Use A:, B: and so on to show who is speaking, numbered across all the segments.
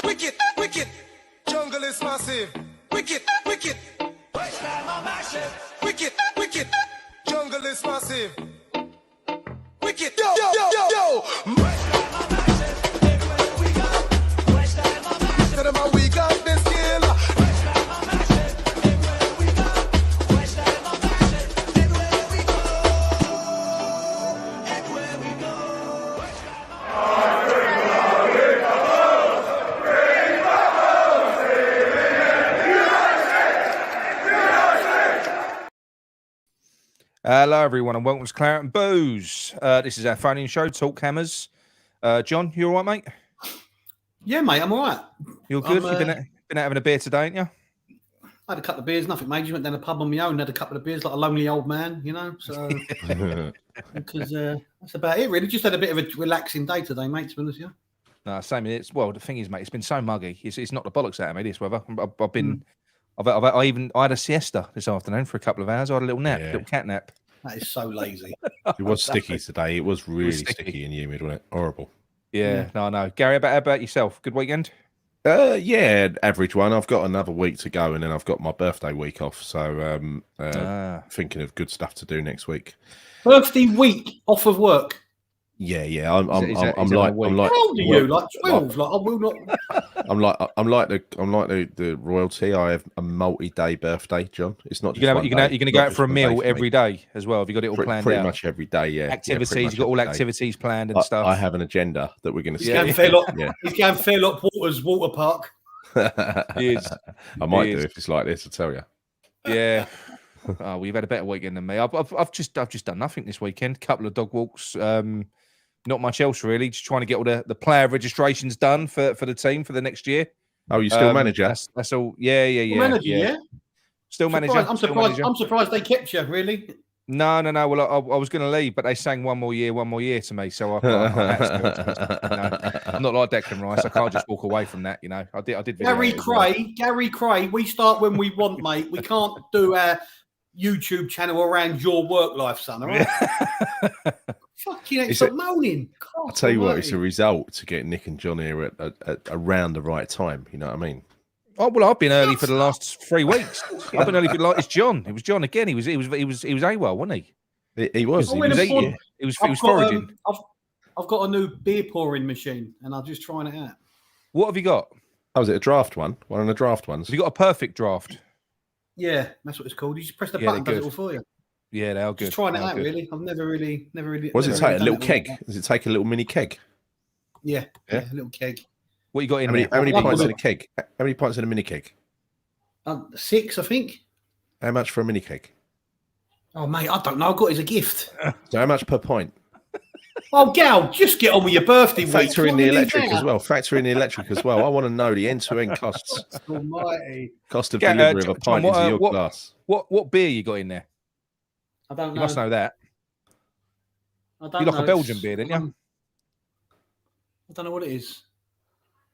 A: Wicked, wicked. Jungle is massive. Wicked, wicked. Wicked, wicked. Jungle is massive. Wicked. Yo, yo, yo, yo. Tell them how we got this killer.
B: Hello, everyone, and welcome to Claret and Booze. This is our phone-in show, Talk Hammers. John, you all right, mate?
C: Yeah, mate, I'm all right.
B: You're good? You've been out having a beer today, ain't you?
C: I had a couple of beers, nothing major. Went down the pub on my own, had a couple of beers like a lonely old man, you know. So, because that's about it, really. Just had a bit of a relaxing day today, mate, to be honest with you.
B: No, same. Well, the thing is, mate, it's been so muggy. It's not the bollocks out of me, this weather. I had a siesta this afternoon for a couple of hours. I had a little nap, little cat nap.
C: That is so lazy.
D: It was sticky today. It was really sticky and humid, wasn't it? Horrible.
B: Yeah, no, I know. Gary, how about yourself? Good weekend?
D: Yeah, average one. I've got another week to go, and then I've got my birthday week off. So, thinking of good stuff to do next week.
C: Birthday week off of work.
D: Yeah. I'm like
C: How old are you? Like 12? Like I will not.
D: I'm like the royalty. I have a multi-day birthday, John. It's not.
B: You're gonna go out for a meal every day as well. Have you got it all planned out?
D: Pretty much every day. Yeah.
B: Activities. You got all activities planned and stuff.
D: I have an agenda that we're going to.
C: He's going Fairlock Waters Water Park.
D: I might do if it's like this. I tell you.
B: Yeah. Oh, we've had a better weekend than me. I've just done nothing this weekend. Couple of dog walks. Not much else really. Just trying to get all the player registrations done for the team for the next year.
D: Oh, you still manager?
B: That's all. Yeah.
C: Manager, yeah.
B: Still manager.
C: I'm surprised. I'm surprised they kept you. Really?
B: No. Well, I was going to leave, but they sang one more year to me. So I I'm not like Declan Rice. I can't just walk away from that. You know, I did.
C: Gary Cray. We start when we want, mate. We can't do our YouTube channel around your work life, son. All right. Fucking stop moaning. God,
D: I'll tell you what, it's a result to get Nick and John here at around the right time. You know what I mean?
B: Oh well, I've been early for the last 3 weeks. I've been early for it's John. It was John again. He was AWOL, wasn't he?
D: He was.
B: He was foraging.
C: I've got a new beer pouring machine, and I'm just trying it out.
B: What have you got?
D: Oh, was it a draft one? One of the draft ones?
B: Have you got a perfect draft?
C: Yeah, that's what it's called. You just press the button, does it all for you.
B: Yeah, they are good.
C: Just trying it out, really. I've never really.
D: What does it take? A little keg? Does it take a little mini keg?
C: Yeah, a little keg.
B: What you got in
D: How many pints in a keg? How many pints in a mini keg?
C: 6, I think.
D: How much for a mini keg?
C: Oh, mate, I don't know. I got it as a gift.
D: So how much per pint?
C: Oh, Gal, just get on with your birthday week.
D: Factor in the electric as well. I want to know the end-to-end costs.
C: Almighty.
D: Cost of delivery of a pint into your glass.
B: What beer you got in there?
C: I don't know.
B: You must know that.
C: I don't
B: you
C: know.
B: like a Belgian beer, didn't you?
C: I don't know what it is.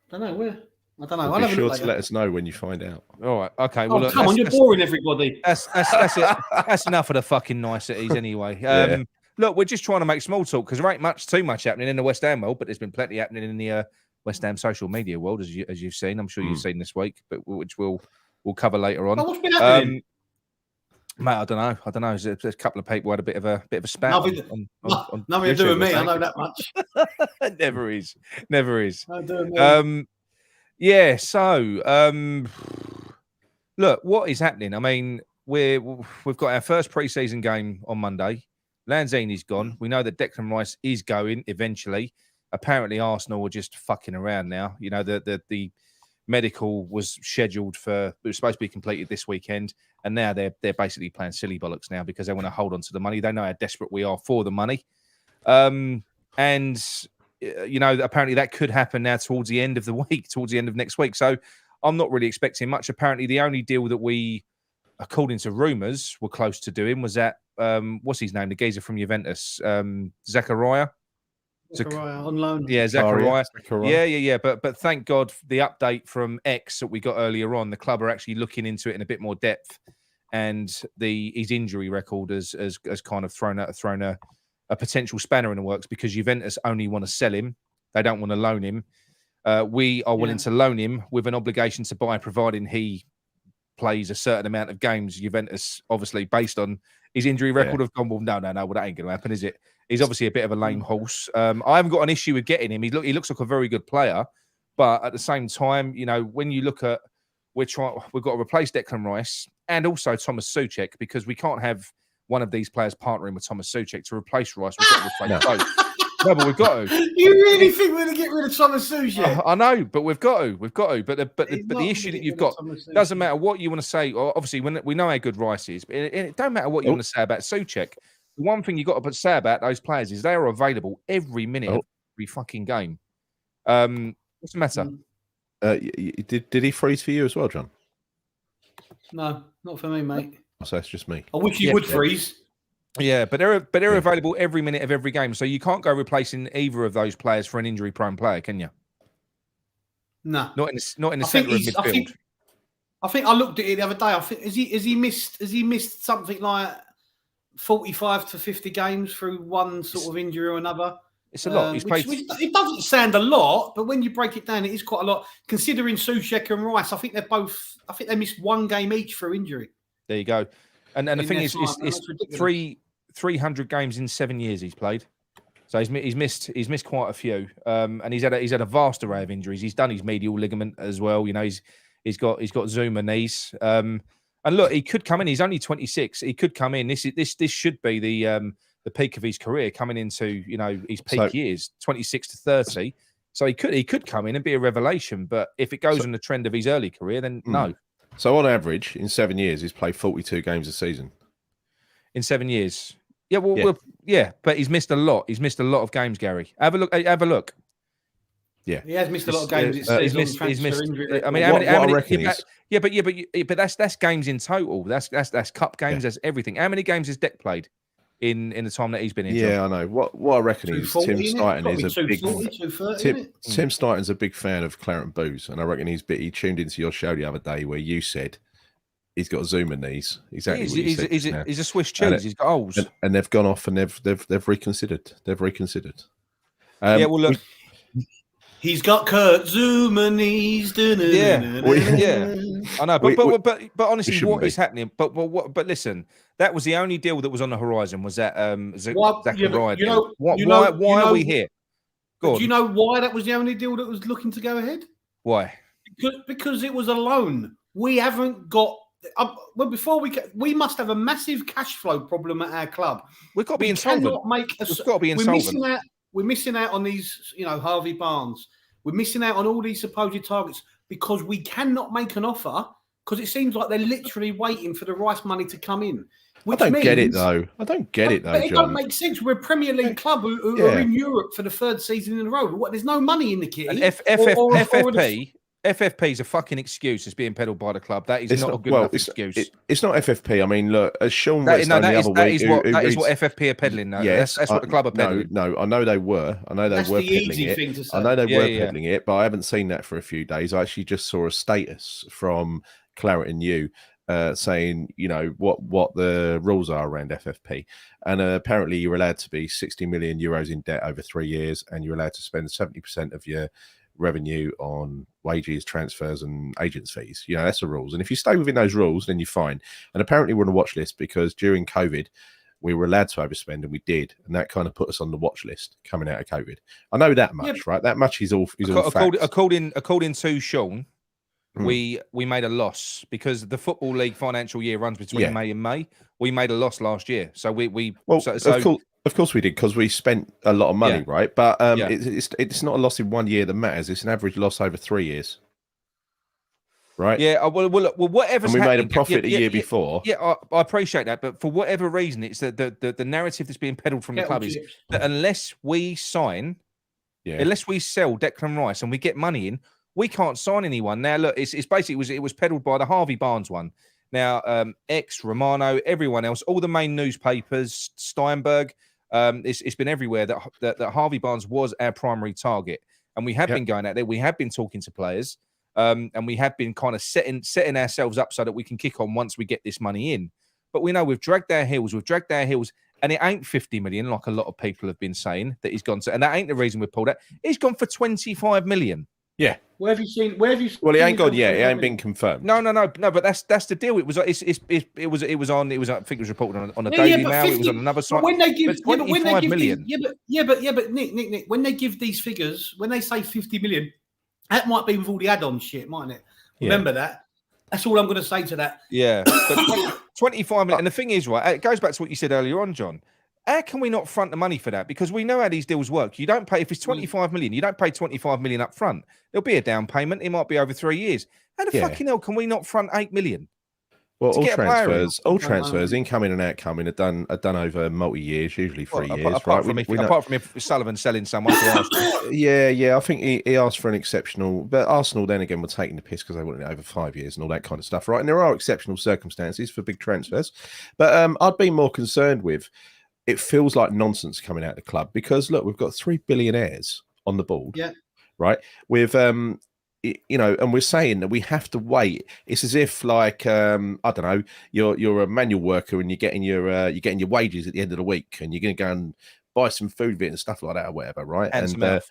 C: I don't know where. I don't know.
D: Be sure to let us know when you find out.
B: All right. Okay. Well,
C: come on, you're boring everybody.
B: That's it. That's enough of the fucking niceties anyway. Look, we're just trying to make small talk because there ain't too much happening in the West Ham world, but there's been plenty happening in the West Ham social media world, as you've seen. I'm sure you've seen this week, but which we'll cover later on.
C: Oh, what's been happening?
B: Mate, I don't know. There's a couple of people had a bit of a spat.
C: Nothing to do with me. I know that much.
B: Never is.
C: Yeah.
B: So, look, what is happening? I mean, we've got our first pre-season game on Monday. Lanzini's gone. We know that Declan Rice is going eventually. Apparently, Arsenal are just fucking around now. You know, the medical was scheduled it was supposed to be completed this weekend, and now they're basically playing silly bollocks now because they want to hold on to the money. They know how desperate we are for the money, and you know, apparently that could happen now towards the end of the week, towards the end of next week. So I'm not really expecting much. Apparently, the only deal that we, according to rumours, were close to doing was that what's his name, the geezer from Juventus, Zachariah
C: on loan.
B: Yeah, Zachariah. Yeah. But thank God the update from X that we got earlier on, the club are actually looking into it in a bit more depth, and his injury record has kind of thrown a potential spanner in the works because Juventus only want to sell him. They don't want to loan him. We are willing to loan him with an obligation to buy, providing he plays a certain amount of games. Juventus, obviously, based on his injury record, have gone, well, no, well, that ain't going to happen, is it? He's obviously a bit of a lame horse. I haven't got an issue with getting him. He looks like a very good player, but at the same time, you know, when you look at we've got to replace Declan Rice and also Thomas Souček, because we can't have one of these players partnering with Thomas Souček to replace Rice. We've got to replace both. No, but we've got to.
C: You really think we're going to get rid of Thomas Souček?
B: I know, but we've got to. But the issue that you've got doesn't matter what you want to say. Or obviously, when we know how good Rice is, but it don't matter what you want to say about Souček. The one thing you got to say about those players is they are available every minute of every fucking game. What's the matter?
D: Did he freeze for you as well, John?
C: No, not for me, mate.
D: So it's just me.
C: I wish he would freeze.
B: Yeah, but they're available every minute of every game, so you can't go replacing either of those players for an injury-prone player, can you?
C: No,
B: not in the centre of midfield.
C: I think I looked at it the other day. I think has he missed something like 45 to 50 games through one sort of injury or another?
B: It's a lot. He's played.
C: It doesn't sound a lot, but when you break it down, it is quite a lot. Considering Souček and Rice, I think they missed one game each for injury.
B: There you go. And the thing is, it's 300 games in 7 years he's played, so he's missed quite a few, and he's had a vast array of injuries. He's done his medial ligament as well. You know, he's got Zuma knees. And look, he could come in. He's only 26. He could come in. This should be the peak of his career, coming into his peak years, 26 to 30. So he could come in and be a revelation. But if it goes on the trend of his early career, then no.
D: So on average, in 7 years, he's played 42 games a season.
B: In 7 years. Yeah, but he's missed a lot. He's missed a lot of games, Gary. Have a look.
C: Yeah, he has missed a lot of games.
B: He's missed. I mean, how many? But that's games in total. That's cup games. That's everything. How many games has Deck played in the time that he's been in?
D: Yeah, I know. What I reckon is Tim Stighton is a big. Tim Stighton's a big fan of claret and booze, and I reckon he tuned into your show the other day where you said he's got Zuma knees. Exactly.
B: He's a Swiss cheese. He's got holes.
D: And they've gone off and they've reconsidered. They've reconsidered.
B: Yeah, well, look.
C: He's got Kurt Zuma knees.
B: Yeah, I know, but honestly, what is happening? But listen, that was the only deal that was on the horizon. Was that Zachariah deal? Why are we here?
C: Do you know why that was the only deal that was looking to go ahead?
B: Why?
C: Because it was a loan. We haven't got. Well, before we must have a massive cash flow problem at our club.
B: We've got to be insolvent. We've got to be insolvent.
C: We're missing out on these, Harvey Barnes. We're missing out on all these supposed targets because we cannot make an offer because it seems like they're literally waiting for the Rice money to come in.
D: I don't get it though. But it
C: John. Don't make sense. We're a Premier League club who are in Europe for the third season in a row. There's no money in the kitty.
B: FFP is a fucking excuse that's being peddled by the club. That is not a good enough excuse.
D: It's not FFP. I mean, look, as Sean
B: that is what FFP are peddling now.
D: Yes,
B: that's what the club are peddling.
D: No, I know they were. I know they were peddling it. I know they were peddling it, but I haven't seen that for a few days. I actually just saw a status from Claret and You saying, what the rules are around FFP. And apparently you're allowed to be 60 million euros in debt over 3 years, and you're allowed to spend 70% of your revenue on wages, transfers, and agents' fees. That's the rules. And if you stay within those rules, then you're fine. And apparently we're on a watch list because during COVID, we were allowed to overspend, and we did. And that kind of put us on the watch list coming out of COVID. I know that much, right? That much is all facts.
B: According to Sean, we made a loss because the Football League financial year runs between May and May. We made a loss last year. So
D: Of course we did, because we spent a lot of money, right? But it's not a loss in 1 year that matters. It's an average loss over 3 years, right?
B: Yeah. Well, whatever.
D: And we made a profit a year before.
B: Yeah, I appreciate that, but for whatever reason, it's the narrative that's being peddled from the club is that unless we sign, unless we sell Declan Rice and we get money in, we can't sign anyone. Now, look, it's basically it was peddled by the Harvey Barnes one. Now, X, Romano, everyone else, all the main newspapers, Steinberg. It's been everywhere that Harvey Barnes was our primary target, and we have been going out there. We have been talking to players, and we have been kind of setting ourselves up so that we can kick on once we get this money in. But we know we've dragged our heels, and it ain't 50 million like a lot of people have been saying that he's gone to, and that ain't the reason we pulled out. He's gone for 25 million.
D: Yeah.
C: Where have you seen? Where have you?
D: Well, he ain't gone yet. It ain't been confirmed.
B: No. But that's the deal. It was on. I think it was reported on a Daily Mail. 50, it was on another site.
C: When they give,
B: but when they give million.
C: But Nick, when they give these figures, when they say 50 million, that might be with all the add-on shit, mightn't it? Remember that. That's all I'm going to say to that.
B: Yeah, but 25 million. And the thing is, right, it goes back to what you said earlier on, John. How can we not front the money for that? Because we know how these deals work. You don't pay, if it's 25 million, you don't pay 25 million up front. There'll be a down payment. It might be over 3 years. How the fucking hell can we not front 8 million?
D: Well, all transfers, incoming and outcoming, are done over multi-years, usually 3 years.
B: Apart from if Sullivan's selling someone to Arsenal.
D: Yeah. I think he asked for an exceptional, but Arsenal then again were taking the piss because they wanted it over 5 years and all that kind of stuff, right? And there are exceptional circumstances for big transfers, but I'd be more concerned with. It feels like nonsense coming out of the club because look, we've got 3 billionaires on the board, right? With and we're saying that we have to wait. It's as if like I don't know, you're a manual worker and you're getting your wages at the end of the week, and you're going to go and buy some food with it and stuff like that or whatever, right? And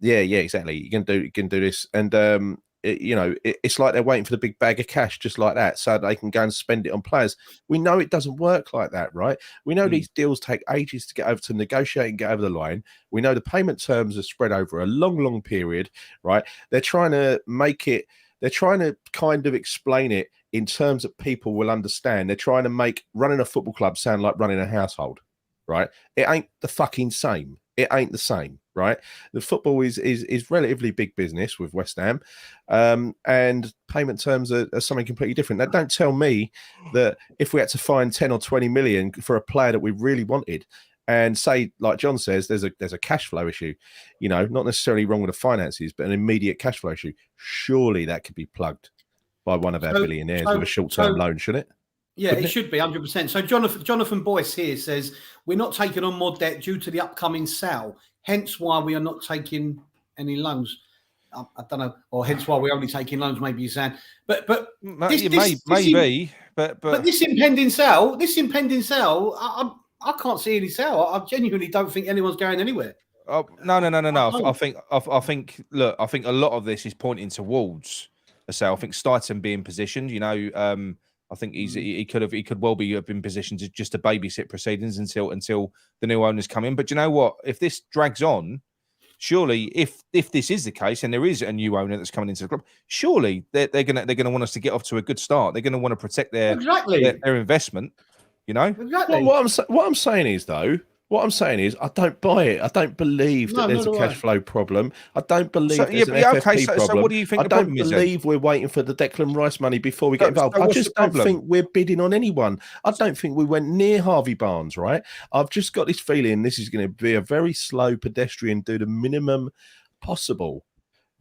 D: yeah, exactly. You can do this, and it's like they're waiting for the big bag of cash just like that so they can go and spend it on players. We know it doesn't work like that, right? We know these deals take ages to get over, to negotiate and get over the line. We know the payment terms are spread over a long period, right? They're trying to kind of explain it in terms that people will understand. They're trying to make running a football club sound like running a household, right? It ain't the fucking same. It ain't the same, right? The football is relatively big business with West Ham, and payment terms are something completely different. Now, don't tell me that if we had to find 10 or 20 million for a player that we really wanted, and say, like John says, there's a cash flow issue, not necessarily wrong with the finances, but an immediate cash flow issue. Surely that could be plugged by one of our billionaires with a short-term loan, shouldn't it?
C: Yeah, it should be 100%. So Jonathan Boyce here says, we're not taking on more debt due to the upcoming sale, hence why we are not taking any loans. I don't know, or hence why we're only taking loans, maybe you're saying. But this impending sale, I can't see any sale. I genuinely don't think anyone's going anywhere.
B: Oh, no. I think a lot of this is pointing towards a sale. I think Stuyton being positioned, I think he could well be in position to babysit proceedings until the new owners come in. But you know what? If this drags on, surely if this is the case and there is a new owner that's coming into the club, surely they're gonna want us to get off to a good start. They're gonna want to protect their investment.
C: Exactly.
D: Well, what I'm saying is I don't buy it. I don't believe that there's a cash flow problem. I don't believe there's an FFP problem.
B: So what do you think?
D: I don't believe we're waiting for the Declan Rice money before we get involved. I just don't think we're bidding on anyone. I don't think we went near Harvey Barnes, right? I've just got this feeling this is going to be a very slow pedestrian, do the minimum possible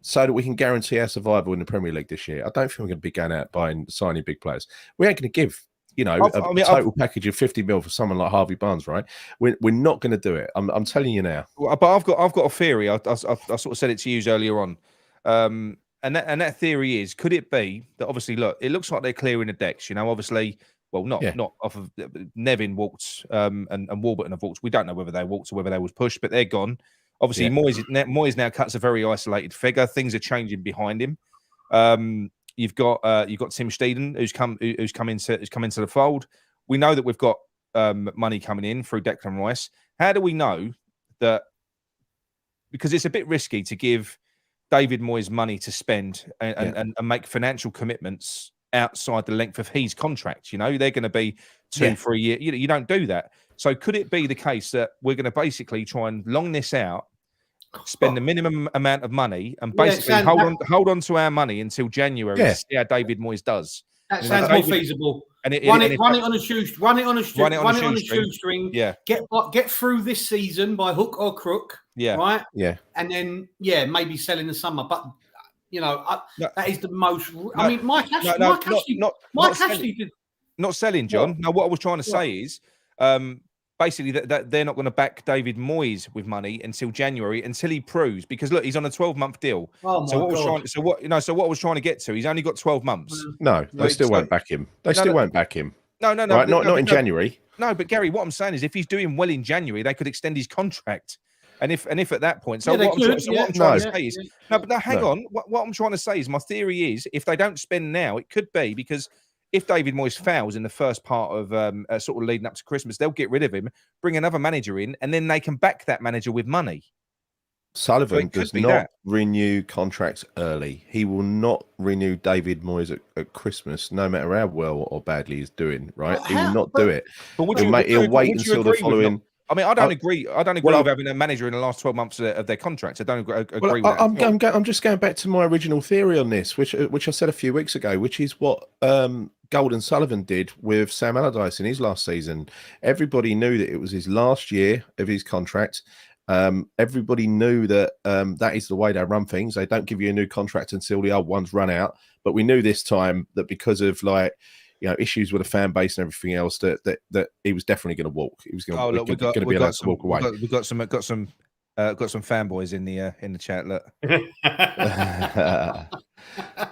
D: so that we can guarantee our survival in the Premier League this year. I don't think we're going to be going out signing big players. We ain't going to give a total package of 50 mil for someone like Harvey Barnes, right? We're not going to do it. I'm telling you now.
B: But I've got a theory. I sort of said it to you earlier on, and that theory is: could it be that obviously, look, it looks like they're clearing the decks. Obviously, well, not off of Nevin walked, and Warburton have walked. We don't know whether they walked or whether they was pushed, but they're gone. Obviously, Moyes now cuts a very isolated figure. Things are changing behind him. You've got Tim Steeden who's come into the fold. We know that we've got money coming in through Declan Rice. How do we know that? Because it's a bit risky to give David Moyes money to spend and make financial commitments outside the length of his contract. They're going to be 2-3 years. You don't do that. So could it be the case that we're going to basically try and long this out, spend the minimum amount of money, and basically hold on to our money until January to see how David Moyes does?
C: That sounds more feasible. Run it on a shoestring.
B: Yeah.
C: Get through this season by hook or crook.
B: Yeah.
C: Right.
D: Yeah.
C: And then maybe sell in the summer. But that is the most. I mean, Mike Ashley did.
B: Not selling, John. No, what I was trying to say is, basically, that they're not going to back David Moyes with money until January, until he proves. Because look, he's on a 12-month deal.
C: Oh my God.
B: So what I was trying to get to, he's only got 12 months.
D: No, they still won't back him. They still won't back him.
B: No.
D: Right? Not in January.
B: No, but Gary, what I'm saying is, if he's doing well in January, they could extend his contract. And if at that point, so
C: Yeah,
B: what I'm trying to say is, no, but hang
D: No.
B: on. What I'm trying to say is, my theory is, if they don't spend now, it could be because if David Moyes fails in the first part of sort of leading up to Christmas, they'll get rid of him, bring another manager in, and then they can back that manager with money.
D: Sullivan does not renew contracts early. He will not renew David Moyes at Christmas, no matter how well or badly he's doing. Right? He will not do it.
B: But
D: he'll wait until the following.
B: I mean, I don't agree. I don't agree with having a manager in the last 12 months of their contracts. I don't agree with that.
D: I'm just going back to my original theory on this, which I said a few weeks ago, which is what Golden Sullivan did with Sam Allardyce in his last season. Everybody knew that it was his last year of his contract. Everybody knew that that is the way they run things. They don't give you a new contract until the old ones run out. But we knew this time that because of issues with the fan base and everything else, that he was definitely going to walk. He was going to be allowed to walk away.
B: We've got some fanboys in the chat. Look.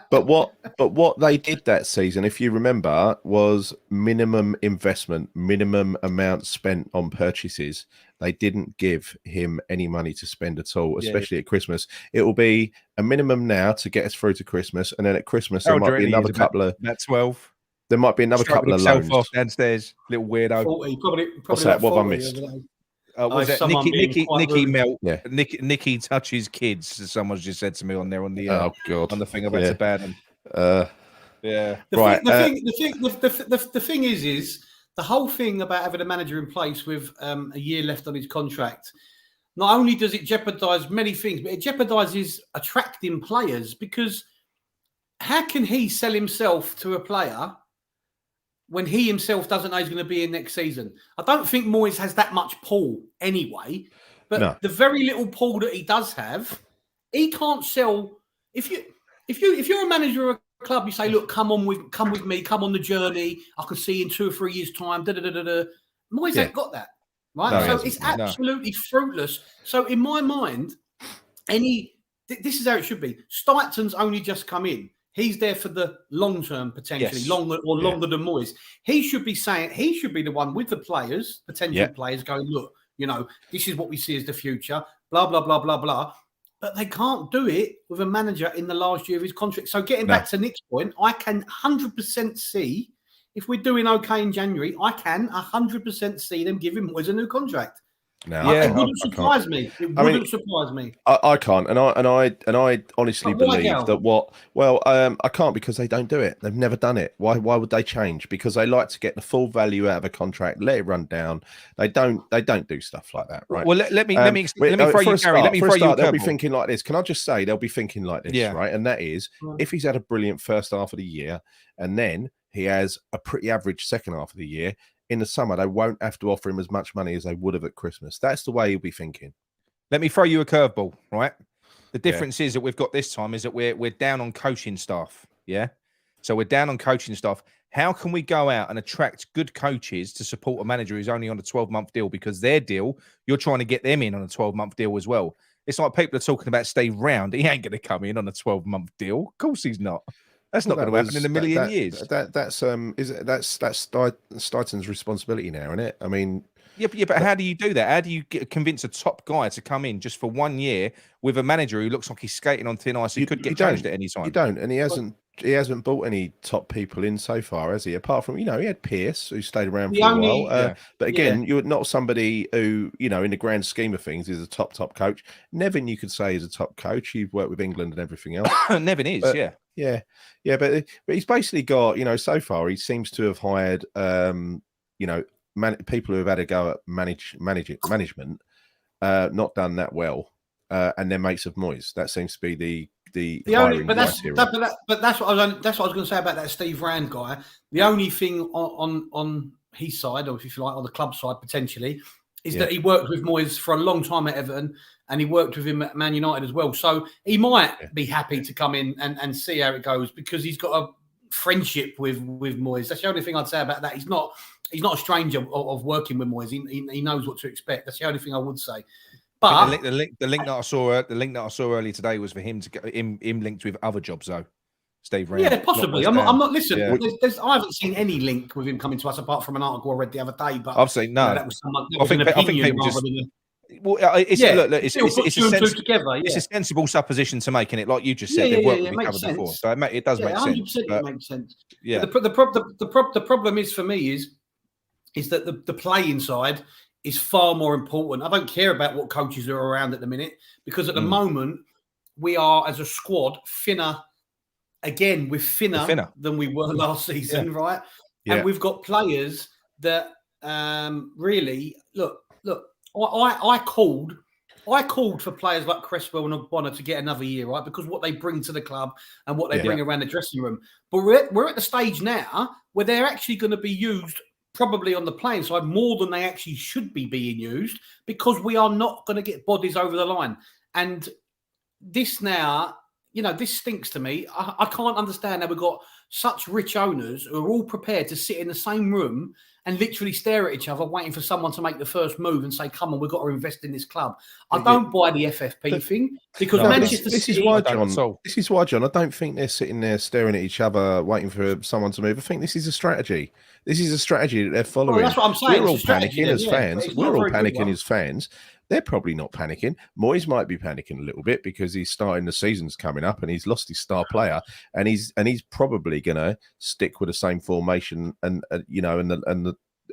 D: But what they did that season, if you remember, was minimum investment, minimum amount spent on purchases. They didn't give him any money to spend at all, especially at Christmas. It will be a minimum now to get us through to Christmas, and then at Christmas there might be another couple of
B: 12.
D: There might be another couple of loans.
B: Off downstairs, little weirdo.
C: 40, probably
D: what's that? What have I missed?
B: Was that Nicky touches kids? Someone's just said to me on there on the on the thing about to ban them.
C: The thing is the whole thing about having a manager in place with a year left on his contract. Not only does it jeopardise many things, but it jeopardises attracting players, because how can he sell himself to a player when he himself doesn't know he's going to be in next season? I don't think Moyes has that much pull anyway, but the very little pull that he does have, he can't sell. If you're a manager of a club, you say, look, come with me, come on the journey. I can see you in 2 or 3 years' time. Moyes ain't got that, right?
D: No,
C: so it's absolutely fruitless. So in my mind, this is how it should be. Steightsen's only just come in. He's there for the long term, potentially longer than Moyes. He should be the one with the players, potential players, going, look, this is what we see as the future, blah, blah, blah, blah, blah. But they can't do it with a manager in the last year of his contract. So getting back to Nick's point, I can 100% see, if we're doing okay in January, I can 100% see them giving Moyes a new contract.
D: No,
C: it wouldn't surprise me. It wouldn't surprise me.
D: I can't, and I honestly believe that I can't, because they don't do it. They've never done it. Why would they change? Because they like to get the full value out of a contract, let it run down. They don't do stuff like that, right?
B: Well, let me throw you, Gary. Let me throw you.
D: They'll be thinking like this. Can I just say they'll be thinking like this, right? And that is, if he's had a brilliant first half of the year, and then he has a pretty average second half of the year, in the summer, they won't have to offer him as much money as they would have at Christmas. That's the way he'll be thinking.
B: Let me throw you a curveball, right? The difference is that we've got this time is that we're down on coaching staff, yeah? So we're down on coaching staff. How can we go out and attract good coaches to support a manager who's only on a 12-month deal? Because their deal, you're trying to get them in on a 12-month deal as well. It's like people are talking about Steve Round. He ain't going to come in on a 12-month deal. Of course he's not. That's not going to happen in a million years.
D: That's Steightsen's responsibility now, isn't it? I mean,
B: but how do you do that? How do you convince a top guy to come in just for 1 year with a manager who looks like he's skating on thin ice? He could get changed at any time.
D: You don't, and he hasn't brought any top people in so far, has he? Apart from, he had Pierce, who stayed around for a while. But again, you're not somebody who, in the grand scheme of things, is a top coach. Nevin, you could say, is a top coach. You've worked with England and everything else.
B: Nevin is,
D: but he's basically got, so far he seems to have hired, people who have had a go at management, not done that well, and then mates of Moyes. That seems to be the only,
C: but that's what I was going to say about that Steve Rand guy. The only thing on his side, or if you like, on the club side potentially, is that he worked with Moyes for a long time at Everton, and he worked with him at Man United as well. So he might be happy to come in and see how it goes, because he's got a friendship with Moyes. That's the only thing I'd say about that. He's not a stranger of working with Moyes. He knows what to expect. That's the only thing I would say. But
B: the link that I saw earlier today was for him to get him linked with other jobs though. Steve Rand.
C: Yeah, possibly. I'm not. Listen, I haven't seen any link with him coming to us apart from an article I read the other day. But
B: I've seen no.
C: That was an opinion rather than
B: Well, it's a sensible supposition to make, in it, like you just said. They've worked with each other before, so it does make sense.
C: 100% it makes sense. Yeah. But the problem is for me is that the play inside is far more important. I don't care about what coaches are around at the minute, because at the moment we are, as a squad, thinner. Again, we're thinner than we were last season, right? Yeah. And we've got players that really look. I called for players like Cresswell and Ogbonna to get another year, right? Because what they bring to the club and what they bring around the dressing room. But we're at the stage now where they're actually going to be used probably on the playing side more than they actually should be being used, because we are not going to get bodies over the line. And this now, this stinks to me. I can't understand how we've got such rich owners who are all prepared to sit in the same room and literally stare at each other, waiting for someone to make the first move and say, "Come on, we've got to invest in this club." I don't buy the FFP thing, because Manchester City.
D: This is why, John. I don't think they're sitting there staring at each other, waiting for someone to move. I think this is a strategy. This is a strategy that they're following.
C: Well, that's what I'm saying.
D: We're all panicking as fans. We're all panicking as fans. They're probably not panicking. Moyes might be panicking a little bit because he's starting, the season's coming up and he's lost his star player, and he's probably going to stick with the same formation and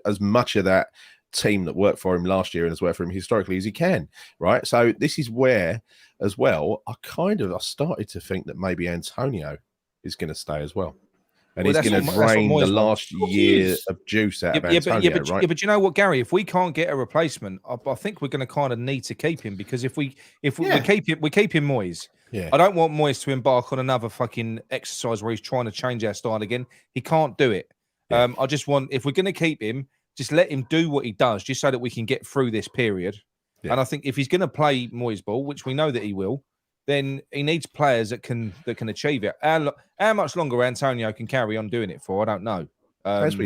D: as much of that team that worked for him last year and has worked for him historically as he can, right? So this is where, as well, I started to think that maybe Antonio is going to stay as well. And he's going to drain the last year of juice out of Antonio, right?
B: Yeah, but you know what, Gary? If we can't get a replacement, I think we're going to kind of need to keep him, because if we keep him Moyes. Yeah. I don't want Moyes to embark on another fucking exercise where he's trying to change our style again. He can't do it. Yeah. I just want, if we're going to keep him, just let him do what he does, just so that we can get through this period. Yeah. And I think if he's going to play Moyes ball, which we know that he will, then he needs players that can achieve it. How much longer Antonio can carry on doing it for, I don't know.
D: As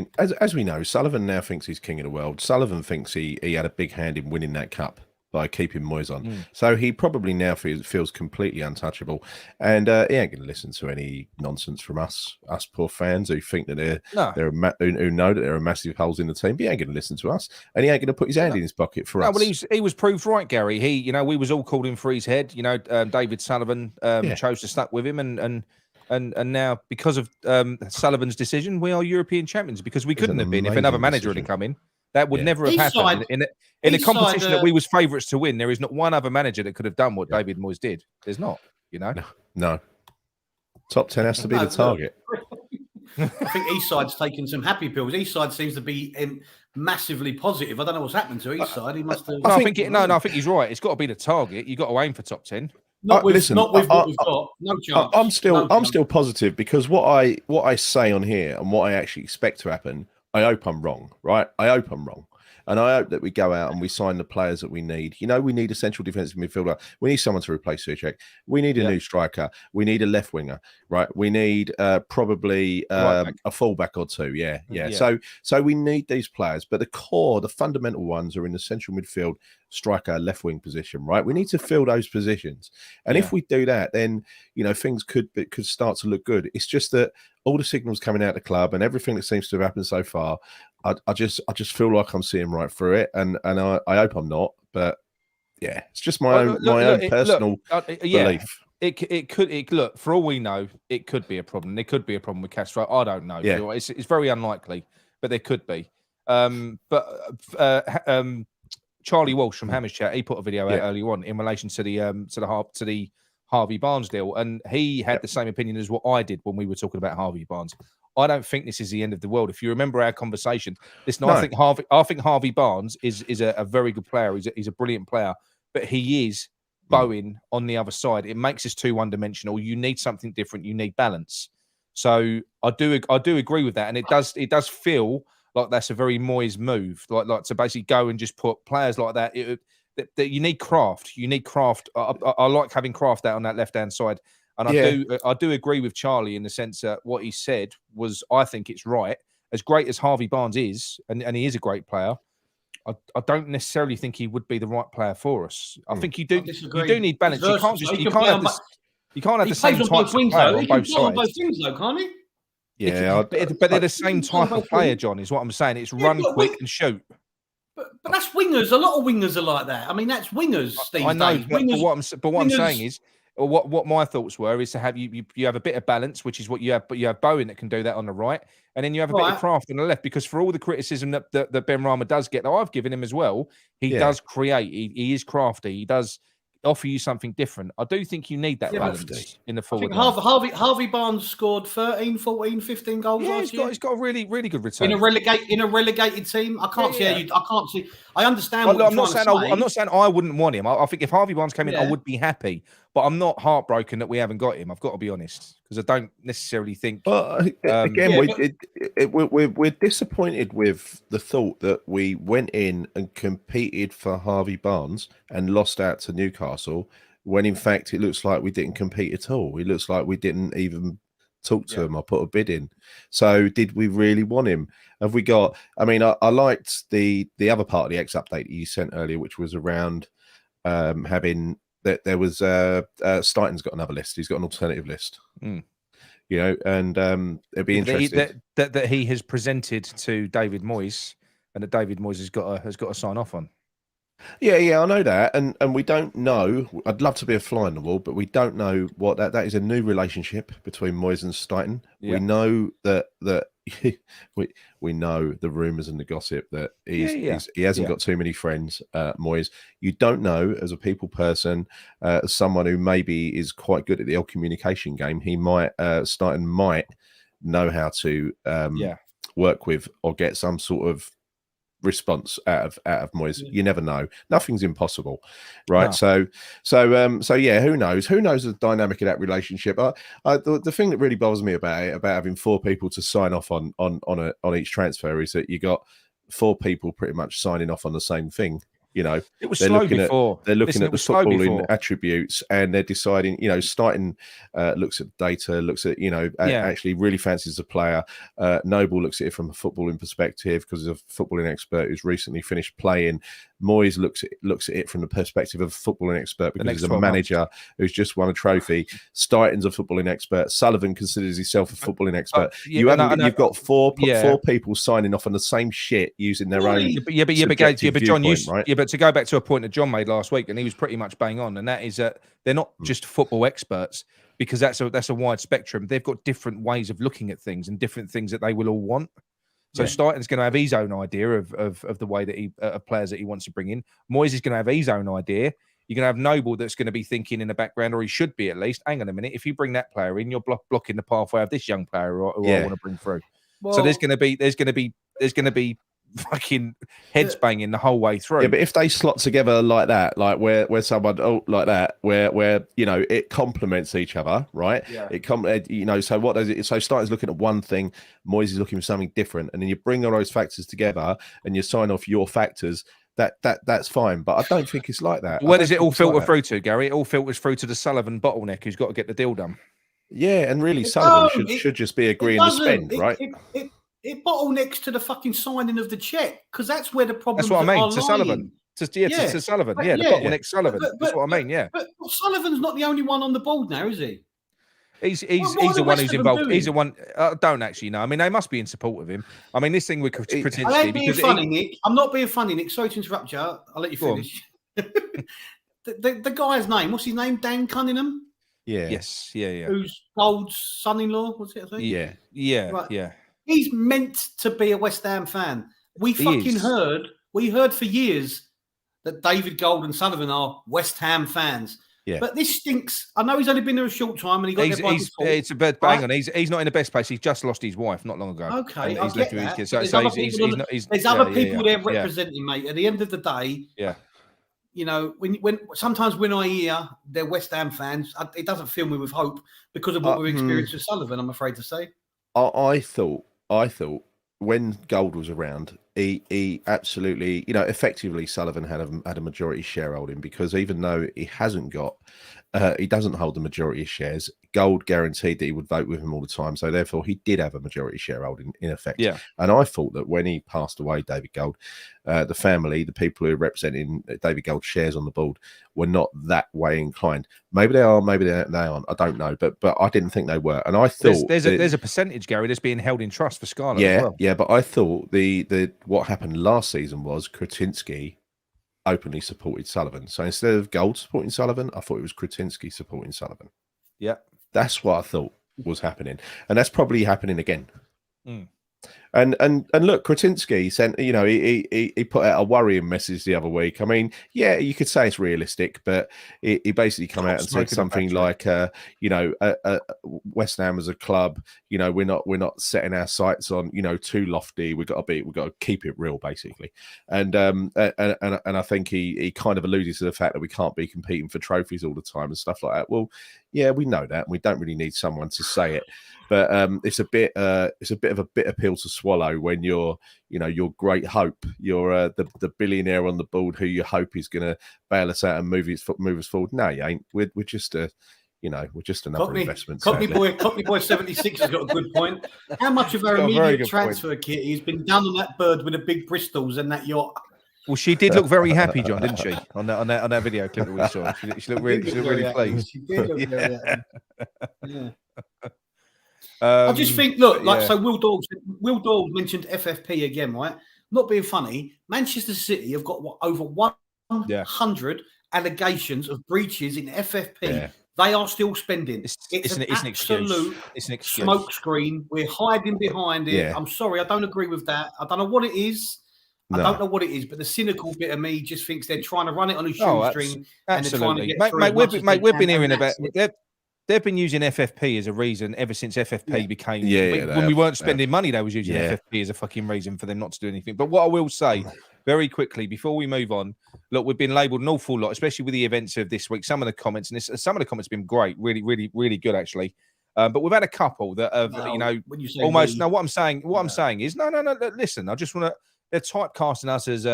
D: we know, Sullivan now thinks he's king of the world. Sullivan thinks he had a big hand in winning that cup by keeping Moyes on. So he probably now feels completely untouchable. And he ain't going to listen to any nonsense from us poor fans who think that who know that there are massive holes in the team. But he ain't going to listen to us, and he ain't going to put his hand in his pocket for us.
B: Well, he was proved right, Gary. We was all calling for his head. David Sullivan chose to stuck with him, and now, because of Sullivan's decision, we are European champions, because we couldn't have been if another manager had come in. That would never have happened. In a competition that we was favourites to win, there is not one other manager that could have done what David Moyes did. There's not,
D: No. Top 10 has to be the target.
C: I think Eastside's taking some happy pills. Eastside seems to be massively positive. I don't know what's happened to Eastside. He must have.
B: I think he's right. It's got to be the target. You've got to aim for top 10.
C: Not with what we've got. No chance.
D: I'm still positive, because what I say on here and what I actually expect to happen, I hope I'm wrong, right? I hope I'm wrong. And I hope that we go out and we sign the players that we need. We need a central defensive midfielder. We need someone to replace Suchek. We need a new striker. We need a left winger, right? We need probably a fullback or two. Yeah. So we need these players. But the core, the fundamental ones, are in the central midfield, striker, left wing position, right? We need to fill those positions. And if we do that, then, things could start to look good. It's just that all the signals coming out of the club and everything that seems to have happened so far, I just feel like I'm seeing right through it, and I hope I'm not, but it's just my own personal belief.
B: It could look, for all we know, it could be a problem. There could be a problem with Castro. I don't know. Yeah. It's very unlikely, but there could be. Charlie Walsh from Hammers Chat, he put a video out earlier on in relation to the Harvey Barnes deal, and he had the same opinion as what I did when we were talking about Harvey Barnes. I don't think this is the end of the world. If you remember our conversation, listen, I think Harvey Barnes is a very good player. He's a brilliant player, but he is Bowen on the other side. It makes us too one-dimensional. You need something different. You need balance. So I do agree with that, and it does feel like that's a very Moyes move, like to basically go and just put players like that. That you need craft. You need craft. I like having craft out on that left-hand side. And I do agree with Charlie in the sense that what he said was, I think it's right. As great as Harvey Barnes is, and he is a great player, I don't necessarily think he would be the right player for us. I think you do need balance. You can't have the same types of player on both sides.
C: On both things, though, can't he?
B: Yeah, but they're the same type of player, John, is what I'm saying. It's run quick and shoot.
C: But that's wingers. A lot of wingers are like that. I mean, that's wingers these
B: I know,
C: days.
B: But what I'm saying is, or what my thoughts were, is to have you have a bit of balance, which is what you have. But you have Bowen that can do that on the right, and then you have a bit of craft on the left. Because for all the criticism that Ben Rama does get, that I've given him as well, he does create. He is crafty. He does offer you something different. I do think you need that balance in the forward line.
C: Harvey Barnes scored 13, 14, 15 goals last year.
B: He's got a really, really good return.
C: In a relegated team. I can't see how you... I can't see... I understand what
B: I'm not saying I wouldn't want him. I think if Harvey Barnes came in, I would be happy. But I'm not heartbroken that we haven't got him. I've got to be honest. Because I don't necessarily think...
D: we're disappointed with the thought that we went in and competed for Harvey Barnes and lost out to Newcastle, when in fact it looks like we didn't compete at all. It looks like we didn't even talk to him or put a bid in. So did we really want him? Have we got... I mean, I liked the other part of the X update you sent earlier, which was around having... that there was... Stighton's got another list. He's got an alternative list. You know, and it'd be interesting
B: that he has presented to David Moyes, and that David Moyes has got to sign off on.
D: Yeah, I know that, and we don't know. I'd love to be a fly on the wall, but we don't know what that is. A new relationship between Moyes and Stighton. Yeah. We know that we know the rumours and the gossip that he hasn't got too many friends. Moyes, you don't know, as a people person, as someone who maybe is quite good at the old communication game. He might Stighton might know how to work with or get some sort of response out of Moyes. You never know. Nothing's impossible, right? No. So yeah, who knows the dynamic of that relationship. The thing that really bothers me about having 4 people to sign off on each transfer is that you got 4 people pretty much signing off on the same thing. You know,
B: it was slow before.
D: They're looking at the footballing attributes, and they're deciding. You know, Stighton looks at data, looks at actually really fancies the player. Noble looks at it from a footballing perspective because he's a footballing expert who's recently finished playing. Moyes looks at it from the perspective of a footballing expert because he's a manager who's just won a trophy. Stighton's a footballing expert. Sullivan considers himself a footballing expert. You've got four people signing off on the same shit using their own.
B: But John, but to go back to a point that John made last week, and he was pretty much bang on, and that is that they're not just football experts, because that's a wide spectrum. They've got different ways of looking at things and different things that they will all want. So Stighton's going to have his own idea of the way that he of players that he wants to bring in. Moyes is going to have his own idea. You're going to have Noble that's going to be thinking in the background, or he should be at least. Hang on a minute, if you bring that player in, you're blocking the pathway of this young player who I want to bring through. Well, so there's going to be fucking heads banging the whole way through.
D: Yeah, but if they slot together like that, like where someone like that, where it complements each other, right? Yeah. So what does it? So Stighton's looking at one thing, Moyes is looking for something different, and then you bring all those factors together and you sign off your factors. That's fine, but I don't think it's like that.
B: Where does it all filter through to, Gary? It all filters through to the Sullivan bottleneck who's got to get the deal done.
D: Yeah, and really, Sullivan should just be agreeing to spend, right?
C: It bottlenecks to the fucking signing of the check, because that's where the problem.
B: That's what I mean. To Sullivan. To Sullivan. The bottleneck Sullivan. That's what I mean. Yeah.
C: But Sullivan's not the only one on the board now, is he?
B: He's the one who's involved. Doing? He's the one. I don't actually know. I mean, they must be in support of him. I mean, this thing with potentially.
C: I ain't being funny, Nick. I'm not being funny, Nick. Sorry to interrupt you. I'll let you finish. the guy's name. What's his name? Dan Cunningham.
B: Yeah. Yes. Yeah.
C: Who's Gold's son-in-law? What's it? I think?
B: Yeah.
C: Right.
B: Yeah.
C: He's meant to be a West Ham fan. We heard for years that David Gold and Sullivan are West Ham fans. Yeah. But this stinks. I know he's only been there a short time, and he got there by default.
B: It's a bit bang on. He's not in the best place. He's just lost his wife not long ago.
C: Okay, I get that. There's other people there representing, mate. At the end of the day, you know, when sometimes when I hear they're West Ham fans, it doesn't fill me with hope because of what we've experienced with Sullivan, I'm afraid to say.
D: I thought when Gold was around, he absolutely, effectively Sullivan had a majority shareholding, because even though he hasn't got, he doesn't hold the majority of shares, Gold guaranteed that he would vote with him all the time. So therefore, he did have a majority shareholding in effect.
B: Yeah.
D: And I thought that when he passed away, David Gold, the family, the people who are representing David Gold's shares on the board, were not that way inclined. Maybe they are, maybe they aren't. I don't know, but I didn't think they were. And I thought
B: there's a percentage, Gary, that's being held in trust for Scarlett.
D: Yeah,
B: as well.
D: yeah. But I thought the what happened last season was Kretinsky openly supported Sullivan. So instead of Gold supporting Sullivan, I thought it was Kretinsky supporting Sullivan.
B: Yeah,
D: that's what I thought was happening, and that's probably happening again.
B: Mm.
D: And look, Kretinsky sent, you know, he put out a worrying message the other week. I mean, yeah, you could say it's realistic, but he basically come out and said something like, you know, West Ham as a club, you know, we're not setting our sights on, you know, too lofty. We've got to keep it real, basically. And I think he kind of alluded to the fact that we can't be competing for trophies all the time and stuff like that. Well, yeah, we know that. We don't really need someone to say it, but it's a bit of a bitter pill to swallow when you're, you know, your great hope, you're the billionaire on the board who you hope is going to bail us out and move us forward. No, you ain't. We're just we're just another investment.
C: Cockney boy 76 has got a good point. How much of our immediate transfer kit has been done on that bird with the big bristles and that yacht?
B: Well, she did look very happy, John, didn't she? On that video clip that we saw, she looked really pleased.
C: She did look very happy. Yeah. I just think, look, like, so Will Doyle mentioned FFP again, right? Not being funny, Manchester City have got over 100 allegations of breaches in FFP. Yeah. They are still spending. It's an absolute smoke screen. We're hiding behind it. Yeah. I'm sorry, I don't agree with that. I don't know what it is. I don't know what it is, but the cynical bit of me just thinks they're trying to run it on a shoestring. And they're trying to get through
B: we've been hearing about it. They've been using FFP as a reason ever since FFP became. When we weren't spending money, they was using FFP as a fucking reason for them not to do anything. But what I will say very quickly before we move on, look, we've been labelled an awful lot, especially with the events of this week. Some of the comments, and some of the comments have been great, really, really, really good actually. But we've had a couple that have, almost. No, what I'm saying is, no. Listen, I just want to. They're typecasting us as,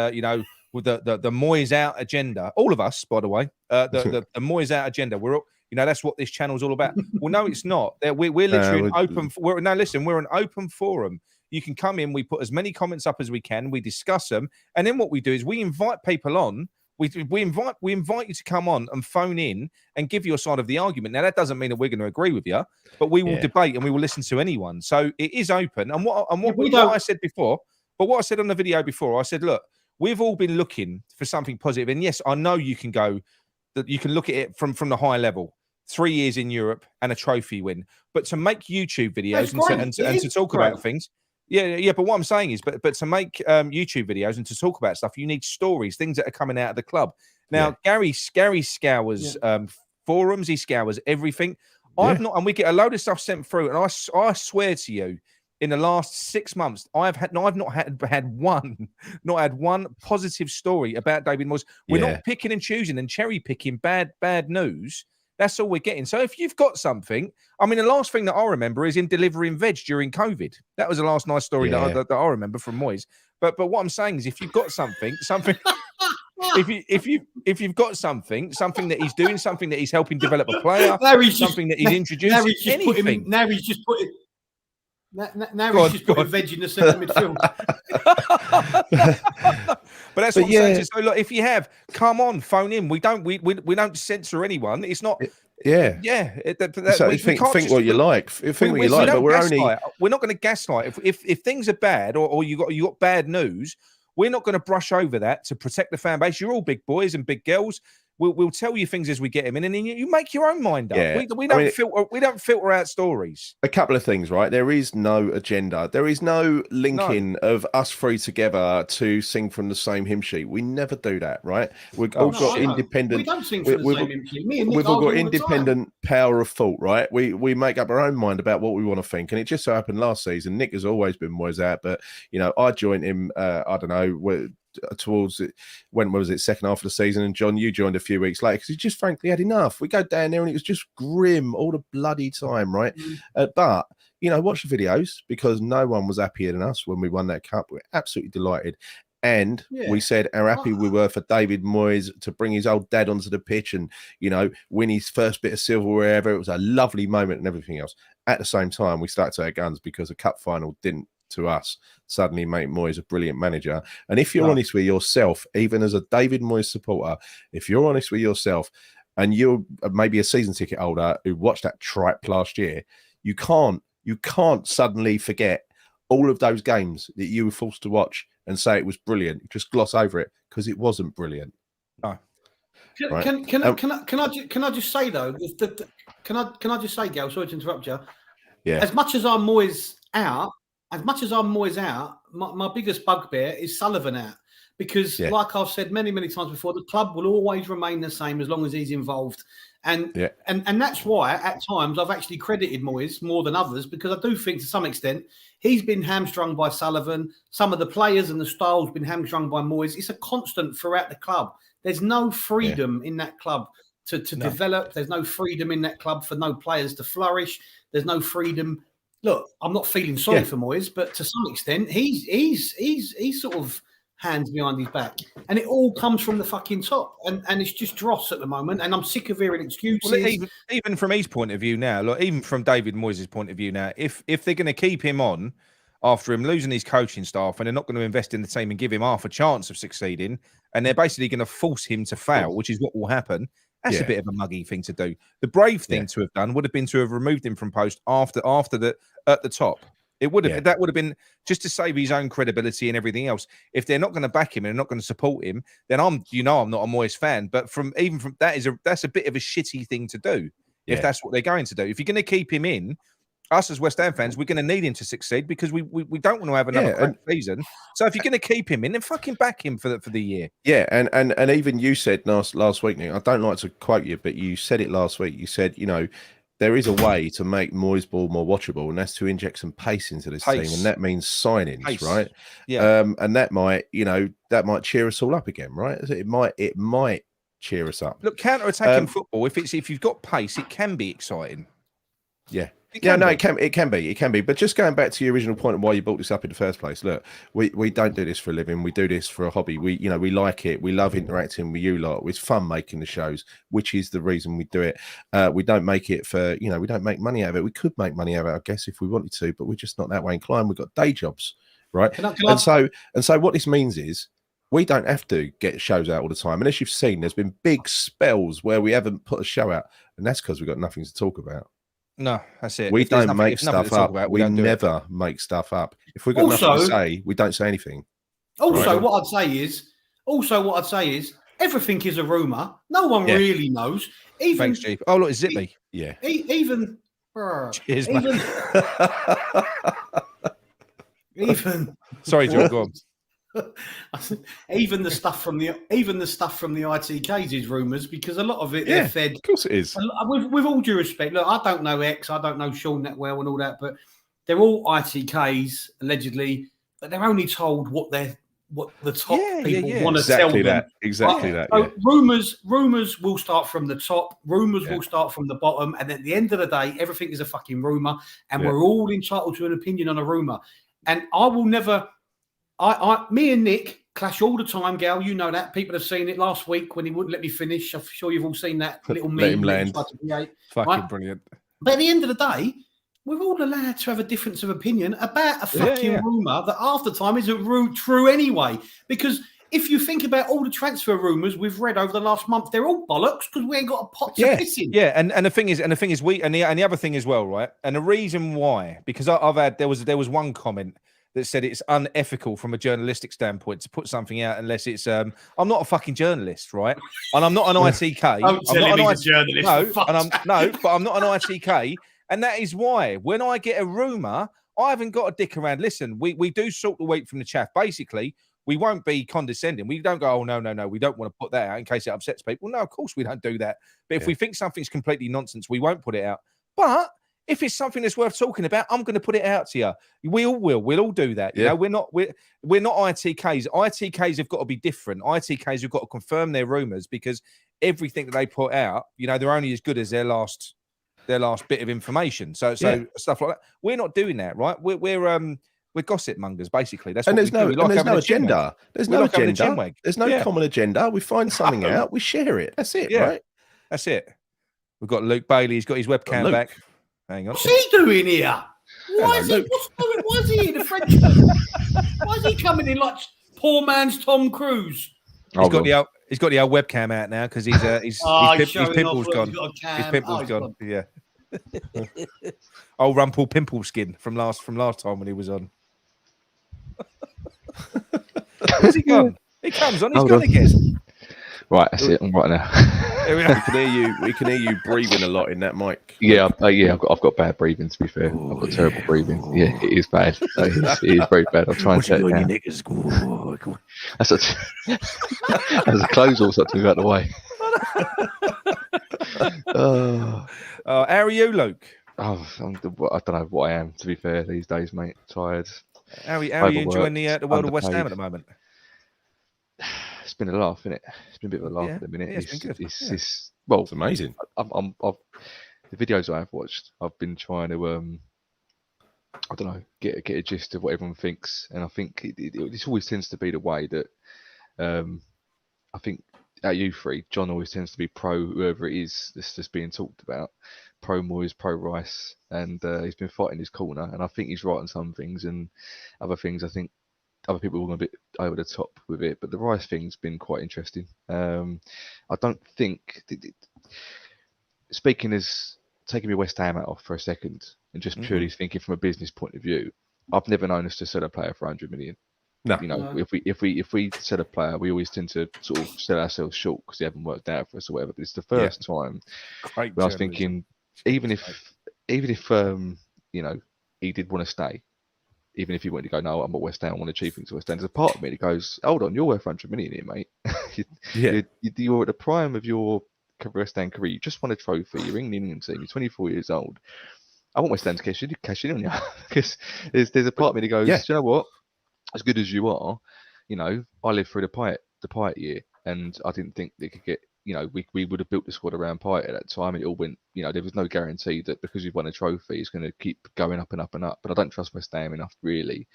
B: with the Moyes out agenda. All of us, by the way, the Moyes out agenda. We're all. That's what this channel's all about. Well, no, it's not. We're literally open. We're an open forum. You can come in. We put as many comments up as we can. We discuss them, and then what we do is we invite people on. We invite you to come on and phone in and give your side of the argument. Now that doesn't mean that we're going to agree with you, but we will debate and we will listen to anyone. So it is open. And what I said before, but what I said on the video before, I said, look, we've all been looking for something positive, and yes, I know you can go. That you can look at it from the high level. 3 years in Europe and a trophy win, but to make YouTube videos and to talk about things, But what I'm saying is, but to make YouTube videos and to talk about stuff, you need stories, things that are coming out of the club. Now, Gary scours forums, he scours everything. I've not, and we get a load of stuff sent through, and I swear to you, in the last 6 months, I've not had one positive story about David Moyes. We're not picking and choosing and cherry picking bad news. That's all we're getting. So if you've got something, I mean, the last thing that I remember is in delivering veg during COVID. That was the last nice story that I remember from Moyes. But what I'm saying is, if you've got something, if you've got something that he's doing, something that he's helping develop a player, something that he's introducing, anything.
C: Now he's just putting veg in the centre midfield.
B: But that's what I'm saying. So look, if you have, come on, phone in. We don't censor anyone. It's not.
D: So think what you like. Think what you like. But
B: we're not going to gaslight. If things are bad or you got bad news, we're not going to brush over that to protect the fan base. You're all big boys and big girls. We'll tell you things as we get them in, and then you make your own mind up. Yeah. We don't filter out stories.
D: A couple of things, right? There is no agenda. There is no linking of us three together to sing from the same hymn sheet. We never do that, right? We've all got independent.
C: We don't sing from the same hymn sheet. Me and Nick
D: we've all got independent power of thought, right? We make up our own mind about what we want to think, and it just so happened last season. Nick has always been Moyes out, but I joined him. I don't know. Towards it, when was it, second half of the season, and John, you joined a few weeks later because he just frankly had enough. We go down there and it was just grim all the bloody time, right? But watch the videos, because no one was happier than us when we won that cup. We're absolutely delighted. And we said how happy we were for David Moyes to bring his old dad onto the pitch and, you know, win his first bit of silverware ever. It was a lovely moment and everything else. At the same time, we stuck to our guns because a cup final didn't, to us, suddenly make Moyes a brilliant manager. And if you're honest with yourself, even as a David Moyes supporter, if you're honest with yourself and you're maybe a season ticket holder who watched that tripe last year, you can't suddenly forget all of those games that you were forced to watch and say it was brilliant. Just gloss over it because it wasn't brilliant.
B: No.
C: Can I just say though? Can I just say, Gail? Sorry to interrupt you.
D: Yeah.
C: As much as I'm Moyes out, my biggest bugbear is Sullivan out because, like I've said many times before, the club will always remain the same as long as he's involved. And that's why at times I've actually credited Moyes more than others because I do think to some extent he's been hamstrung by Sullivan. Some of the players and the style's been hamstrung by Moyes. It's a constant throughout the club. There's no freedom in that club to develop. There's no freedom in that club for no players to flourish. There's no freedom. Look, I'm not feeling sorry for Moyes, but to some extent he's sort of hands behind his back, and it all comes from the fucking top, and it's just dross at the moment, and I'm sick of hearing excuses.
B: Well, even from his point of view now, look, even from David Moyes' point of view now, if they're going to keep him on after him losing his coaching staff, and they're not going to invest in the team and give him half a chance of succeeding, and they're basically going to force him to fail, which is what will happen. That's a bit of a muggy thing to do. The brave thing to have done would have been to have removed him from post after at the top. It would have that would have been just to save his own credibility and everything else. If they're not going to back him and they're not going to support him, then I'm not a Moyes fan. But that's a bit of a shitty thing to do if that's what they're going to do. If you're going to keep him in, us as West Ham fans, we're going to need him to succeed because we don't want to have another crap season. So if you're going to keep him in, then fucking back him for the year.
D: Yeah, and even you said last week, Nick, I don't like to quote you, but you said it last week. You said, you know, there is a way to make Moyes ball more watchable, and that's to inject some pace into this team, and that means signings, right?
B: Yeah.
D: And that might cheer us all up again, right? It might cheer us up.
B: Look, counter-attacking football, if you've got pace, it can be exciting.
D: Yeah. It can be. But just going back to your original point of why you brought this up in the first place, look, we don't do this for a living. We do this for a hobby. We like it. We love interacting with you lot. It's fun making the shows, which is the reason we do it. We don't make it for, we don't make money out of it. We could make money out of it, I guess, if we wanted to, but we're just not that way inclined. We've got day jobs, right? So what this means is we don't have to get shows out all the time. And as you've seen, there's been big spells where we haven't put a show out, and that's because we've got nothing to talk about.
B: No, that's it.
D: We don't make stuff up. We never make stuff up. If we've got nothing to say, we don't say anything.
C: Also, what I'd say is everything is a rumor. No one really knows.
B: Thanks, Chief. Oh, look, it's Zippy.
D: Yeah.
B: Cheers, mate. Sorry, Joe, go on.
C: Even the stuff from the ITKs is rumours because a lot of it they're fed.
D: Of course it is.
C: With all due respect, look, I don't know X, I don't know Sean that well and all that, but they're all ITKs allegedly, but they're only told what the top people want to tell them.
D: Exactly that.
C: So rumours will start from the top, rumours will start from the bottom, and at the end of the day, everything is a fucking rumour, and we're all entitled to an opinion on a rumour. And I will never. Me and Nick clash all the time, Gal. You know that. People have seen it last week when he wouldn't let me finish. I'm sure you've all seen that little meme.
B: Fucking brilliant.
C: But at the end of the day, we're all allowed to have a difference of opinion about a fucking rumour that half the time isn't true anyway. Because if you think about all the transfer rumours we've read over the last month, they're all bollocks because we ain't got a pot to piss in.
B: Yeah, and the thing is, the other thing as well, right? And the reason why, because there was one comment that said it's unethical from a journalistic standpoint to put something out unless it's I'm not a fucking journalist, right? And I'm not an ITK.
C: I'm not a journalist.
B: But I'm not an ITK, and that is why when I get a rumor, I haven't got to dick around. Listen, we do salt the wheat from the chaff. Basically, we won't be condescending. We don't go, oh no, we don't want to put that out in case it upsets people. No, of course we don't do that. But if we think something's completely nonsense, we won't put it out. But if it's something that's worth talking about, I'm going to put it out to you. We all will. We'll all do that. You know, we're not ITKs. ITKs have got to be different. ITKs have got to confirm their rumours because everything that they put out, they're only as good as their last bit of information. So stuff like that. We're not doing that, right? We're gossip mongers, basically. That's
D: and
B: what
D: there's
B: we do.
D: no agenda. There's no agenda. There's no common agenda. We find something out, we share it. That's it, right?
B: That's it. We've got Luke Bailey. He's got his webcam back. Hang on.
C: What's he doing here? Why is he in the Frenchman? Why is he coming in like poor man's Tom Cruise?
B: He's got the old webcam out now because his pimple's gone. His pimple's gone. Yeah. Old Rumple Pimple Skin from last time when he was on. Where's he gone? He comes on. He's gone again.
E: Right, that's it. I'm right now.
D: We can hear you breathing a lot in that mic.
E: Yeah, I've got bad breathing. To be fair, I've got terrible breathing. Yeah, it is bad. It is very bad. I'll try and set it down. That's the clothes all start to move out of the way.
B: How are you, Luke?
E: Oh, I don't know what I am. To be fair, these days, mate, tired.
B: How are you enjoying the world of West Ham at the moment?
E: It's been a laugh, isn't it? It's been a bit of a laugh at the minute.
B: It's been good.
E: It's
D: amazing.
E: The videos I've watched, I've been trying to I don't know, get a gist of what everyone thinks, and I think this always tends to be the way that I think at you three, John always tends to be pro whoever it is that's just being talked about, pro Moyes, pro Rice, and he's been fighting his corner, and I think he's right on some things, and other things I think other people were a bit over the top with it, but the Rice thing's been quite interesting. I don't think, speaking as taking my West Ham out off for a second and just purely thinking from a business point of view, I've never known us to sell a player for 100 million.
D: No,
E: you know, if we sell a player, we always tend to sort of sell ourselves short because they haven't worked out for us or whatever. But it's the first time where I was thinking, even if you know, he did want to stay, even if he wanted to go, no, I'm at West Ham, I want to achieve things at West Ham. There's a part of me that goes, hold on, you're worth 100 million here, mate. You're at the prime of your West Ham career. You just won a trophy. You're in the England team. You're 24 years old. I want West Ham to cash in on you because there's a part of me that goes, do you know what? As good as you are, you know, I lived through the Pyatt year, and I didn't think they could get, you know, we would have built the squad around Pyatt at that time, and it all went, you know, there was no guarantee that because you've won a trophy, it's going to keep going up and up and up. But I don't trust West Ham enough, really,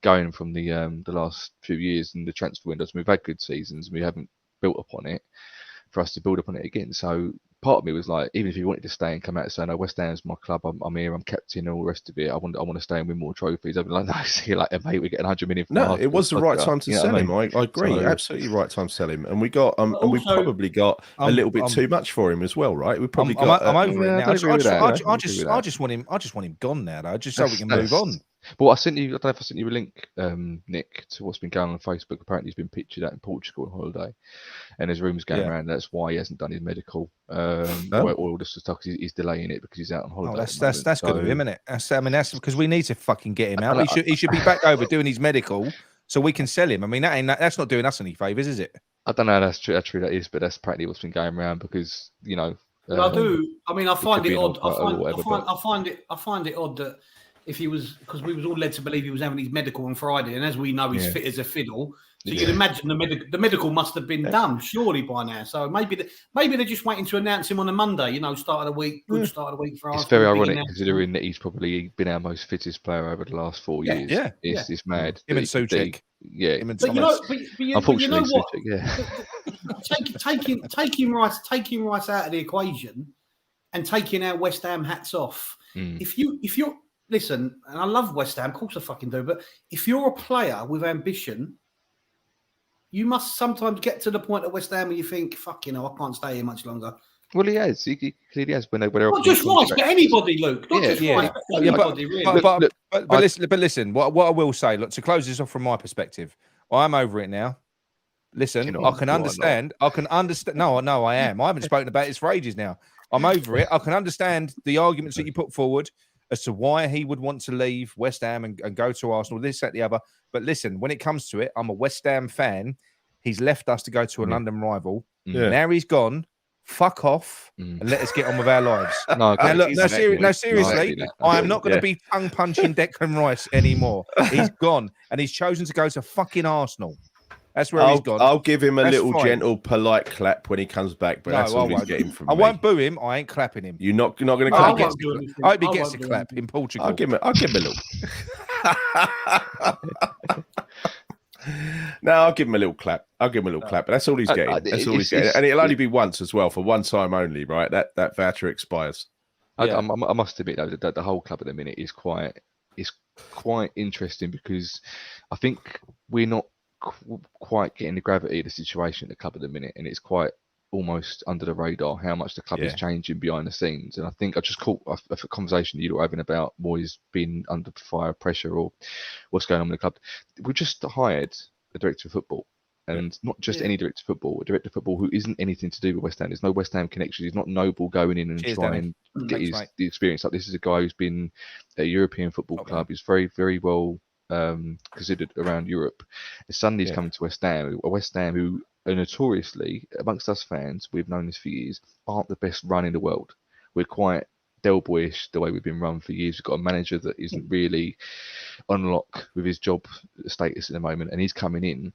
E: going from the last few years and the transfer windows. We've had good seasons, and we haven't built upon it for us to build upon it again. So part of me was like, even if you wanted to stay and come out and say, no, West Ham's my club, I'm here, I'm captain, all the rest of it, I want to stay and win more trophies. I'd be like, no, see you later, mate, we're getting 100 million.
D: No, it was the right time to sell him. I agree, absolutely right time to sell him. And we got, and we probably got a little bit too much for him as well, right? We probably got.
B: I'm over it now. I just want him gone now, though, just so we can move on.
E: Well, I don't know if I sent you a link, Nick, to what's been going on Facebook. Apparently, he's been pictured out in Portugal on holiday, and there's rumours going around that's why he hasn't done his medical, or all this stuff. Because he's delaying it because he's out on holiday.
B: That's good of him, isn't it? That's because we need to fucking get him out. He should be back over doing his medical so we can sell him. I mean, that's not doing us any favours, is it?
E: I don't know. That's true. That is, but that's apparently what's been going around because you know.
C: I do. I mean, I find it odd. I find it odd that. If he was, because we was all led to believe he was having his medical on Friday, and as we know, he's fit as a fiddle. So you can imagine the medical must have been done surely by now. So maybe they're just waiting to announce him on a Monday. You know, start of the week, good start of the week for us.
E: It's very ironic considering that he's probably been our most fittest player over the last 4 years. It's mad.
B: Him and Souček.
E: But
C: you know what? Taking Rice out of the equation and taking our West Ham hats off. If you're listen, and I love West Ham, of course I fucking do, but if you're a player with ambition, you must sometimes get to the point at West Ham where you think, fuck, you know, I can't stay here much longer.
E: Well, he has. He clearly has. When they're
C: not just Rice, but anybody, Luke. Not just Rice, but anybody, really.
B: But listen, what I will say, look, to close this off from my perspective, I'm over it now. Listen, I can understand. No, I am. I haven't spoken about this for ages now. I'm over it. I can understand the arguments that you put forward as to why he would want to leave West Ham and go to Arsenal, this, that, the other. But listen, when it comes to it, I'm a West Ham fan. He's left us to go to a London rival. Now he's gone. Fuck off and let us get on with our lives. Seriously, I am not going to be tongue punching Declan Rice anymore. He's gone and he's chosen to go to fucking Arsenal. That's where he's gone.
D: I'll give him a little gentle, polite clap when he comes back, but that's all he's getting from me.
B: I won't boo him. I ain't clapping him.
D: You're not going to clap.
B: I hope he gets a clap in Portugal.
D: I'll give him a little. No, I'll give him a little clap. I'll give him a little clap. But that's all he's getting. That's all he's getting. And it'll only be once as well, for one time only, right? That voucher expires.
E: I must admit though that the whole club at the minute is quite interesting, because I think we're not quite getting the gravity of the situation at the club at the minute, and it's quite almost under the radar how much the club is changing behind the scenes. And I think I just caught a conversation you were having about Moyes being under fire pressure or what's going on in the club. We just hired a director of football, and not just any director of football, a director of football who isn't anything to do with West Ham. There's no West Ham connection. He's not Noble going in and trying to get the experience up. This is a guy who's been at a European football club. He's very, very well considered around Europe. And suddenly he's coming to West Ham, who are notoriously, amongst us fans, we've known this for years, aren't the best run in the world. We're quite Del Boyish the way we've been run for years. We've got a manager that isn't really on lock with his job status at the moment, and he's coming in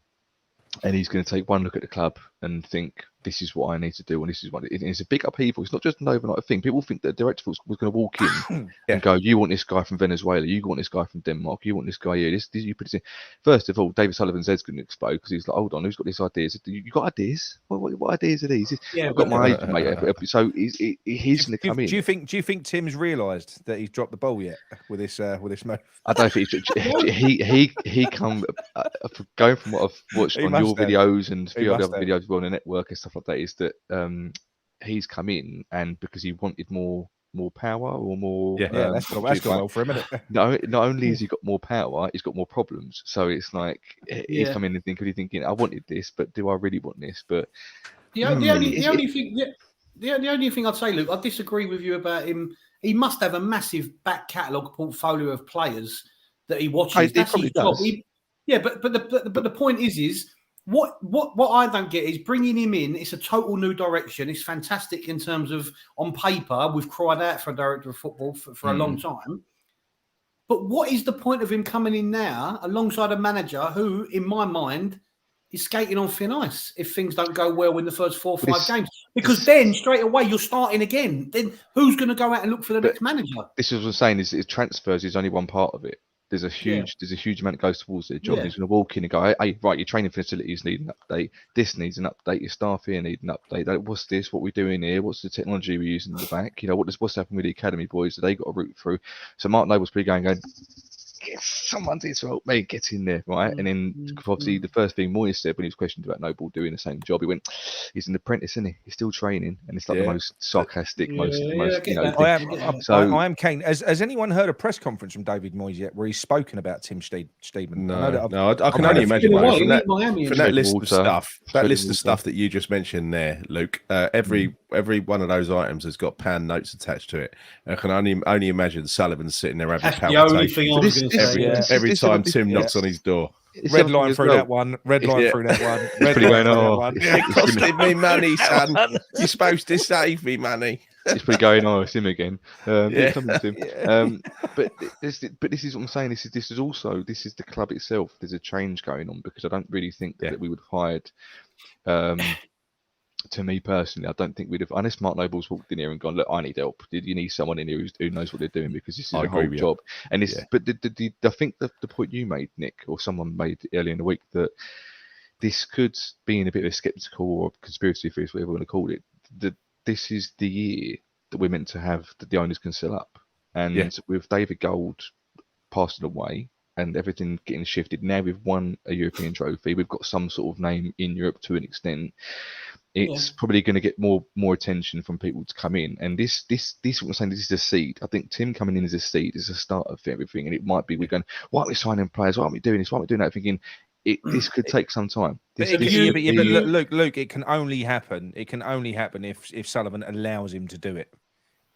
E: and he's going to take one look at the club and think, this is what I need to do, and this is what it's a big upheaval. It's not just an overnight thing. People think that the director was going to walk in and go, you want this guy from Venezuela, you want this guy from Denmark, you want this guy here. This you put this in. First of all, David Sullivan's head's going to explode, because he's like, hold on, who's got these ideas? You got ideas? What ideas are these? I've got my agent, mate. So he's going to come in.
B: Do you think Tim's realised that he's dropped the ball yet with this move?
E: I don't think he come going from what I've watched on your videos and a few other videos on the network and stuff like that, is that he's come in, and because he wanted more power or more
B: that's gone well for a minute.
E: No, not only has he got more power, he's got more problems. So it's like he's come in and thinking, I wanted this, but do I really want this? But
C: the only thing I'd say, Luke, I disagree with you about him. He must have a massive back catalogue portfolio of players that he watches. That's his job. But the point is what I don't get is bringing him in. It's a total new direction. It's fantastic in terms of, on paper, we've cried out for a director of football for a long time. But what is the point of him coming in now alongside a manager who, in my mind, is skating on thin ice if things don't go well in the first 4 or 5 games? Because then straight away you're starting again. Then who's going to go out and look for the next manager?
E: This is what I'm saying. Is transfers is only one part of it. There's a huge amount that goes towards their job. He's going to walk in and go, hey, right, your training facilities need an update. This needs an update. Your staff here need an update. What's this? What we're doing here? What's the technology we're using in the back? What's happened with the academy boys? They got a route through. So Mark Noble's pretty going, someone needs to help me get in there, right? And then obviously the first thing Moyes said when he was questioned about Noble doing the same job, he went, he's an apprentice, isn't he? He's still training. And it's like the most sarcastic,
B: I am keen. Has anyone heard a press conference from David Moyes yet where he's spoken about Tim Steedman?
D: No, I can only imagine from that list of stuff. That list of stuff that you just mentioned there, Luke. Every one of those items has got pan notes attached to it. I can only imagine Sullivan's sitting there having palpitations every time Tim knocks on his door.
B: Red line through that one. Red line through that one. Red line through that one.
D: It costed me money, son. You're supposed to save me money.
E: It's pretty going, it's him again. But this is what I'm saying. This is the club itself. There's a change going on, because I don't really think that we would have hired. To me personally, I don't think we'd have, unless Mark Noble's walked in here and gone, look, I need help. You need someone in here who knows what they're doing, because this is a whole job. And it's, but I think the point you made, Nick, or someone made earlier in the week, that this could be in a bit of a skeptical or conspiracy theory, whatever you want to call it, that this is the year that we're meant to have, that the owners can sell up. And with David Gold passing away and everything getting shifted, now we've won a European trophy, we've got some sort of name in Europe to an extent. It's probably going to get more attention from people to come in, and this what I'm saying, this is a seed. I think Tim coming in as a seed is a start of everything, and it might be we're going, why aren't we signing players? Why aren't we doing this? Why aren't we doing that? Thinking this could take some time.
B: But Luke, it can only happen. It can only happen if Sullivan allows him to do it.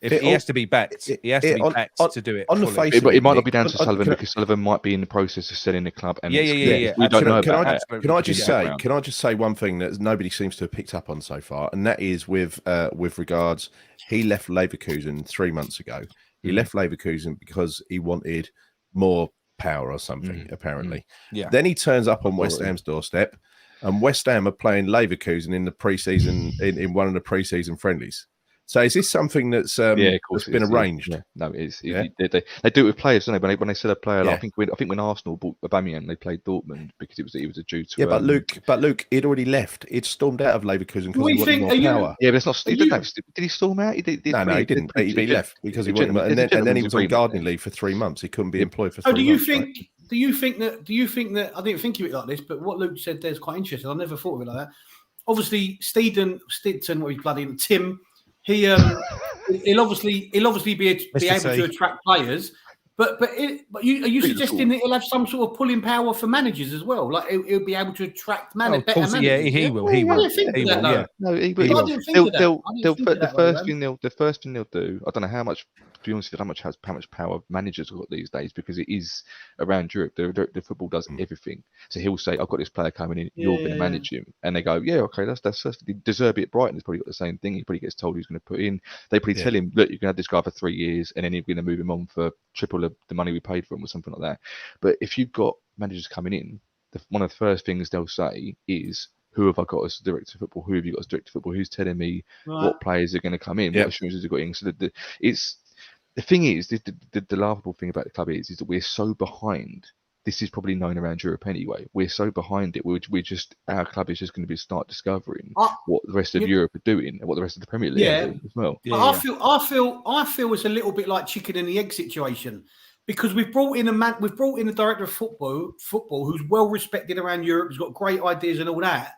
B: He has to be backed. He has to be backed to do it.
D: On the face
E: it might not be down to Sullivan, because Sullivan might be in the process of selling the club. And we don't know about that.
D: Can I just say one thing that nobody seems to have picked up on so far, and that is with regards, he left Leverkusen 3 months ago. He left Leverkusen because he wanted more power or something, apparently. Then he turns up on West Ham's doorstep, and West Ham are playing Leverkusen in the pre-season in one of the pre-season friendlies. So is this something that's
E: of course
D: that's been arranged?
E: Yeah. No, it is. They do it with players, don't they? When they sell a player, I think when Arsenal bought Aubameyang, they played Dortmund because it was due to.
D: Yeah, but Luke, he'd already left. He'd stormed out of Leverkusen because he wanted more power.
E: Yeah, but it's not. Did he storm out?
D: No, he didn't. He left because he wanted, and then he was on gardening leave for 3 months. He couldn't be employed for 3 months.
C: Do you think that? I didn't think of it like this, but what Luke said there's quite interesting. I never thought of it like that. Obviously, Stidton, what he's bloody Tim. He'll obviously be able to attract players, but are you suggesting that he'll have some sort of pulling power for managers as well? Like he'll be able to attract better managers.
B: Yeah, he will. He will.
E: No, he will. The first thing they'll do. I don't know how much. To be honest, how much power managers have got these days, because it is around Europe. The football does everything. So he'll say, "I've got this player coming in. You're going to manage him," and they go, "Yeah, okay, that's." De Zerbi at Brighton has probably got the same thing. He probably gets told he's going to put in. They probably tell him, "Look, you're going to have this guy for 3 years, and then you're going to move him on for triple the money we paid for him," or something like that. But if you've got managers coming in, one of the first things they'll say is, "Who have I got as director of football? Who have you got as director of football? Who's telling me what players are going to come in? What assurances have got in?" So the thing is, the laughable thing about the club is that we're so behind. This is probably known around Europe anyway. We're so behind it. Our club is just going to start discovering what the rest of Europe are doing and what the rest of the Premier League are doing as well.
C: I feel it's a little bit like chicken and the egg situation, because we've brought in a director of football who's well respected around Europe, who's got great ideas and all that.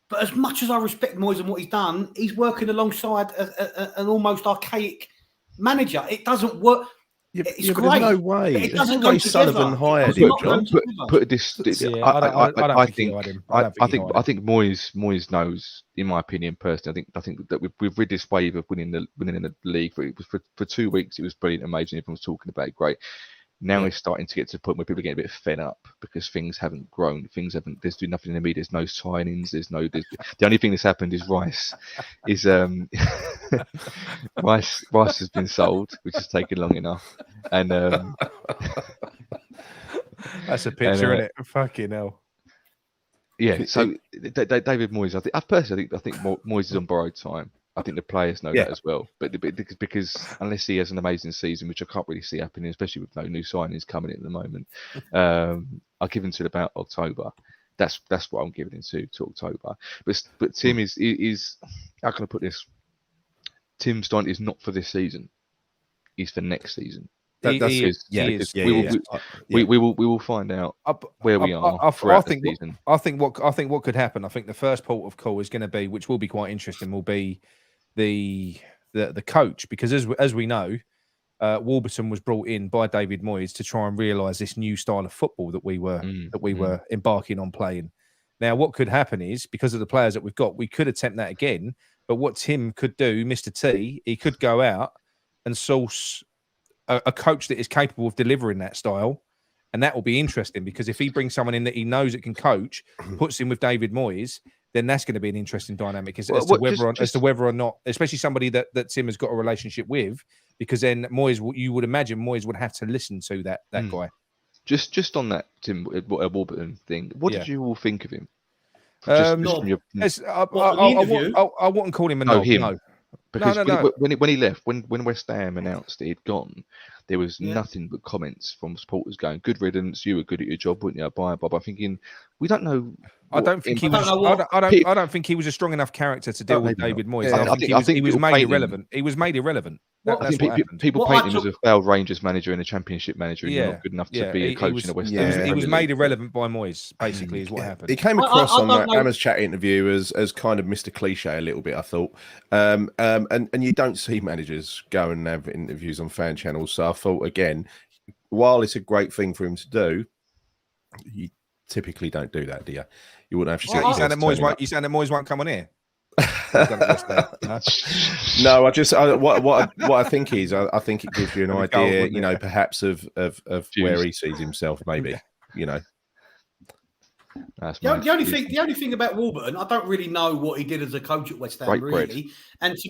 C: But as much as I respect Moyes and what he's done, he's working alongside an almost archaic manager. It doesn't work. It's great.
D: No way.
C: It doesn't go together.
D: Sullivan hired him, John.
E: I think Moyes knows, in my opinion, personally. I think that we've rid this wave of winning in the league. For 2 weeks, it was brilliant, amazing. Everyone was talking about it, great. Now it's starting to get to the point where people are getting a bit fed up because things haven't grown. There's nothing in the media. There's no signings. The only thing that's happened is Rice has been sold, which has taken long enough. And
B: that's a picture, isn't it? Fucking hell.
E: Yeah. So David Moyes, I think Moyes is on borrowed time. I think the players know that as well, but because unless he has an amazing season, which I can't really see happening, especially with no new signings coming in at the moment, I'll give him to about October. That's what I'm giving him to October. But Tim is how can I put this? Tim Stein is not for this season. He's for next season. We will find out where we are throughout the season.
B: I think what could happen. I think the first port of call is going to be, which will be quite interesting, will be the coach, because as we know, Warburton was brought in by David Moyes to try and realise this new style of football that we were embarking on playing. Now, what could happen is, because of the players that we've got, we could attempt that again. But what Tim could do, Mr. T, he could go out and source a coach that is capable of delivering that style. And that will be interesting, because if he brings someone in that he knows that can coach, puts him with David Moyes, then that's going to be an interesting dynamic as to whether or not, especially somebody that Tim has got a relationship with, because then Moyes, you would imagine Moyes would have to listen to that guy.
E: Just on that Tim Warburton thing, what did you all think of him?
B: I wouldn't call him a knob. No.
E: Because when he left, when West Ham announced that he'd gone, there was nothing but comments from supporters going, "Good riddance, you were good at your job, weren't you?" Bye, bye. I'm thinking, we don't know.
B: I don't think he was a strong enough character to deal with David Moyes. I think he was made irrelevant. He was made irrelevant.
E: I think people paint him as a failed Rangers manager and a Championship manager, and not good enough to be a coach in a West Ham.
B: He was made irrelevant by Moyes, basically, is what happened.
D: He came across on that Hammers Chat interview as kind of Mr. Cliche a little bit, I thought. And you don't see managers go and have interviews on fan channels. So I thought, again, while it's a great thing for him to do, you typically don't do that, do you? You wouldn't have to.
B: You saying that Moyes won't come on here?
D: No, what I think is, I think it gives you an idea, perhaps of where he sees himself, maybe,
C: The only thing about Warburton, I don't really know what he did as a coach at West Ham, really. And to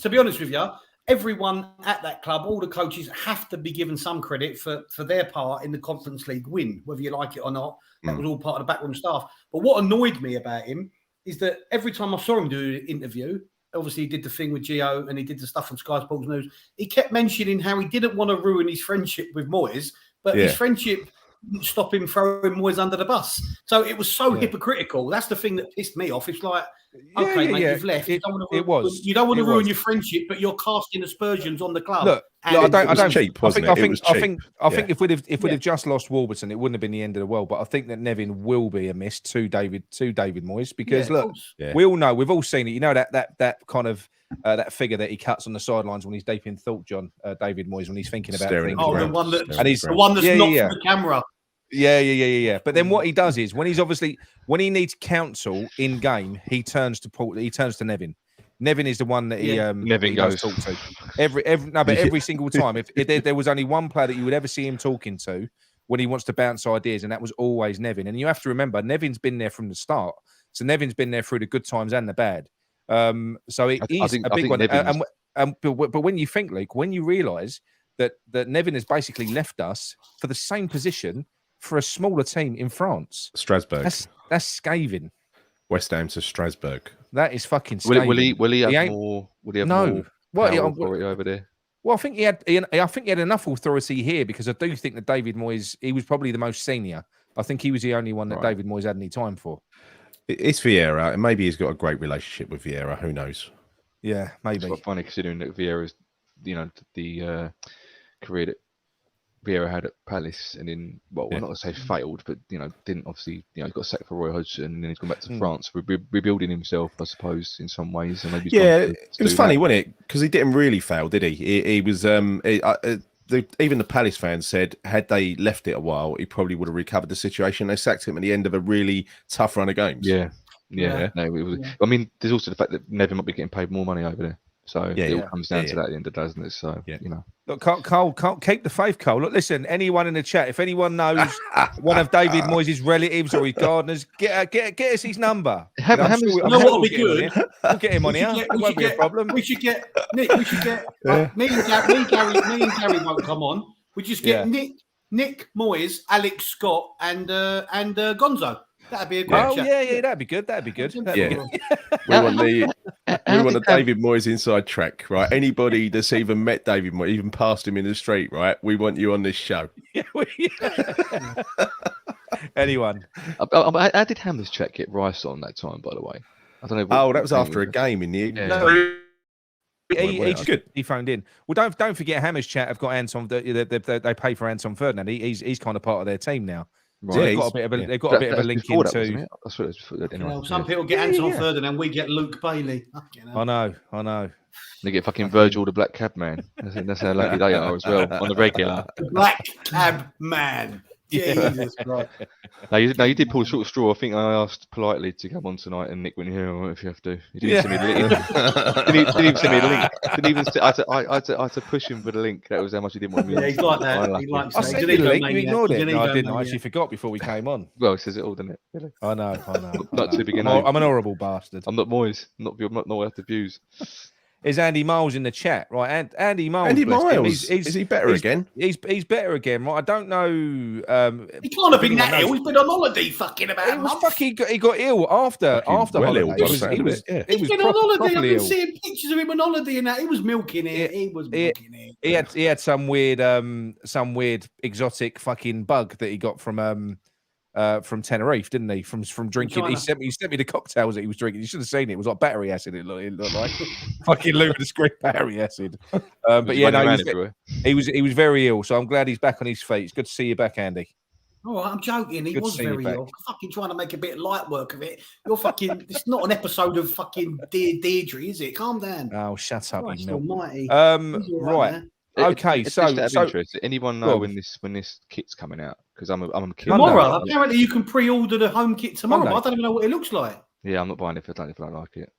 C: be honest with you, everyone at that club, all the coaches have to be given some credit for their part in the Conference League win, whether you like it or not. That was all part of the backroom staff. But what annoyed me about him is that every time I saw him do an interview, obviously he did the thing with Gio and he did the stuff from Sky Sports News. He kept mentioning how he didn't want to ruin his friendship with Moyes, but his friendship didn't stop him throwing Moyes under the bus. So it was so hypocritical. That's the thing that pissed me off. It's like, okay, mate, you've left. You don't want to ruin your friendship, but you're casting aspersions on the club.
B: Look, I don't.
D: Cheap,
B: I think if we'd have just lost Warburton, it wouldn't have been the end of the world. But I think that Nevin will be a miss to David Moyes because look, we all know, we've all seen it. You know that kind of that figure that he cuts on the sidelines when he's deep in thought, John, David Moyes, when he's thinking about things.
C: Oh, the one that's not for the camera.
B: Yeah. But then what he does is when he needs counsel in game, he turns to Nevin. Nevin is the one that he goes talk to every single time. If there was only one player that you would ever see him talking to when he wants to bounce ideas, and that was always Nevin. And you have to remember, Nevin's been there from the start, so Nevin's been there through the good times and the bad. So it is a big one. But when you think, Luke, when you realise that Nevin has basically left us for the same position for a smaller team in France,
D: Strasbourg,
B: that's scathing.
D: West Ham to Strasbourg.
B: That is fucking scathing.
E: Will he have more? Will he have more authority over there?
B: Well, I think he had enough authority here because I do think that David Moyes, he was probably the most senior. I think he was the only one that David Moyes had any time for.
D: It's Vieira, and maybe he's got a great relationship with Vieira. Who knows?
B: Yeah, maybe.
E: It's quite funny considering that Vieira's, the career that Vieira had at Palace, and then, well, I'm not going to say failed, but didn't obviously, he got sacked for Roy Hodgson, and then he's gone back to France, rebuilding himself, I suppose, in some ways. And maybe
D: it was funny, wasn't it? Because he didn't really fail, did he? He was. Even the Palace fans said, had they left it a while, he probably would have recovered the situation. They sacked him at the end of a really tough run of games.
E: Yeah. No, it was. I mean, there's also the fact that Nevin might be getting paid more money over there. So it all comes down to that at the end of the day, doesn't it? So,
B: Look, Cole, keep the faith, Cole. Look, listen, anyone in the chat, if anyone knows one of David Moyes' relatives or his gardeners, get us his number.
C: What would be good?
B: We'll get him on here. It won't be a problem.
C: We should get Nick. Me and Gary won't come on. We just get Nick Moyes, Alex Scott, and Gonzo. That'd be a great chat.
B: Yeah, that'd be good. Be good.
D: We want the David Moyes inside track, right? Anybody that's even met David Moyes, even passed him in the street, right? We want you on this show.
B: Anyone?
E: How did Hammers Chat get Rice on that time, by the way? I don't know.
D: That was after a game in the evening.
B: No. He's good. He phoned in. Well, don't forget, Hammers Chat have got Anton. They pay for Anton Ferdinand. He's kind of part of their team now. Right. So they've got a bit of a link into.
C: Some people get Anton Ferdinand, we get Luke Bailey.
B: I know.
E: They get fucking Virgil the Black Cab Man. That's how lucky they are as well on the regular.
C: Black Cab Man. Jesus Christ.
E: No, you did pull a short straw. I think I asked politely to come on tonight, and Nick went, "Yeah, if you have to." He didn't send me the link. Didn't even send me the link. I had to push him for the link. That was how much he didn't want me.
C: Yeah, he's like that. He likes
B: I sent you the link. You ignored it. No, I didn't. I actually forgot before we came on.
E: Well, it says it all, doesn't it? Really?
B: I know.
E: Not too big.
B: I'm an horrible bastard.
E: I'm not Moyes. Not worth the views.
B: Is Andy Miles in the chat, right? And Andy Miles.
D: Is he better again?
B: He's better again, right? I don't know.
C: He can't have been that ill. He's been on holiday, fucking about.
B: He got ill after holiday. He was
C: been on holiday. I've been seeing pictures of him on holiday and that. He was milking it. He was milking it.
B: He had some weird exotic fucking bug that he got from Tenerife, didn't he? From drinking. He sent me the cocktails that he was drinking. You should have seen it. It was like battery acid. It looked like fucking ludicrous battery acid. But yeah, no, he was very ill. So I'm glad he's back on his feet. It's good to see you back, Andy.
C: Oh, I'm joking. He was very ill. Fucking trying to make a bit of light work of it. You're fucking. It's not an episode of fucking Deirdre, is it? Calm down.
B: Oh, shut up,
C: you almighty.
B: Right. Okay, so
E: interest. Anyone know when this kit's coming out? Because I'm a kid.
C: Tomorrow. Apparently, you can pre-order the home kit tomorrow. But I don't even know what it looks like.
E: Yeah, I'm not buying it if I don't like it.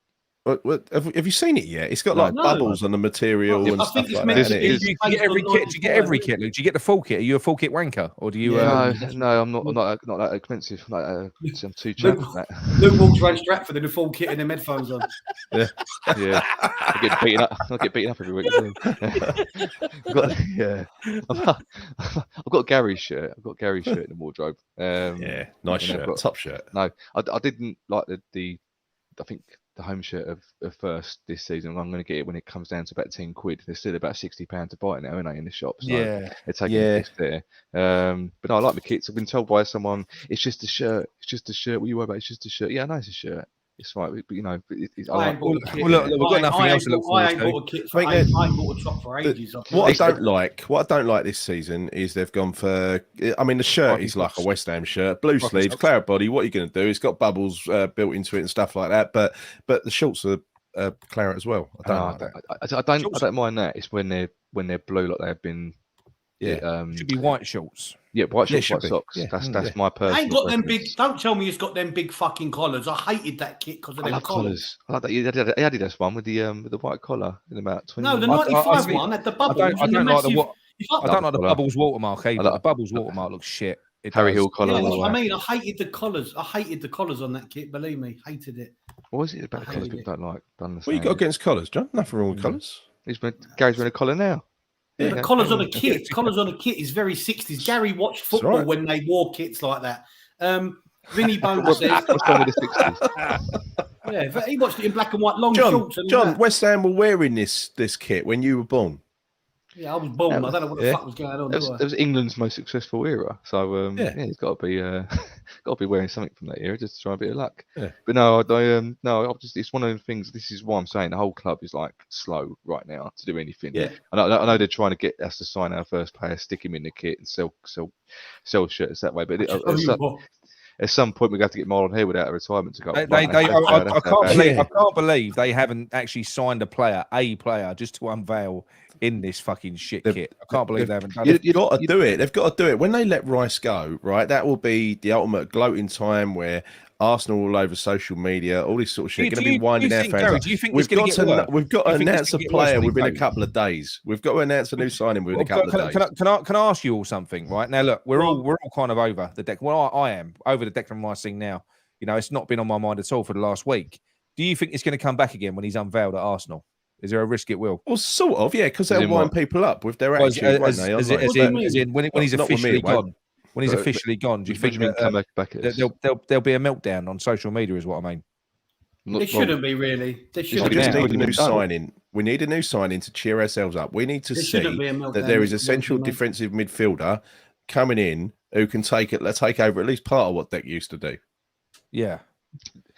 D: Have you seen it yet? It's got like bubbles on the material and stuff like that.
B: Do you get every kit? Do you get every kit, Luke? Do you get the full kit? Are you a full kit wanker, or do you?
E: No, I'm not that expensive. I'm too cheap.
C: Luke walks around Stratford in a full kit and them headphones on.
E: Yeah. I get beaten up every week. I've got Gary's shirt. I've got Gary's shirt in the wardrobe.
D: Nice shirt, top shirt.
E: No, I didn't like the. I think the home shirt of first this season. I'm going to get it when it comes down to about 10 quid. They're still about £60 to buy it now, aren't they, in the shop? So they're taking a piss there. But no, I like the kits. I've been told by someone, it's just a shirt. It's just a shirt. What are you worry about? It's just a shirt. Yeah, I know it's a shirt. It's right, but you know,
C: I ain't bought a kit.
B: Look, we've got nothing else to look forward to.
C: I ain't bought a kit. I ain't bought a top for ages.
D: What I don't like this season is they've gone for. I mean, the shirt is like a West Ham shirt, blue sleeves, claret body. What are you going to do? It's got bubbles built into it and stuff like that. But the shorts are claret as well.
E: I don't mind that. It's when they're blue, like they've been.
B: Yeah, should be white shorts.
E: Yeah, white shorts, white socks.
B: Yeah.
E: That's my personal.
C: I ain't got them
E: preference.
C: big. Don't tell me it's got them big fucking collars. I hated that kit because of them collars.
E: I like that. You had the Adidas one with the white collar in about 20.
C: No, the 95 one had the bubbles.
B: I don't like the Bubbles watermark either. The Bubbles watermark looks shit.
E: Harry Hill collar.
C: Yeah, that's what I mean. I hated the collars. I hated the collars on that kit. Believe me, hated it.
E: What is it about the collars people don't like?
D: What you got against collars, John? Nothing wrong with collars.
E: Gary's wearing a collar now.
C: Yeah, the collars on a kit. Collars on a kit is very 60s. Gary watched football when they wore kits like that. Vinny Bones says,
E: "What's wrong with the 60s?"
C: Yeah, he watched it in black and white, long shorts.
D: John, West Ham were wearing this kit when you were born.
C: Yeah, I was born. I don't know what the fuck was going on.
E: It was England's most successful era, so he's got to be wearing something from that era just to try a bit of luck.
D: Yeah.
E: But no, it's one of the things. This is why I'm saying the whole club is like slow right now to do anything.
D: Yeah,
E: I know they're trying to get us to sign our first player, stick him in the kit, and sell shirts that way. But at some point, we have to get Marlon Harewood out of retirement to go.
B: I can't believe they haven't actually signed a player just to unveil in this fucking shit kit. I can't believe they haven't done it.
D: You've got to do it. They've got to do it. When they let Rice go, right, that will be the ultimate gloating time where Arsenal all over social media, all this sort of shit, going to be winding their fans
B: Gary,
D: up.
B: Do you think
D: we've got to announce a player within a
B: Coach?
D: couple of days. We've got to announce a new signing within a couple of days.
B: Can I ask you all something? Right now, look, we're all kind of over the deck. Well, I am over the Declan Rice thing now. You know, it's not been on my mind at all for the last week. Do you think it's going to come back again when he's unveiled at Arsenal? Is there a risk it will?
D: Well, sort of, yeah, because they'll wind people up with their attitude, won't they?
B: As in when he's officially gone. When he's officially gone, do you think there'll be a meltdown on social media? Is what I mean.
C: There shouldn't be really. There
D: shouldn't be. Need a new signing. We need a new signing to cheer ourselves up. We need to see that there is a central defensive midfielder coming in who can take over at least part of what Deck used to do.
B: Yeah.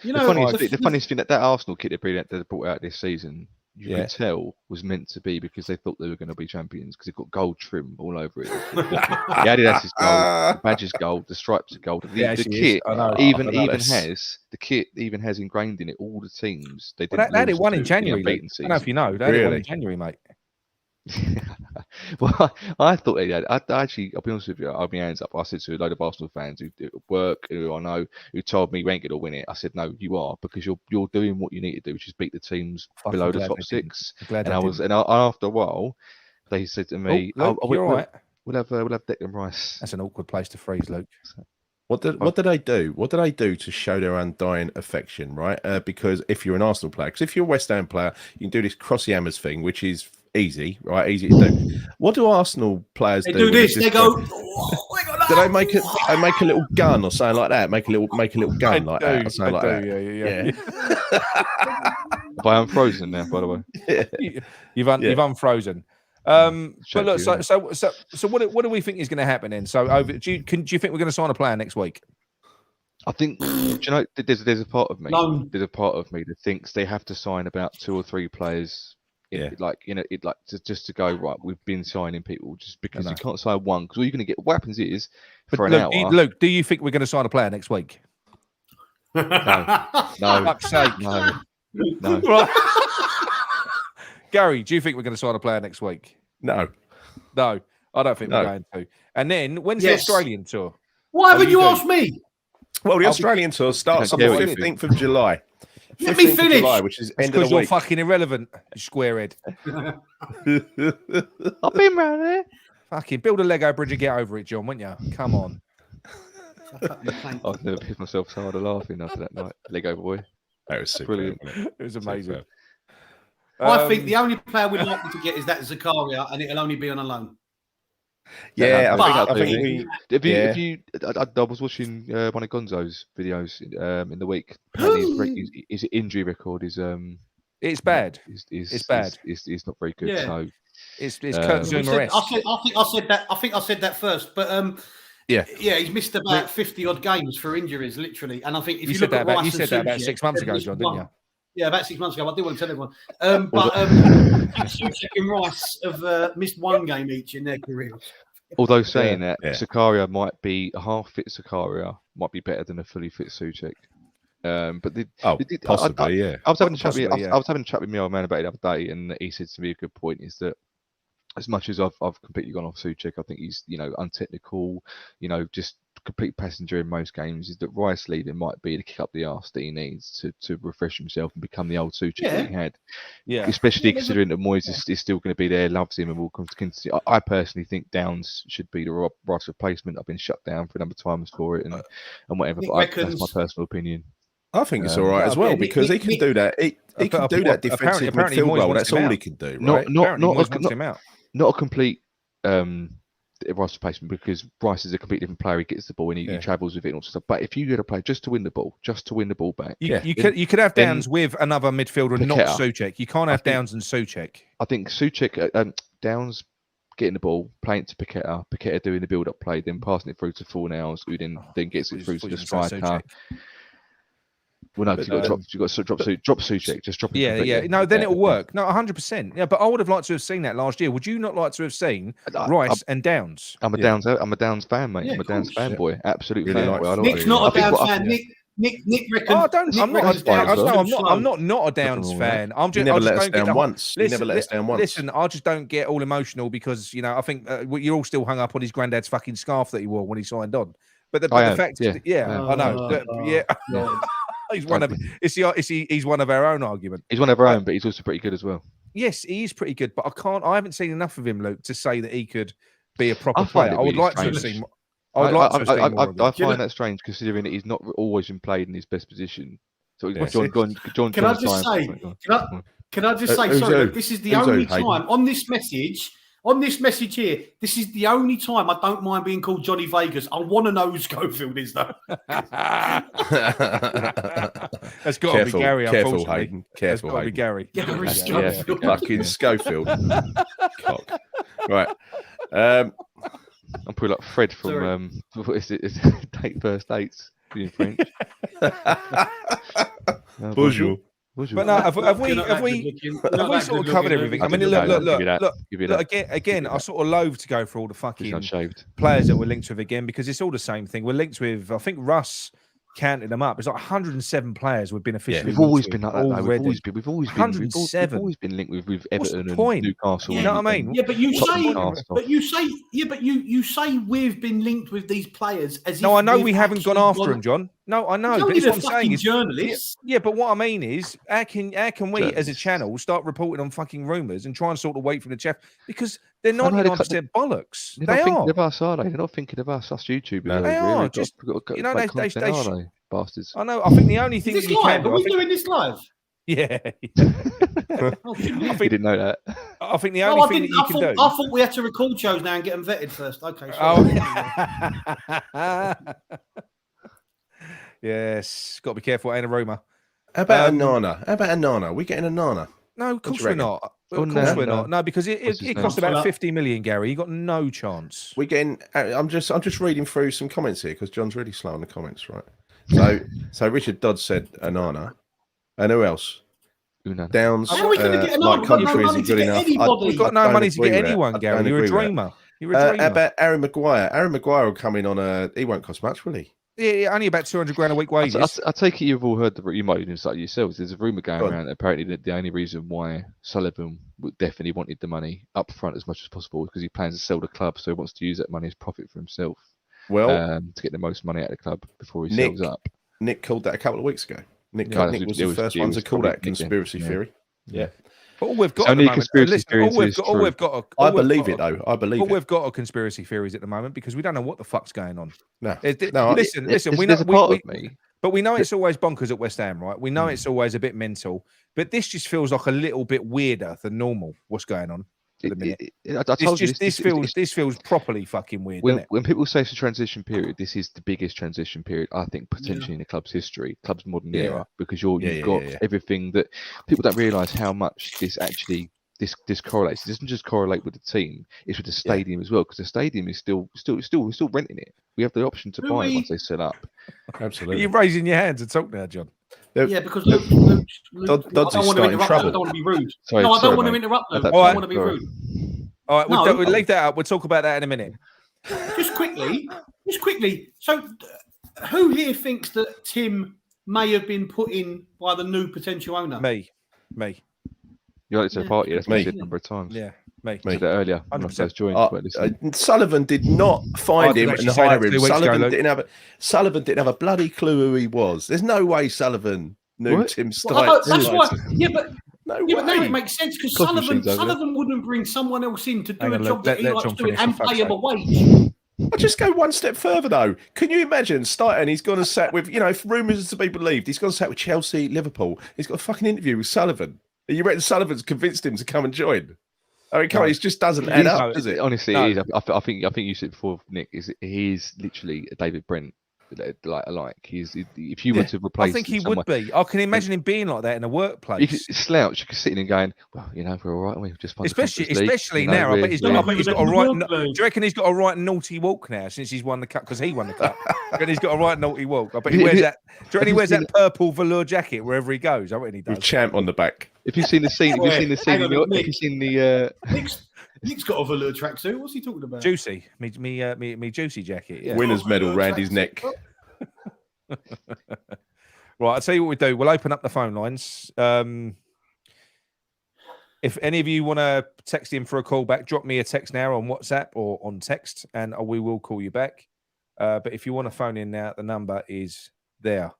E: You know, the funniest thing that Arsenal kit they brought out this season, you could tell was meant to be because they thought they were going to be champions because it got gold trim all over it. The Adidas is gold, the badge is gold, the stripes are gold. The kit even has ingrained in it all the teams. They
B: had it won in January. I don't know if you know. They had it won in January, mate.
E: Well, I thought they had. I'll be honest with you. I'll be hands up. I said to a load of Arsenal fans who work, who I know, who told me we ain't going to win it. I said, no, you are, because you're doing what you need to do, which is beat the teams below the top six. And after a while, they said to me,
B: Luke, you're right.
E: We'll have Declan Rice.
B: That's an awkward place to freeze, Luke.
D: What did I do? What did I do to show their undying affection, right? Because if you're an Arsenal player, because if you're a West Ham player, you can do this crossy hammers thing, which is easy, right? Easy to do. What do Arsenal players do?
C: They do this. They go.
D: Did I make a little gun or something like that? Make a little gun like that or something like that.
E: Yeah. But I'm frozen now, by the way.
B: You've unfrozen. But look, so what do we think is going to happen then? So do you think we're going to sign a player next week?
E: I think, do you know, there's a part of me. There's a part of me that thinks they have to sign about 2 or 3 players. Just to go right. We've been signing people just because you can't sign one. Because all you're going to get. What happens is for an hour.
B: Luke, do you think we're going to sign a player next week?
E: No.
B: Fuck's sake, no. Right. Gary, do you think we're going to sign a player next week?
D: No,
B: I don't think we're going to. And then when's the Australian tour?
C: Why haven't you asked me?
D: Well, the Australian tour starts on the 15th of July.
C: Let me finish.
D: July, which is end of the week.
B: You're fucking irrelevant, you squarehead.
E: I've been round there.
B: Fucking build a Lego bridge and get over it, John, won't you? Come on.
E: I've never pissed myself so hard laughing after that night. Lego boy.
D: That was super,
E: brilliant.
B: It was amazing.
C: I think the only player we're likely to get is that Zakaria, and it'll only be on a loan.
D: Yeah, I think we.
E: I was watching one of Gonzo's videos in the week. Apparently his injury record is
B: it's bad.
E: It's
B: bad.
E: It's not very good.
C: Yeah.
E: So
B: it's Kurt Zuma-esque.
C: I think I said that first, but yeah, he's missed about 50 odd games for injuries, literally. And I think if you look at Rice,
B: you said that about 6 months ago, John, didn't you?
C: Yeah, about 6 months ago. I did want to tell everyone. Souček and Rice have missed one game each in their careers.
E: Although saying that, Zakaria might be a half-fit Zakaria might be better than a fully fit Souček. But
D: possibly, yeah.
E: I was having a chat with my old man about it the other day, and he said to me a good point is that as much as I've completely gone off Souček, I think he's untechnical, just complete passenger in most games. Is that Rice leading might be to kick up the arse that he needs to refresh himself and become the old Souček that he had. Yeah, especially considering that Moyes is still going to be there, loves him, and will continue. I personally think Downs should be the Rice replacement. I've been shut down for a number of times for it and whatever. But that's my personal opinion.
D: I think it's all right as well because he can do that. He can do that defensive midfield well. That's all he can do, right?
E: Not a complete Rice replacement because Rice is a completely different player. He gets the ball and he travels with it and all stuff. But if you get a play just to win the ball back,
B: you could have Downs with another midfielder, not Souček. You can't have Downs and Souček.
E: I think Souček, Downs getting the ball, playing it to Paqueta doing the build-up play, then passing it through to Fornals, who then gets it through to the striker. Well, no, you've got to drop Souček. Just drop it.
B: Yeah. No, then it'll work. No, 100%. Yeah, but I would have liked to have seen that last year. Would you not like to have seen Rice and Downs?
E: I'm a Downs fan, mate. I'm a Downs fanboy. Absolute fanboy.
C: Nick's not a Downs fan. Nick reckons.
B: I'm not a Downs fan. I'm just.
D: He never let us down once. He never let us down once.
B: Listen, I just don't get all emotional because I think you're all still hung up on his granddad's fucking scarf that he wore when he signed on. But the fact is, I know. He's one of our own argument.
E: He's one of our own, but he's also pretty good as well.
B: Yes, he is pretty good, but I haven't seen enough of him, Luke, to say that he could be a proper player. I would like to have seen. I
E: find that strange considering that he's not always been played in his best position. So John.
C: Can I just say? Sorry, this is the only time on this message. On this message here, this is the only time I don't mind being called Johnny Vegas. I want to know who Schofield is, though.
B: That's got to be Gary,
D: careful, Hayden. Careful,
B: Hayden. Gary.
C: Schofield.
D: Fucking Schofield. Cock. Right.
E: I'm probably like Fred from what is it? First Dates in French.
D: Bonjour.
B: But no, have we sort of covered everything? I mean, look. Again, I sort of loathe to go for all the fucking players that we're linked with again because it's all the same thing. We're linked with, I think Russ counted them up. It's like 107 players we've been officially.
E: We've always been like that. We've always been
B: 107.
E: We've always been linked with Everton and Newcastle.
B: You know what I mean?
C: Yeah, but you say we've been linked with these players as.
B: No, I know we haven't gone after them, John. No, I know. But what I'm saying is,
C: journalists.
B: Yeah, but what I mean is, how can we as a channel start reporting on fucking rumours and try and sort of wait for the chef because they're 99% bollocks. They are.
E: Thinking of us, are they? They're not thinking of us YouTubers.
B: No, they are. Just
E: they bastards.
B: I know. I think the only thing you can do.
C: Are we doing this live?
B: Yeah.
E: I didn't know that.
B: I think the only thing that you can do.
C: I thought we had to record shows now and get them vetted first. Okay.
B: Yes, got to be careful. It ain't a rumour.
D: How about a Nana? We're getting a Nana.
B: No, of course we're not. Of course we're not. No, because it cost about 50 million, Gary. You got no chance.
D: We're getting. I'm just reading through some comments here because John's really slow in the comments, right? So Richard Dodd said a Nana, and who else? Downs.
C: How are we going to get another?
D: Country isn't good enough.
B: We've got no money to get anyone, Gary. You're a dreamer. You're a dreamer.
D: How about Aaron Maguire? Aaron Maguire will come in on he won't cost much, will he?
B: Yeah, only about 200 grand a week wages.
E: I take it you've all heard you might even start yourselves. There's a rumor going around apparently that the only reason why Sullivan definitely wanted the money up front as much as possible because he plans to sell the club, so he wants to use that money as profit for himself.
D: Well,
E: to get the most money out of the club before he sells up.
D: Nick called that a couple of weeks ago. Nick was the first one to call that conspiracy theory. Yeah.
B: But all we've got
E: only conspiracy theories.
D: I believe it though. I believe it.
B: All we've got are conspiracy theories at the moment because we don't know what the fuck's going on.
D: No.
B: Listen. We know. But we know it's always bonkers at West Ham, right? We know it's always a bit mental. But this just feels like a little bit weirder than normal. What's going on? for the minute.
E: This
B: feels properly fucking weird.
E: When people say it's a transition period, this is the biggest transition period I think potentially in the club's history, club's modern era, because you've got everything that people don't realise how much this actually this correlates. It doesn't just correlate with the team; it's with the stadium as well, because the stadium is still renting it. We have the option to buy it once they set up.
D: Absolutely.
B: You're raising your hands and talk now, John.
C: Yeah, because Luke, I don't want to interrupt. I don't want to be rude. I don't want to interrupt. Luke. I don't want to be rude.
B: All right, we'll leave that up. We'll talk about that in a minute.
C: Just quickly. So, who here thinks that Tim may have been put in by the new potential owner?
B: Me.
E: You like to the party? That's what I said a number of times.
B: Yeah, me.
E: I said that earlier when I first joined.
D: Sullivan did not find him and hire him. Sullivan didn't have a bloody clue who he was. There's no way Sullivan knew Tim Stites.
C: That's why. But now it makes sense, because Sullivan wouldn't bring someone else in to do a job that he likes doing and pay him a wage.
D: I'll just go one step further, though. Can you imagine Stites? He's gone and sat with, if rumours to be believed, he's gone and sat with Chelsea, Liverpool. He's got a fucking interview with Sullivan. You reckon Sullivan's convinced him to come and join? I mean, come on, it just doesn't add up, does it?
E: Honestly, it is. I think you said before, Nick. He's literally a David Brent. If you were to replace,
B: I think he would be. I can imagine him being like that in a workplace.
E: You could slouch, you could sit in and going, well, we're all right. We've just won
B: especially now. I bet he's got a right. Do you reckon he's got a right naughty walk now since he's won the cup? Because he won the cup. And he's got a right naughty walk. I bet he wears that. Do you reckon he wears that purple velour jacket wherever he goes? I reckon he does.
D: With champ on the back.
E: If you've seen the scene,
C: Nick's got a velour tracksuit. What's he talking about?
B: Juicy, me juicy jacket. Yeah.
D: Winner's medal round his neck.
B: Right, I'll tell you what we do. We'll open up the phone lines. If any of you want to text in for a call back, drop me a text now on WhatsApp or on text, and we will call you back. But if you want to phone in now, the number is there.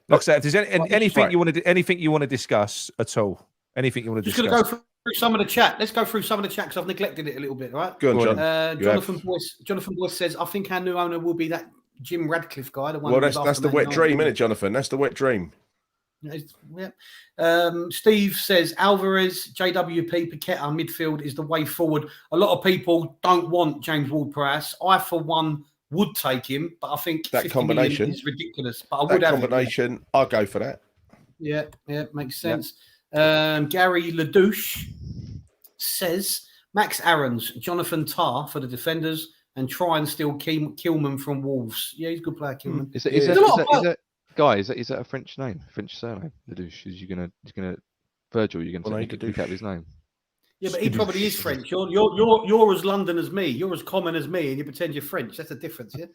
B: Like I said, if there's anything you want to discuss at all, anything you want to discuss.
C: Just going to go through some of the chat. Let's go through some of the chat because I've neglected it a little bit. Right?
D: Go on, John.
C: Jonathan Boyce says, "I think our new owner will be that Jim Radcliffe guy."
D: That's the wet dream, isn't it, Jonathan? That's the wet dream.
C: Yeah. Steve says Alvarez, JWP, Paqueta midfield is the way forward. A lot of people don't want James Ward-Prowse. I, for one, would take him, but I think
D: that combination
C: is ridiculous. But I would have
D: combination. I'll go for that.
C: Yeah, makes sense. Gary Ledouche says Max Aarons, Jonathan Tarr for the defenders, and try and steal Kilman from Wolves. Yeah, he's a good player, Kilman.
E: Is that a French name? French surname? Ledouche. Is you gonna Virgil? You're gonna pick out his name?
C: Yeah, but he probably is French. You're as London as me. You're as common as me, and you pretend you're French. That's a difference, yeah.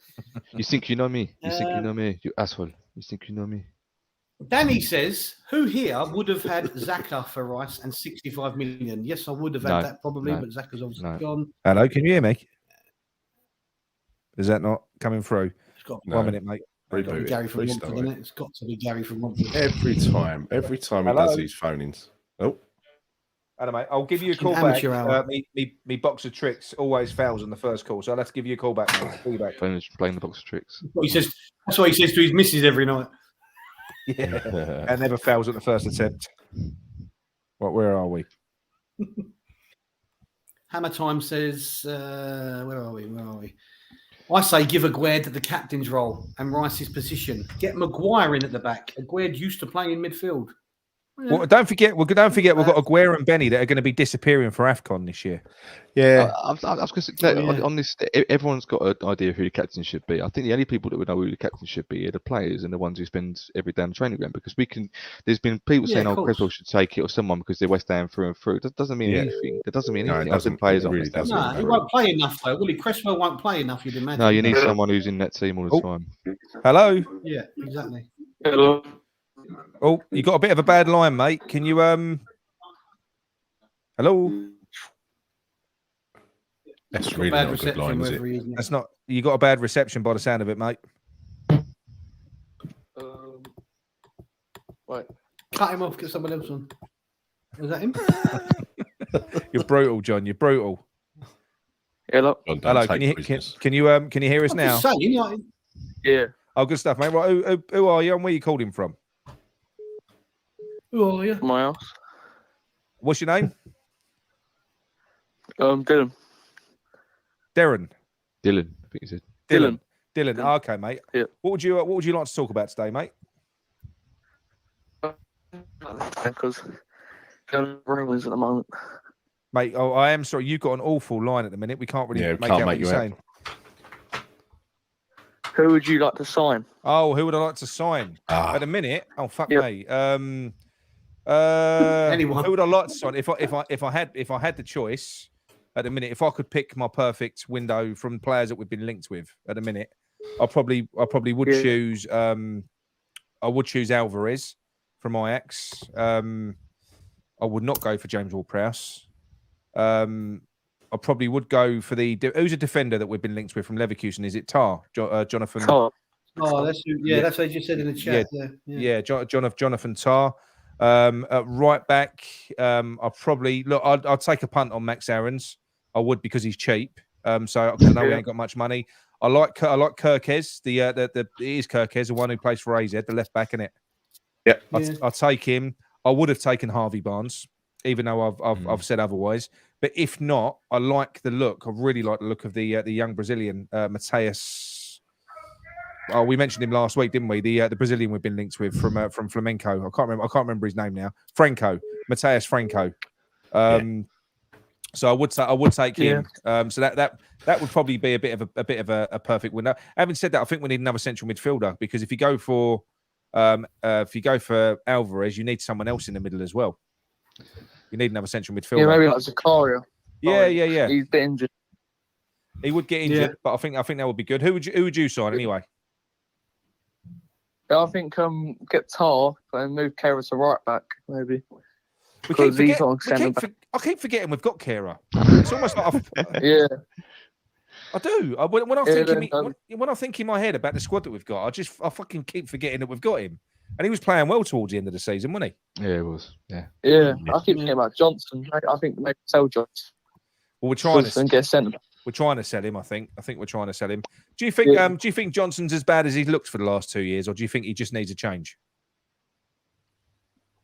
E: You think you know me? You think you know me? You asshole! You think you know me?
C: Danny says, "Who here would have had Xhaka for Rice and 65 million?" Yes, I would have had that probably, but Xhaka's obviously gone.
B: Hello, can you hear me? Is that not coming through? 1 minute, mate.
C: Gary from Romford, isn't it? It's got to be Gary from Romford.
D: Every time he does these phone-ins. Oh.
B: Hello, mate. I'll give you a call back. Me box of tricks always fails on the first call, so I'll have to give you a call back. Call you back.
E: Playing the box of tricks.
C: That's what he says to his missus every night.
B: Yeah, and never fails at the first attempt. Where are we?
C: Hammer Time says, where are we? I say give Aguerd the captain's role and Rice's position. Get Maguire in at the back. Aguerd used to play in midfield. Yeah.
B: Well, don't forget, we've got Aguero and Benny that are going to be disappearing for AFCON this year.
D: Yeah,
E: I was going to say on this. Everyone's got an idea of who the captain should be. I think the only people that would know who the captain should be are the players and the ones who spend every day on the training ground. Because there's been people saying, "Oh, Cresswell should take it," or someone because they're West Ham through and through. That doesn't mean anything. That doesn't mean anything.
D: It
E: players
D: really doesn't.
C: No, he won't play enough though, will he? Cresswell won't play enough. You'd imagine.
E: No, you need someone who's in that team all the time.
B: Hello.
C: Yeah, exactly.
F: Hello.
B: Oh, you got a bit of a bad line, mate. Can you Hello?
D: That's really not a good line, is it?
B: That's not. You got a bad reception by the sound of it, mate.
F: Right.
C: Cut him off. Get someone else on. Was that him?
B: You're brutal, John. You're brutal.
F: Hello.
B: Hello. Can you hear us now?
C: Saying,
F: yeah.
B: Oh, good stuff, mate. Right, who are you and where you called him from?
C: Who are you?
F: My house.
B: What's your name?
F: Dylan.
B: Darren.
E: Dylan, I think you said.
F: Dylan.
B: Oh, okay, mate.
F: Yeah.
B: What would you like to talk about today, mate?
F: Because rumors at the moment.
B: Mate, I am sorry. You've got an awful line at the minute. We can't really make out what you're saying.
F: Who would you like to sign?
B: Oh, who would I like to sign? At the minute? Oh, fuck me.
C: Anyone.
B: Who would I like to sign? If I had the choice at the minute, if I could pick my perfect window from players that we've been linked with at the minute, I probably would choose. I would choose Alvarez from Ajax. I would not go for James Ward-Prowse. I probably would go for who's a defender that we've been linked with from Leverkusen? Is it Tar? Jonathan?
F: Tar.
C: Oh, that's what I just said in the chat.
B: Jonathan Tar. At right back, I'll probably I'll take a punt on Max Aarons. I would because he's cheap. So I know we ain't got much money. I like Kirkes. It is Kirkes, the one who plays for AZ, the left back, innit?
D: Yeah.
B: I'll take him. I would have taken Harvey Barnes, even though I've said otherwise. But if not, I like the look. I really like the look of the young Brazilian Mateus. Oh, we mentioned him last week, didn't we? The Brazilian we've been linked with from Flamenco. I can't remember his name now. Mateus Franco. So I would take him. So that would probably be a bit of a perfect window. Having said that, I think we need another central midfielder because if you go for Alvarez, you need someone else in the middle as well. You need another central midfielder.
F: Yeah, maybe like Zakaria.
B: Yeah.
F: He's a bit injured.
B: He would get injured, but I think that would be good. Who would you sign anyway?
F: I think get Tar and move Kera to right back maybe.
B: I keep forgetting we've got Kera. It's almost like I do. When I think in my head about the squad that we've got, I fucking keep forgetting that we've got him. And he was playing well towards the end of the season, wasn't he?
E: Yeah, he was. Yeah.
F: Yeah. I keep thinking about Johnson. I think maybe sell Johnson.
B: Well, we're trying
F: to get a centre.
B: We're trying to sell him. I think we're trying to sell him. Do you think? Do you think Johnson's as bad as he's looked for the last 2 years, or do you think he just needs a change?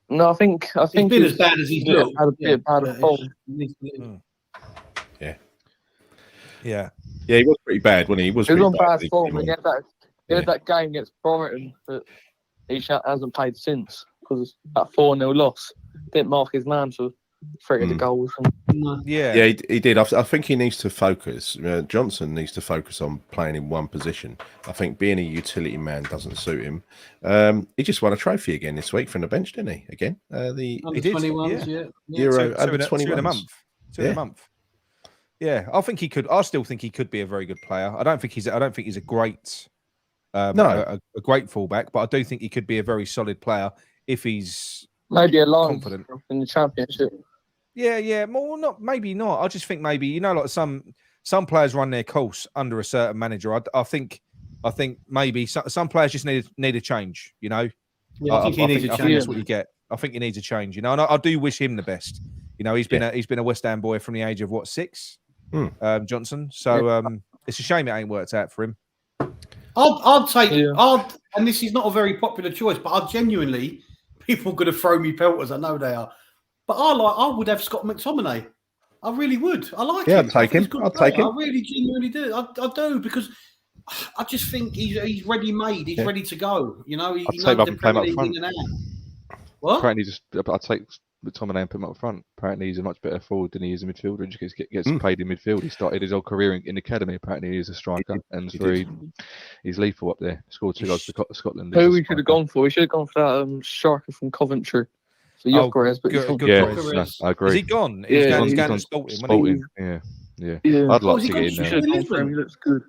F: No, I think
C: he's been as bad as he's looked.
F: Had a bit bad form.
B: Yeah.
D: He was pretty bad when he was.
F: He was on bad form. He had that game against Brighton, but he hasn't played since because that 4-0 loss didn't mark his man for 3 of the goals.
B: Yeah,
D: he did. I think he needs to focus. Johnson needs to focus on playing in one position. I think being a utility man doesn't suit him. He just won a trophy again this week from the bench, didn't he? Again, the
C: under 21s,
D: Euro under 21s.
B: Two in a month. Yeah, I think he could. I still think he could be a very good player. I don't think he's a great, a great fullback, but I do think he could be a very solid player if he's
F: maybe
B: confident
F: in the Championship.
B: Yeah. Well, maybe not. I just think maybe like some players run their course under a certain manager. I think maybe some players just need a change. You know.
C: Yeah, I think he needs a change.
B: I think that's what you get. I think he needs a change. You know, and I do wish him the best. You know, he's been a West Ham boy from the age of 6. Johnson. So it's a shame it ain't worked out for him.
C: I'd take. And this is not a very popular choice, but I genuinely, people are going to throw me pelters. I know they are, but I would have Scott McTominay. I really would. I like him.
D: Yeah, I'd take him.
C: I really genuinely do. I do because I just think he's ready made. He's ready to go. You know, he knows the Premier League in and out. What?
E: Apparently, I'd take McTominay and put him up front. Apparently, he's a much better forward than he is a midfielder. He just gets played in midfield. He started his whole career in the academy. Apparently, he's a striker he's lethal up there. Scored 2 goals for Scotland.
F: Who we should have gone for? We should have gone for that striker from Coventry. So Gyökeres, but
E: I agree.
B: Is he gone? He's going to Sporting.
E: Yeah. I'd like to get in there.
F: He looks good.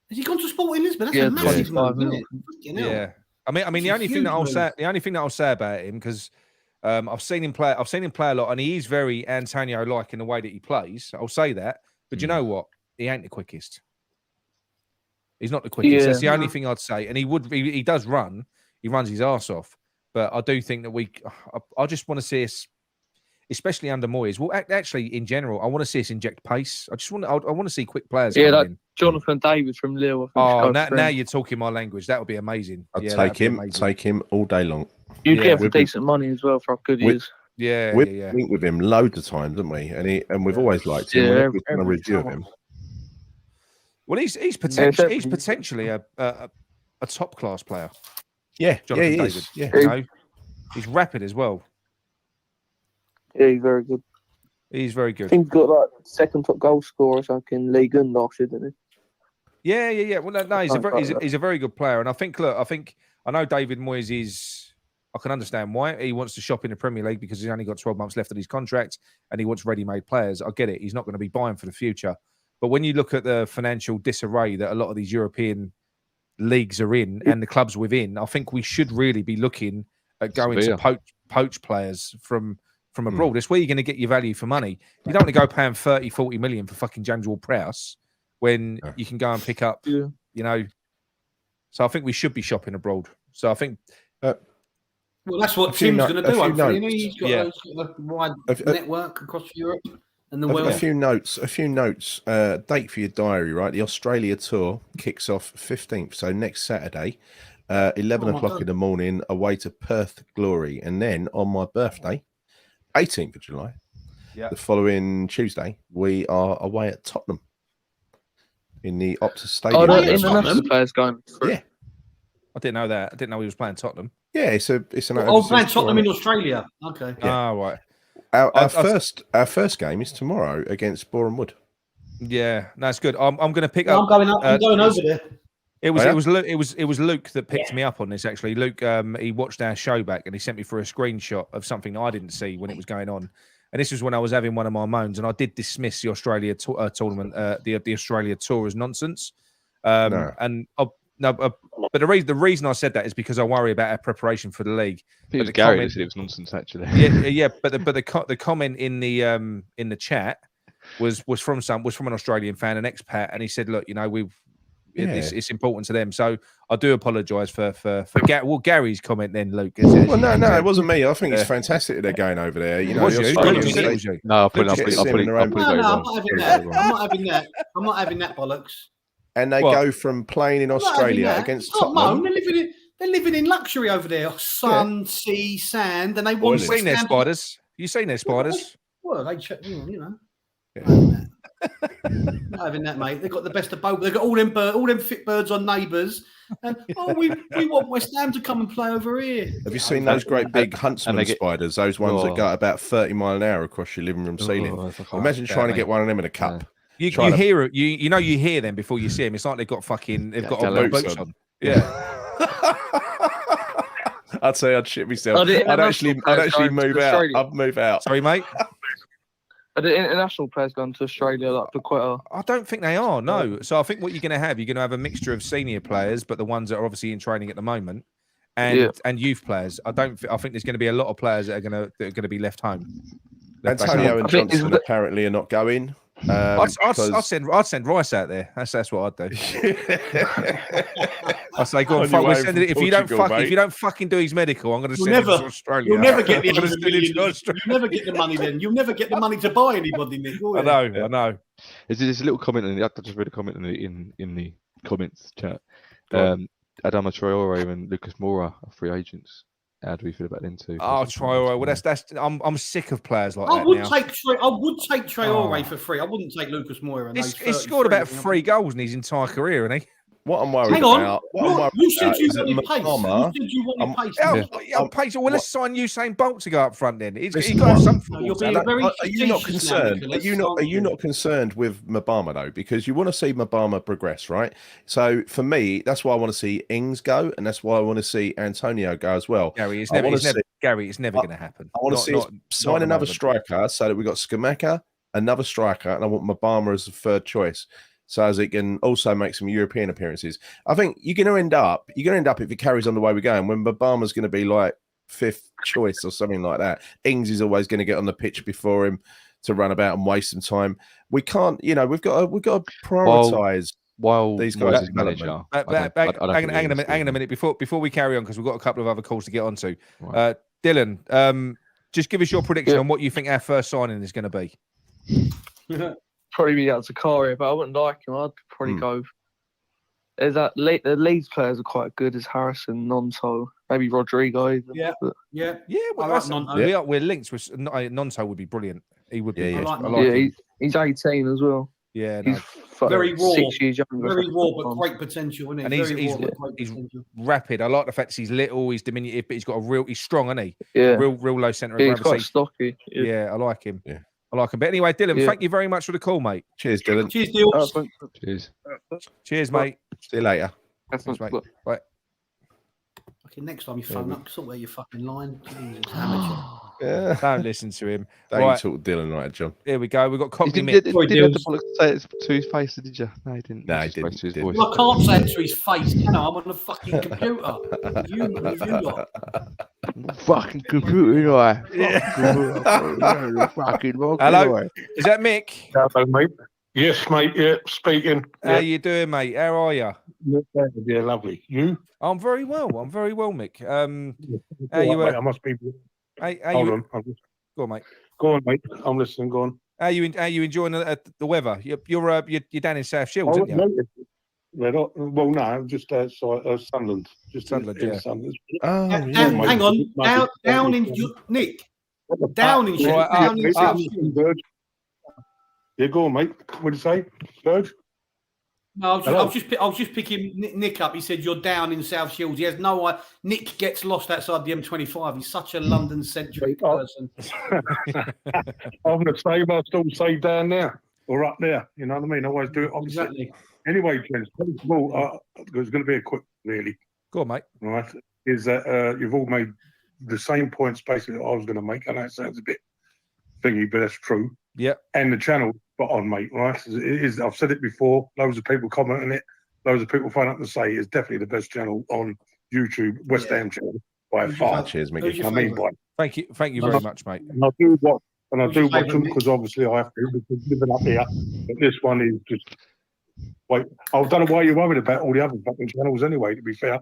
C: Has he gone to Sporting Lisbon? That's a massive move, isn't it?
B: Yeah. I mean, the only thing that I'll say about him because. I've seen him play a lot, and he is very Antonio-like in the way that he plays. I'll say that, but you know what? He ain't the quickest. He's not the quickest.
F: Yeah,
B: That's the only thing I'd say. And he does run. He runs his arse off. But I do think that I just want to see us, especially under Moyes. Well, actually, in general, I want to see us inject pace. I want to see quick players.
F: Yeah, like Jonathan David from Lille.
B: Now you're talking my language. That would be amazing.
D: I'd take him all day long.
F: You'd get for decent money as well for how good he is.
D: We've linked with him loads of times, haven't we? And we've always liked him. Whenever we've done a review of him.
B: Well, he's potentially a top class player.
D: Yeah,
B: Jonathan
D: he
B: David.
D: is. Yeah,
B: you know, he's rapid as well.
F: Yeah, he's very good.
B: He's very good.
F: I think he's got like second top goal scorer or something in League One last year, didn't
B: he? Yeah. Well, no, he's a very good player, and I think I know David Moyes is. I can understand why he wants to shop in the Premier League because he's only got 12 months left of his contract, and he wants ready-made players. I get it. He's not going to be buying for the future, but when you look at the financial disarray that a lot of these European leagues are in and the clubs within, I think we should really be looking at going to poach players from abroad. It's where you're going to get your value for money. You don't want to go paying 30, 40 million for fucking James Ward-Prowse when you can go and pick up, you know. So I think we should be shopping abroad. So I think...
C: well, that's what Tim's going to do, hopefully. He's got a wide network across Europe and the world.
D: A few notes. Date for your diary, right? The Australia tour kicks off 15th, so next Saturday, 11 o'clock in the morning, away to Perth Glory. And then on my birthday, 18th of July, the following Tuesday, we are away at Tottenham in the Optus Stadium.
F: Oh, the international players going through.
D: Yeah.
B: I didn't know that. I didn't know he was playing Tottenham.
D: Yeah, it's an.
C: Playing Tottenham in Australia. Okay.
B: Yeah. Oh, right.
D: Our first game is tomorrow against Boreham Wood.
B: Yeah, that's good. I'm going to pick up.
C: I'm going up. I'm going over there.
B: It was Luke that picked me up on this. Actually, Luke, he watched our show back and he sent me for a screenshot of something I didn't see when it was going on. And this was when I was having one of my moans, and I did dismiss the Australia tournament, the Australia tour as nonsense. But the reason I said that is because I worry about our preparation for the league.
E: I think it was Gary that said it was nonsense, actually.
B: Yeah. But the comment in the chat was from an Australian fan, an expat, and he said, "Look, you know, it's important to them." So I do apologise for Gary's comment. Then Luke.
D: No, it wasn't me. I think it's fantastic that they're going over there. You know,
E: No, I'll put it.
C: I'm not having that. I'm not having that bollocks.
D: And they go from playing in Australia against Tottenham.
C: They're living in luxury over there. Sun, sea, sand, and they want.
B: You've seen their spiders. You've seen their spiders.
C: Well, you know. Not having that, mate. They've got the best of both. They've got all them fit birds on Neighbours. And we want West Ham to come and play over here.
D: Have you seen those great big huntsman spiders? Those ones that go about 30 miles an hour across your living room ceiling. Imagine trying to get one of them in a cup.
B: You hear it. You hear them before you see them. It's like they've got boots on. Yeah.
D: I'd say I'd shit myself. I'd actually move out. I'd move out.
B: Sorry, mate.
F: Are the international players going to Australia like for quite a...
B: I don't think they are. No. So I think what you're going to have a mixture of senior players, but the ones that are obviously in training at the moment, and youth players. I think there's going to be a lot of players that are going to be left home.
D: Antonio and Johnson apparently are not going.
B: I'd send Rice out there. That's what I'd do. I say, go on, if you don't fucking do his medical, I'm going to send him to Australia.
C: You'll never get the never get the money. Then you'll never get the money to buy anybody. Nick,
B: I know.
E: There's a little comment I just read a comment in the comments chat. Adama Traore and Lucas Moura are free agents. How do we feel about them too?
B: Oh, Traore. Well, that's. I'm sick of players like that.
C: I would take Traore for free. I wouldn't take Lucas Moura.
B: He's scored about 3 goals in his entire career, hasn't he?
D: What I'm worried about.
C: You said you wanted pace. You said you wanted pace.
B: Pace. Well, let's sign Usain Bolt to go up front then. He's got to have some football.
D: Are you not concerned? Are you not concerned with Mabama though? Because you want to see Mabama progress, right? So for me, that's why I want to see Ings go, and that's why I want to see Antonio go as well.
B: Gary, it's never going to happen.
D: I want to see us sign another striker so that we got Skamaka, another striker, and I want Mabama as the third choice, so as it can also make some European appearances. I think you're going to end up if it carries on the way we're going, when Mabama's going to be like 5th choice or something like that. Ings is always going to get on the pitch before him to run about and waste some time. We can't, we've got to prioritise these guys as manager.
B: Hang on a minute before we carry on, because we've got a couple of other calls to get onto. Right. Dylan, just give us your prediction on what you think our first signing is going to be.
F: Probably be out Zakaria, but I wouldn't like him. I'd probably go There's that the Leeds players are quite good as Harrison, Nonto, maybe Rodrigo. Even,
C: yeah.
B: Well,
C: I like Nonto.
B: We're linked with Nonto. Would be brilliant. He would be.
C: I like
B: him.
F: He's 18 as well.
B: Yeah,
F: he's
C: very raw.
F: 6 years younger.
C: Very raw, but great potential. Isn't he?
B: And he's rapid. I like the fact he's little, he's diminutive, but he's strong, isn't he?
F: Yeah,
B: real low centre of
F: gravity.
B: He's quite
F: stocky.
B: Yeah, I like him. Yeah. I like him. But anyway, Dylan, thank you very much for the call, mate.
D: Cheers, Dylan.
C: Cheers, Dylan.
B: Cheers, mate.
D: See you later.
B: Thanks, mate. Bye.
C: Okay, next time you phone up, sort where your fucking line.
D: Yeah.
B: Don't listen to him.
D: Don't talk Dylan right, John.
B: Here we go. We've got Cockney
E: Mick. Did you have to say it to his face, did you? No, he didn't.
D: No, he didn't.
E: To his voice.
C: Well, I can't say it to his face. You know, I'm on the fucking computer. You lot.
E: Fucking computer, you know.
B: Hello. Is that Mick?
G: Hello, mate. Yes, mate. Yeah, speaking.
B: How you doing, mate? How are you?
G: Yeah, lovely. You?
B: I'm very well, Mick.
G: How you? Mate, I must be. Hold on.
B: Go on, mate.
G: Go on, mate. I'm listening. Go on.
B: How you enjoying the weather? You're down in South Shields, aren't you?
G: Well, no, I'm just outside Sunderland. Just
B: Sunderland, yeah.
G: Sunderland.
C: Oh, hang on. Down in Nick. Down in South Shields.
G: Yeah, go on, mate. What did you say, Serge?
C: No, I was just picking Nick up. He said you're down in South Shields. He has no idea. Nick gets lost outside the M25. He's such a London-centric person.
G: I'm the same. I still say down there or up there. You know what I mean? I always do it opposite.
C: Exactly.
G: Anyway, gents, first of all, it's going to be a quick, really.
B: Go on, mate.
G: All right. Is that you've all made the same points basically that I was going to make. I know it sounds a bit thingy, but that's true.
B: Yeah.
G: And the channel, spot on, mate, right? It is, I've said it before, loads of people comment on it, loads of people phone up and say it's definitely the best channel on YouTube, West Ham channel, by far.
D: Cheers, Mickey.
B: Thank you very much, mate.
G: And I do watch them because obviously I have to, because living up here, but this one is just, wait, I don't know why you're worried about all the other fucking channels anyway, to be fair.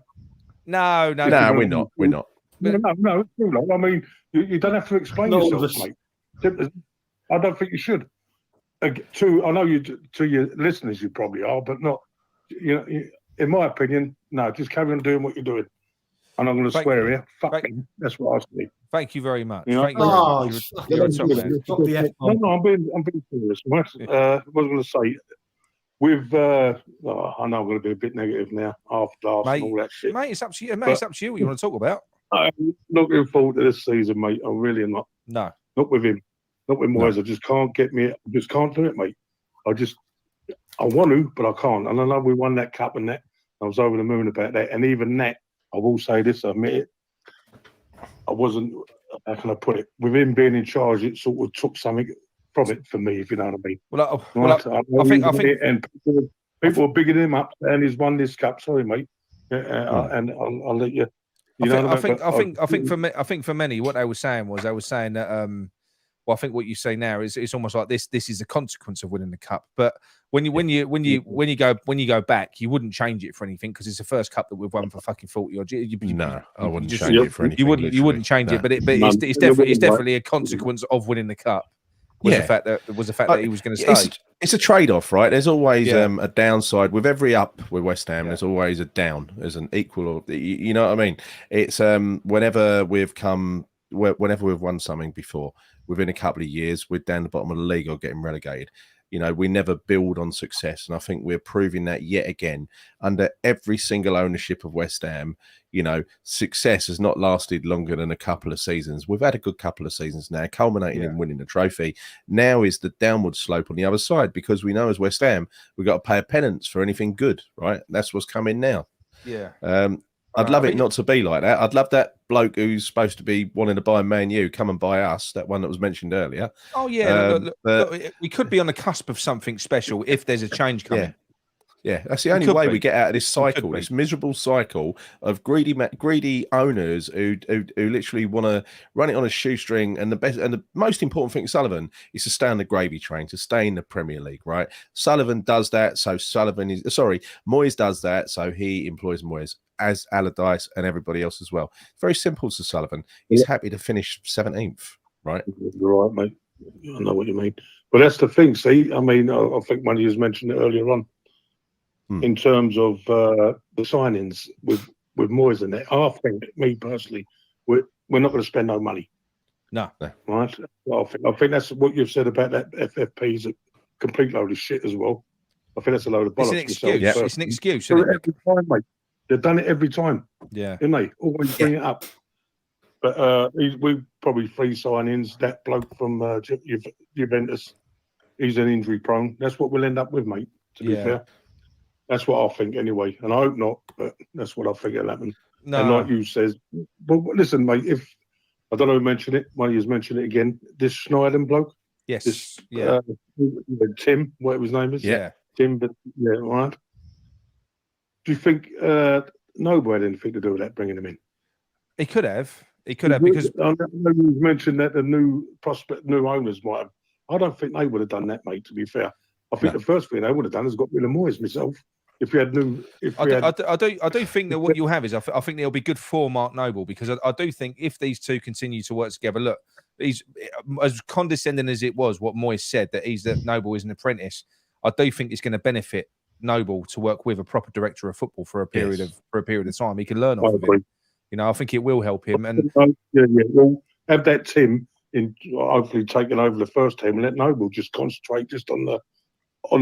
B: No,
D: we're not.
G: No, it's too long. I mean, you don't have to explain yourself, mate. I don't think you should. I know you to your listeners, you probably are, but not. You know, in my opinion, no. Just carry on doing what you're doing. And I'm going to swear here. Fuck him. That's what I say.
B: Thank you very much.
G: You know?
B: Thank you very much.
G: No, I'm being serious. What I was going to say, with I know I'm going to be a bit negative now after last and all that shit.
B: Mate, it's up to you. Mate, it's up to you what you want to talk about.
G: I'm looking forward to this season, mate. I really am not.
B: No,
G: not with him. Not with Moyes. I just can't get me. I just can't do it, mate. I want to, but I can't. And I know we won that cup and that. I was over the moon about that. And even that, I will say this, I admit it. I wasn't, how can I put it? With him being in charge, it sort of took something from it for me, if you know what I mean. I think and people are bigging him up and he's won this cup. Sorry, mate. And I'll let you.
B: I think for many, what they were saying that well, I think what you say now is it's almost like this is a consequence of winning the cup. But when you go back, you wouldn't change it for anything because it's the first cup that we've won for fucking 40 odd years.
D: No, I wouldn't change it for anything.
B: You wouldn't change it, but it's definitely a consequence of winning the cup. Was the fact that he was going to stay.
D: It's a trade-off, right? There's always a downside with every up with West Ham. There's always a down. There's an equal, or you know what I mean? It's whenever we've won something before, within a couple of years, we're down the bottom of the league or getting relegated. You know, we never build on success, and I think we're proving that yet again under every single ownership of West Ham. You know, success has not lasted longer than a couple of seasons. We've had a good couple of seasons now, culminating in winning the trophy. Now is the downward slope on the other side because we know as West Ham, we've got to pay a penance for anything good, right? That's what's coming now.
B: Yeah.
D: I'd love it not to be like that. I'd love that bloke who's supposed to be wanting to buy Man U come and buy us, that one that was mentioned earlier.
B: Oh, yeah. Look, we could be on the cusp of something special if there's a change coming.
D: Yeah, that's the only way we get out of this cycle, this miserable cycle of greedy owners who literally want to run it on a shoestring. And the most important thing, Sullivan, is to stay on the gravy train, to stay in the Premier League, right? Sullivan does that, so Moyes does that, so he employs Moyes, as Allardyce and everybody else as well. Very simple to Sullivan. He's happy to finish 17th, right?
G: You're right, mate. I know what you mean. But that's the thing, see? I mean, I think one of you mentioned it earlier on. in terms of the signings with Moyes and that. I think, me personally, we're not going to spend no money.
B: No.
G: Right? Well, I think that's what you've said about that FFP is a complete load of shit as well. I think that's a load of bollocks.
B: It's an excuse. It's an excuse. Isn't it?
G: Every time, mate. They've done it every time.
B: Yeah.
G: Didn't they? Always bring it up. But we probably 3 signings. That bloke from Juventus, he's an injury prone. That's what we'll end up with, mate, to be fair. That's what I think anyway. And I hope not, but that's what I think will happen. No. And like you says, but listen, mate, if I don't know who mentioned it, one of you mentioned it again, this Schneider bloke.
B: Yes.
G: This, Tim, whatever his name is.
B: Yeah.
G: Tim, but yeah, right. Do you think Noble had anything to do with that, bringing him in?
B: He could have. Because
G: I know you mentioned that the new owners might have. I don't think they would have done that, mate. To be fair, I think the first thing they would have done is got rid of Moyes myself. If we had new,
B: I do think that what you'll have is I think it'll be good for Mark Noble, because I do think if these two continue to work together, look, he's as condescending as it was what Moyes said that Noble is an apprentice. I do think it's going to benefit Noble to work with a proper director of football for a period of time. He can learn off of him. You know, I think it will help him. And
G: we'll have that Tim in hopefully taking over the first team and let Noble just concentrate just on the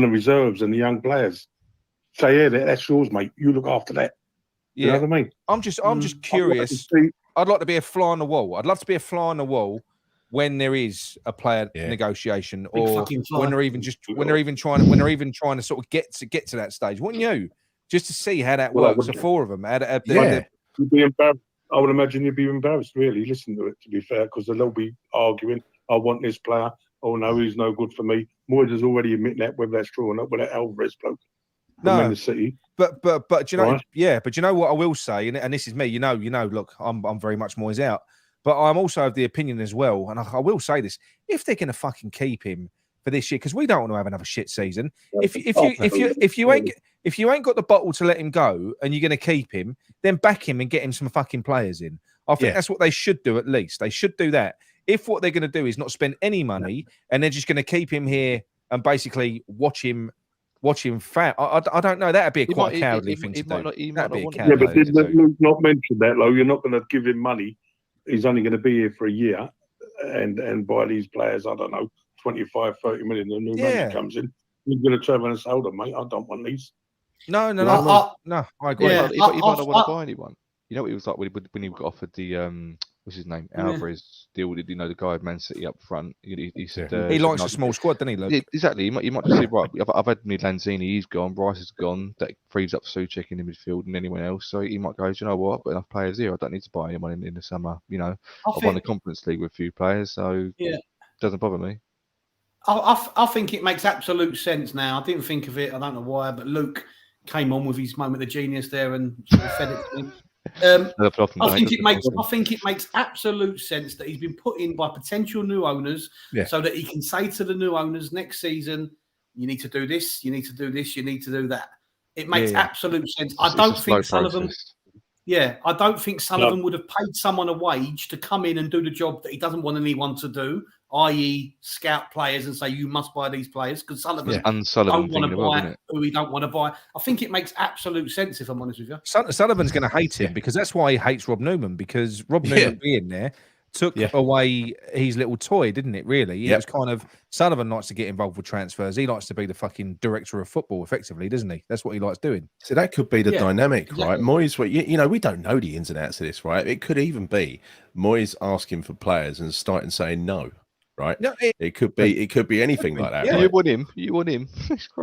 G: reserves and the young players. Say, that's yours, mate. You look after that. You know what I mean?
B: I'm just curious. I'd like to be a fly on the wall. I'd love to be a fly on the wall when there is a player negotiation, or when they're even trying to sort of get to that stage. Wouldn't you? Just to see how that works. The 4 of them.
G: You'd be embarrassed. I would imagine you'd be embarrassed, really, listen to it, to be fair, because they'll be arguing, I want this player. Oh, no, he's no good for me. Moyes has already admitted that, whether that's true or not, with that Alvarez bloke from the City.
B: But you know, but you know what I will say, and this is me, you know, look, I'm very much Moyes out, but I'm also of the opinion as well, and I will say this, if they're going to fucking keep him for this year, because we don't want to have another shit season. If you ain't got the bottle to let him go, and you're going to keep him, then back him and get him some fucking players in. I think that's what they should do. At least they should do that. If what they're going to do is not spend any money and they're just going to keep him here and basically watch him fat, I don't know. That'd be quite a cowardly thing to do. That'd be a cowardly.
G: But did Luke not mention that, though? You're not going to give him money. He's only going to be here for a year, and buy these players. I don't know, 25, 30 million. The new money comes in. You're going to turn around and say, "Hold on, mate, I don't want these."
B: No, I agree.
E: He might not want to buy anyone. You know what he was like when he got offered the what's his name, Alvarez deal? You know, the guy at Man City up front. He said
B: he likes a small squad, doesn't he? Luke?
E: Yeah, exactly. You might just say, right, I've had me Lanzini, he's gone, Rice is gone. That frees up Souček in the midfield and anyone else. So he might go, you know what, I've got enough players here. I don't need to buy anyone in the summer. You know, I've won the Conference League with a few players, so it doesn't bother me.
C: I think it makes absolute sense now. I didn't think of it. I don't know why, but Luke came on with his moment of genius there and sort of fed it to me. I think it makes absolute sense that he's been put in by potential new owners so that he can say to the new owners next season, you need to do this, you need to do this, you need to do that. It makes absolute sense. I don't think Sullivan would have paid someone a wage to come in and do the job that he doesn't want anyone to do, i.e. scout players and say you must buy these players, because Sullivan don't want to buy who he don't want to buy. I think it makes absolute sense, if I'm honest with you.
B: Sullivan's going to hate him because that's why he hates Rob Newman, because Rob Newman being there took away his little toy, didn't it, really? It was kind of, Sullivan likes to get involved with transfers. He likes to be the fucking director of football, effectively, doesn't he? That's what he likes doing.
D: So that could be the dynamic, right? Moyes, you know, we don't know the ins and outs of this, right? It could even be Moyes asking for players and starting saying no. Right? No, it could be anything like that.
E: Yeah, right? You want him.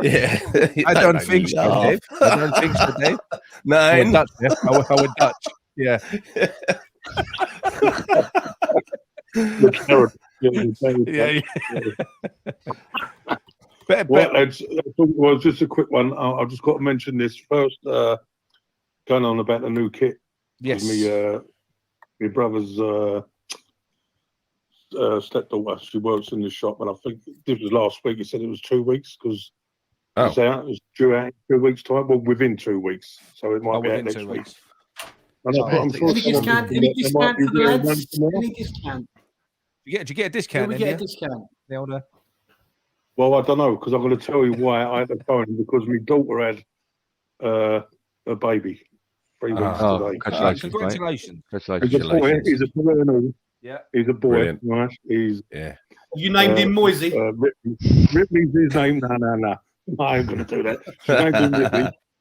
D: Yeah,
B: I don't think so, Dave. I don't think so, Dave.
D: No,
B: I would Dutch. Yeah.
G: Well, just a quick one. I've just got to mention this first. Going on about the new kit.
B: Yes.
G: My brother's stepdaughter, she works in the shop, and I think this was last week. He said it was 2 weeks because it's out. It's due out in 2 weeks' time. Well, within 2 weeks, so it might be out next week.
C: Any discount for the lads? Any discount?
B: Did you get a discount?
C: Did we get a discount?
G: Well, I don't know, because I'm going to tell you why I had to phone, because my daughter had a baby. 3 weeks today.
B: Congratulations.
G: He's a boy.
B: Yeah.
G: He's a boy.
D: Brilliant.
G: Right? He's
C: You named him Moisey.
G: Ripley's his name. No. I ain't gonna do that. His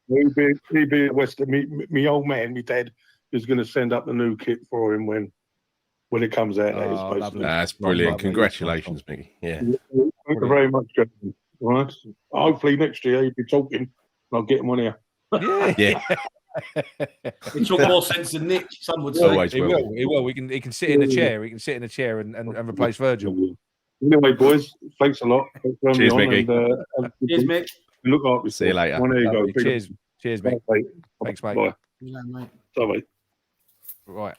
G: name's Ripley. He'd be Western. Me old man, me dad, is gonna send up the new kit for him when it comes out.
D: That's brilliant. Congratulations, Mickey. Yeah.
G: Thank you very much, gentlemen. Right. Hopefully next year you'll be talking. I'll get him on here.
D: Yeah.
C: It took more sense than Nick. Some would say.
D: Always
B: He will. He can sit in a chair. He can sit in a chair and replace Virgil.
G: Anyway, boys, thanks a lot.
D: Cheers, Mickey.
C: Cheers, Mick.
G: Look after.
D: See you later.
G: There you go.
B: Cheers, mate. Thanks, mate.
G: Bye.
C: Yeah, mate.
G: Bye, mate.
B: Right.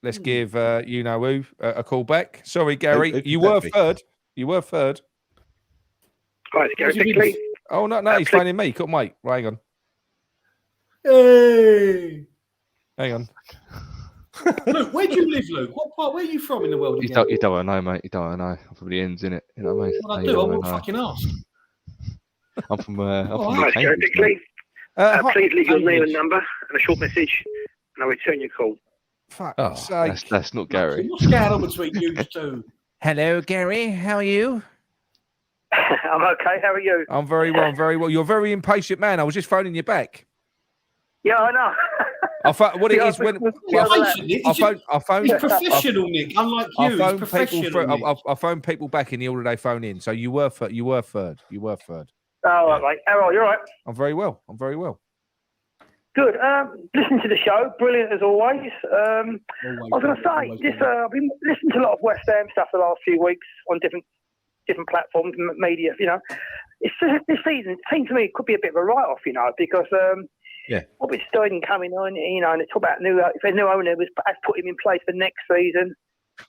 B: Let's give you know who a call back. Sorry, Gary. You were third.
H: Right, Gary Bickley.
B: Oh no, he's phoning me. Couldn't wait. Right, hang on.
C: Hey.
B: Hang on.
C: Luke, where do you live, Luke? What part? Where are you from in the world?
E: You don't know, mate. You don't know. I'm from the ends, innit? You know what I mean?
C: What I do? I won't fucking ask.
E: I'm from
H: Right, Gary Bickley. Please leave your name and number and a short message, and I'll return your call.
B: Fuck's sake.
E: That's not Gary.
C: What's going on between you two?
B: Hello, Gary. How are you?
H: I'm okay. How are you?
B: I'm very well. You're a very impatient man. I was just phoning you back.
H: Yeah, I know.
B: What it is when I phone.
C: He's professional, Nick. Unlike you, he's professional.
B: I phone people back in the order they phone in. So you were third.
H: Oh, right, mate. How are you? All right.
B: I'm very well.
H: Good. Listen to the show. Brilliant as always. I was going to say, I've been listening to a lot of West Ham stuff the last few weeks on different platforms, media. You know, it's just, this season seems to me it could be a bit of a write-off. You know, because what with Stein coming on, you know, and they talk about if a new owner has put him in place for next season.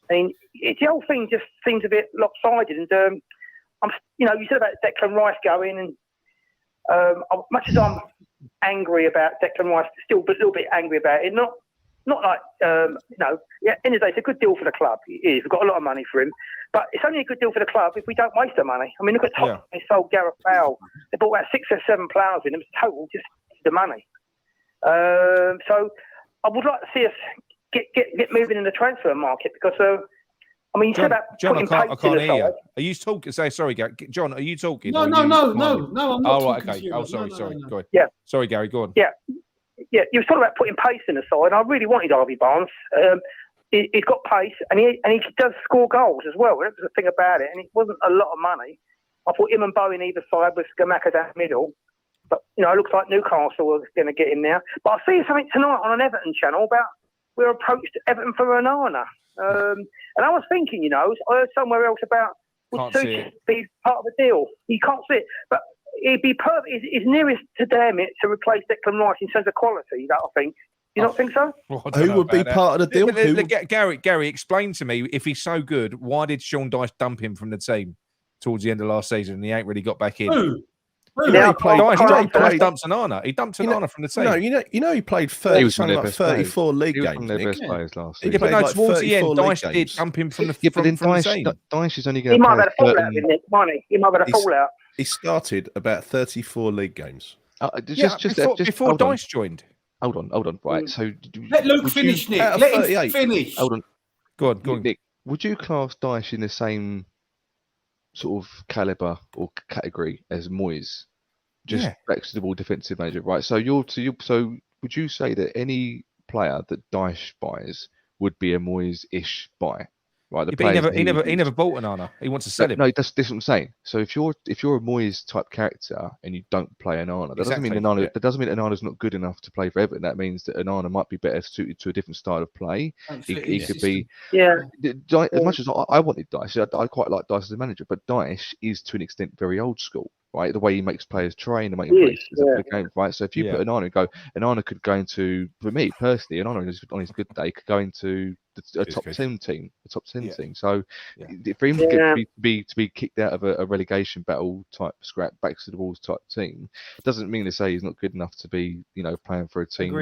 H: I mean, the whole thing just seems a bit lopsided. And you said about Declan Rice going, and much as I'm angry about Declan Rice, still a little bit angry about it. Not like end of the day, it's a good deal for the club. It is. We've got a lot of money for him, but it's only a good deal for the club if we don't waste the money. I mean, look at Tottenham. They sold Gareth Bale. They bought about 6 or 7 players in. It was total just the money. So I would like to see us get moving in the transfer market because I mean, you said about
B: John, I can't hear you. Are you talking? Sorry, Gary. John, are you talking?
C: No, I'm not.
B: Oh, right, okay. Sorry. Go ahead.
H: Yeah.
B: Sorry, Gary. Go on.
H: Yeah. You were talking about putting pace in the side. And I really wanted Harvey Barnes. He's got pace, and he does score goals as well. That was the thing about it, and it wasn't a lot of money. I thought him and Bowen either side with Scamacca down the middle. But, it looks like Newcastle was going to get him now. But I see something tonight on an Everton channel about we're approached Everton for Onana. And I was thinking, I heard somewhere else about would Such be part of the deal. You can't see it. But it'd be perfect. It's nearest to damn it to replace Declan Rice in terms of quality, that I think. Do you not think so?
D: Well, who would be part of the deal?
B: Gary, explain to me, if he's so good, why did Sean Dyche dump him from the team towards the end of last season and he ain't really got back in?
C: Who?
B: Dyche dumps Onana. He dumped Onana from the team.
D: No, he played 34 league games.
E: One of their best players last
B: season.
E: season.
B: But towards the end, Dyche did dump him from the team.
E: Dyche is only going to.
H: He might have had a fallout, didn't he? He might have had a fallout.
D: He started about 34 league games.
B: Before Dyche joined.
E: Hold on. Right. So
C: let Luke finish, Nick. Let him finish.
E: Hold on.
B: Go on.
E: Nick, would you class Dyche in the same sort of caliber or category as Moyes? Just flexible defensive manager, right? So so would you say that any player that Dyche buys would be a Moyes-ish buy? Right,
B: he never bought Onana. He wants to sell him.
E: No, that's what I'm saying. So if you're a Moyes type character and you don't play Onana, that doesn't mean Onana's not good enough to play for Everton. That means that Onana might be better suited to a different style of play. He could be.
H: Yeah.
E: As much as I wanted Dyche, I quite like Dyche as a manager, but Dyche is to an extent very old school. Right, the way he makes players train and making players the game, right? So if you put Onana and go, Onana could go into, for me personally, Onana on his good day could go into a top 10 team. So for him to be kicked out of a relegation battle type scrap, backs to the walls type team, doesn't mean to say he's not good enough to be, playing for a team,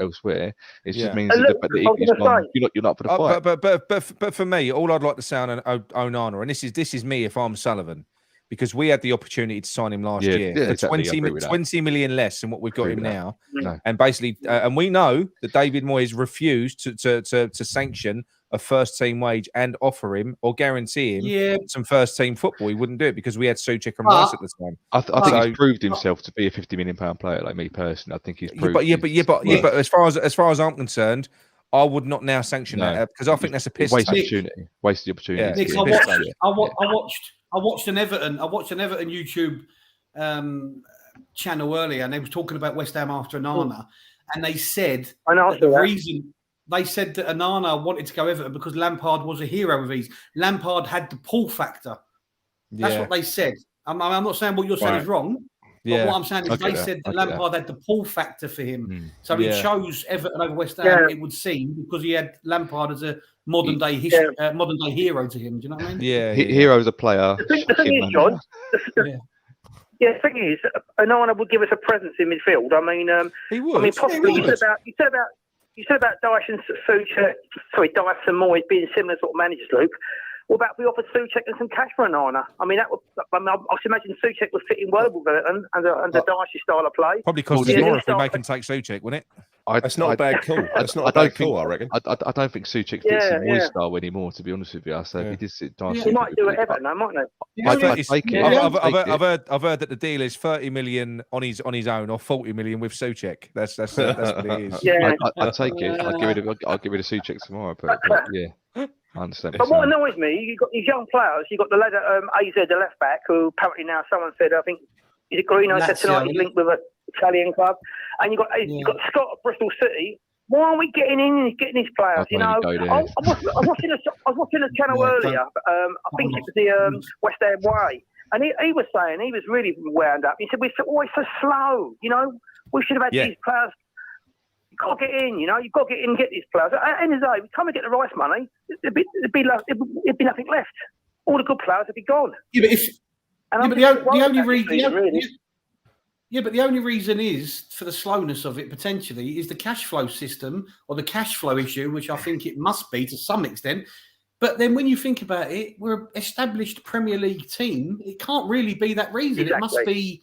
E: elsewhere. It just means that you're not for the fight.
B: But for me, all I'd like to say on Onana, and this is me if I'm Sullivan. because we had the opportunity to sign him last year for
E: exactly.
B: 20 million less than what we've got him now.
E: No.
B: And basically, and we know that David Moyes refused to sanction a first team wage and offer him or guarantee him some first team football. He wouldn't do it because we had Souček and Rice at the time.
E: I think he's proved himself to be a £50 million player. Like me personally, I think he's proved.
B: But as far as I'm concerned, I would not now sanction that because I think that's a piss
E: waste
B: take.
E: opportunity. Waste the opportunity.
C: Nick, I watched an Everton YouTube channel earlier, and they were talking about West Ham after Onana, and they said the reason. They said that Onana wanted to go Everton because Lampard was a hero of his. Lampard had the pull factor. That's what they said. I'm not saying what you're saying is wrong, but what I'm saying is they said that Lampard had the pull factor for him. So he chose Everton over West Ham, it would seem, because he had Lampard as a modern day hero to him. Do you know what I mean?
E: Hero as a player.
H: The thing is, John, the thing is, Onana would give us a presence in midfield. I mean,
B: he would.
H: I mean, possibly you said about Dyche and Souček, Dyche and Moyes being similar sort of managers, Luke. What about if we offered Souček and some cash for Onana? I mean, I should imagine Souček was fitting well with Everton under Dyche's style of play.
B: Probably cost us more if we make him take Souček, wouldn't it?
D: That's not a bad call. That's not a bad call, I reckon.
E: I don't think Souček fits in Moyes' style anymore, to be honest with you. So if he did sit Dyche,
H: he might do it Everton, mightn't he?
B: I've heard that the deal is 30 million on his own or 40 million with Souček. That's what it is.
H: Yeah,
E: I'd take it. I'll get rid of Souček tomorrow. But yeah. I understand.
H: But what annoys me, you've got these young players. You've got the lad at AZ, the left back, who apparently now someone said, I think, is it Greeno said tonight he's linked with an Italian club. And you've got Scott at Bristol City. Why aren't we getting in and getting these players? You know, I was watching a channel earlier. I think it was the West Ham Way. And he was saying, he was really wound up. He said, we're always so slow. You know, we should have had these players. You've got to get in, you know. You've got to get in and get these players. At the end of the day, by the time we get the Rice money, there'd be nothing left. All the good players would be gone.
C: But the only reason is for the slowness of it potentially is the cash flow system or the cash flow issue, which I think it must be to some extent. But then when you think about it, we're an established Premier League team. It can't really be that reason. Exactly. It must be.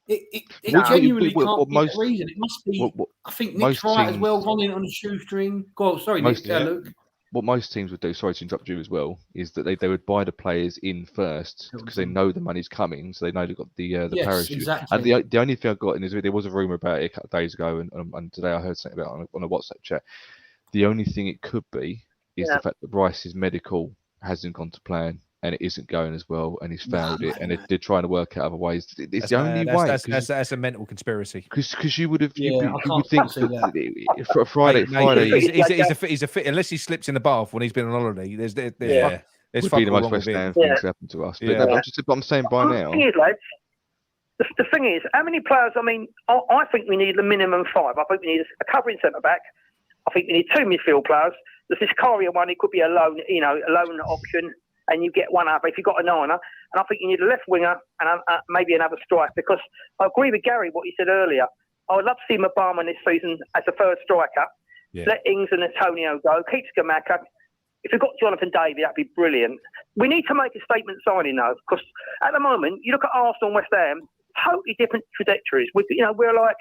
C: It genuinely can't be that reason. It must be. I think Nick's right as well, running on a shoestring. Go on, sorry, Nick. Luke.
E: What most teams would do, sorry to interrupt you as well, is that they would buy the players in first because they know the money's coming, so they know they've got the parachute. Exactly. And the only thing I got in is there was a rumor about it a couple of days ago, and today I heard something about it on a WhatsApp chat. The only thing it could be is the fact that Rice's medical hasn't gone to plan. And it isn't going as well, and he's failed it, and they're trying to work out other ways. It's the only way.
B: That's a mental conspiracy.
E: Because you would have, you would think that for Friday,
B: he's a fit unless he slips in the bath when he's been on holiday. There's
E: would be the most West Ham thing to happen to us. But I'm saying by now.
H: The thing is, how many players? I mean, I think we need the minimum 5. I think we need a covering centre back. I think we need 2 midfield players. There's this Karia one. It could be a loan option. And you get one up if you've got a niner. And I think you need a left winger and maybe another striker. Because I agree with Gary, what he said earlier. I would love to see Mabama this season as the third striker. Yeah. Let Ings and Antonio go. Keep Scamacca. If we've got Jonathan David, that'd be brilliant. We need to make a statement signing, though. Because at the moment, you look at Arsenal and West Ham, totally different trajectories. We're like...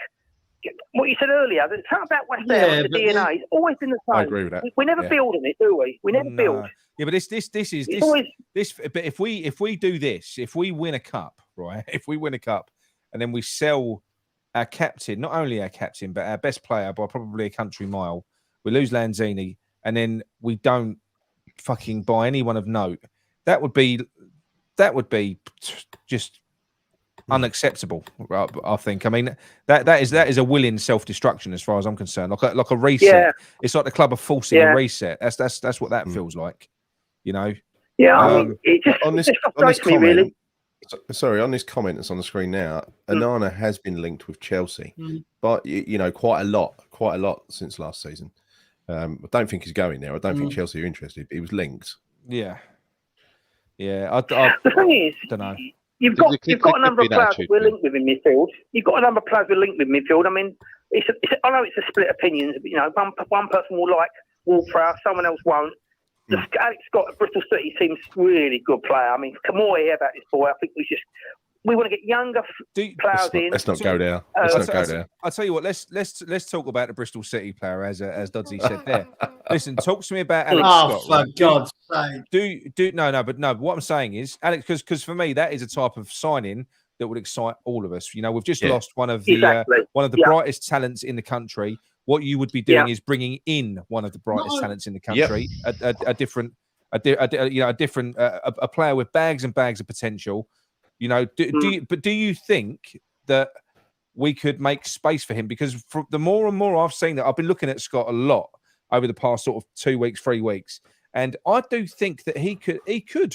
H: What you said earlier, there's something about West Ham, the DNA, it's always been the same.
D: I agree with that.
H: We never build on it, do we? We never build.
B: Yeah, but if we do this, if we win a cup, right? If we win a cup and then we sell our captain, not only our captain, but our best player by probably a country mile, we lose Lanzini, and then we don't fucking buy anyone of note, that would be just unacceptable. I think. I mean, that is a willing self-destruction as far as I'm concerned. Like a reset. Yeah. It's like the club are forcing a reset. That's what that feels like. You know.
H: Yeah. I mean, it just
D: on this
H: comment, really.
D: Sorry, on this comment that's on the screen now, Onana has been linked with Chelsea, but you know, quite a lot since last season. I don't think he's going there. I don't think Chelsea are interested. He was linked.
B: Yeah. Yeah.
H: The thing is,
B: I don't know.
H: You've got a number of players we're linked with in midfield. You've got a number of players we're linked with in midfield. I mean, I know it's a split opinion. You know, one person will like Ward-Prowse, someone else won't. Alex Scott at Bristol City seems really good player. I mean, the more I hear about this boy, I think we want to get younger players in.
D: Let's not go there. Let's not go there.
B: I'll tell you what. Let's talk about the Bristol City player, as Dodsey said there. Listen, talk to me about Alex Scott.
C: For God's sake!
B: But what I'm saying is, Alex, because for me that is a type of signing that would excite all of us. You know, we've just lost one of the brightest talents in the country. What you would be doing is bringing in one of the brightest talents in the country, a player with bags and bags of potential. You know, do you think that we could make space for him? Because the more and more I've seen that, I've been looking at Scott a lot over the past sort of 2 weeks, 3 weeks, and I do think that he could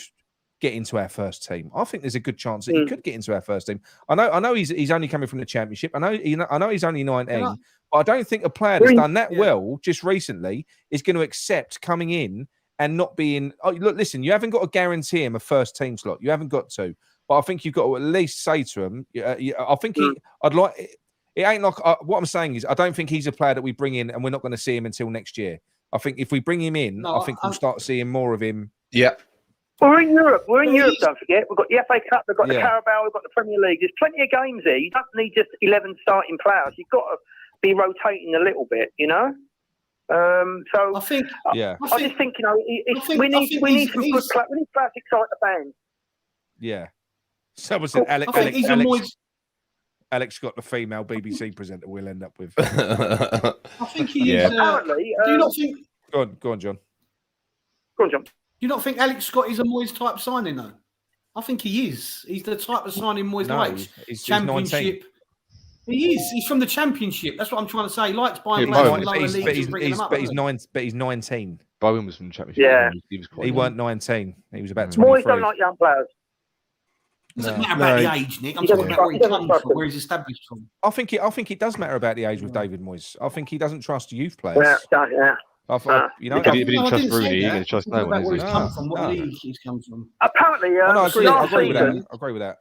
B: get into our first team. I think there's a good chance that he could get into our first team. I know he's only coming from the Championship. I know he's only 19, but I don't think a player that's done that well just recently is going to accept coming in and not being. Oh, look, listen, you haven't got to guarantee him a first team slot. You haven't got to, but I think you've got to at least say to him. I think I'd like. It ain't like what I'm saying is I don't think he's a player that we bring in and we're not going to see him until next year. I think if we bring him in, I think we'll start seeing more of him.
D: Yeah.
H: We're in Europe. Don't forget. We've got the FA Cup. We've got the Carabao. We've got the Premier League. There's plenty of games here. You don't need just 11 starting players. You've got to be rotating a little bit, you know. So I think, I just think, you know, we need some good players. We need players to excite the fans.
B: Yeah. Someone said Alex Scott, the female BBC presenter, we'll end up with.
C: I think he is.
H: Apparently,
C: do you not think?
B: Go on, John.
H: Go on, John.
C: Do you not think Alex Scott is a Moyes type signing, though? I think he is. He's the type of signing Moyes likes.
B: He's
C: Championship. He is. He's from the Championship. That's what I'm trying to say. He likes buying
B: players
C: from lower leagues and bringing them up.
B: But he's 19.
E: Bowen was from the Championship.
H: Yeah.
B: He weren't 19. He was about 23.
H: Moyes don't like young players.
C: It doesn't matter about the age, Nick. I'm talking about where he comes from, where he's established from.
B: I think it does matter about the age with David Moyes. I think he doesn't trust youth players.
H: Yeah.
B: You know,
E: if he didn't trust Rooney, he didn't trust no one.
C: Where he's come from, what league he's come from.
H: Apparently,
B: I agree with that.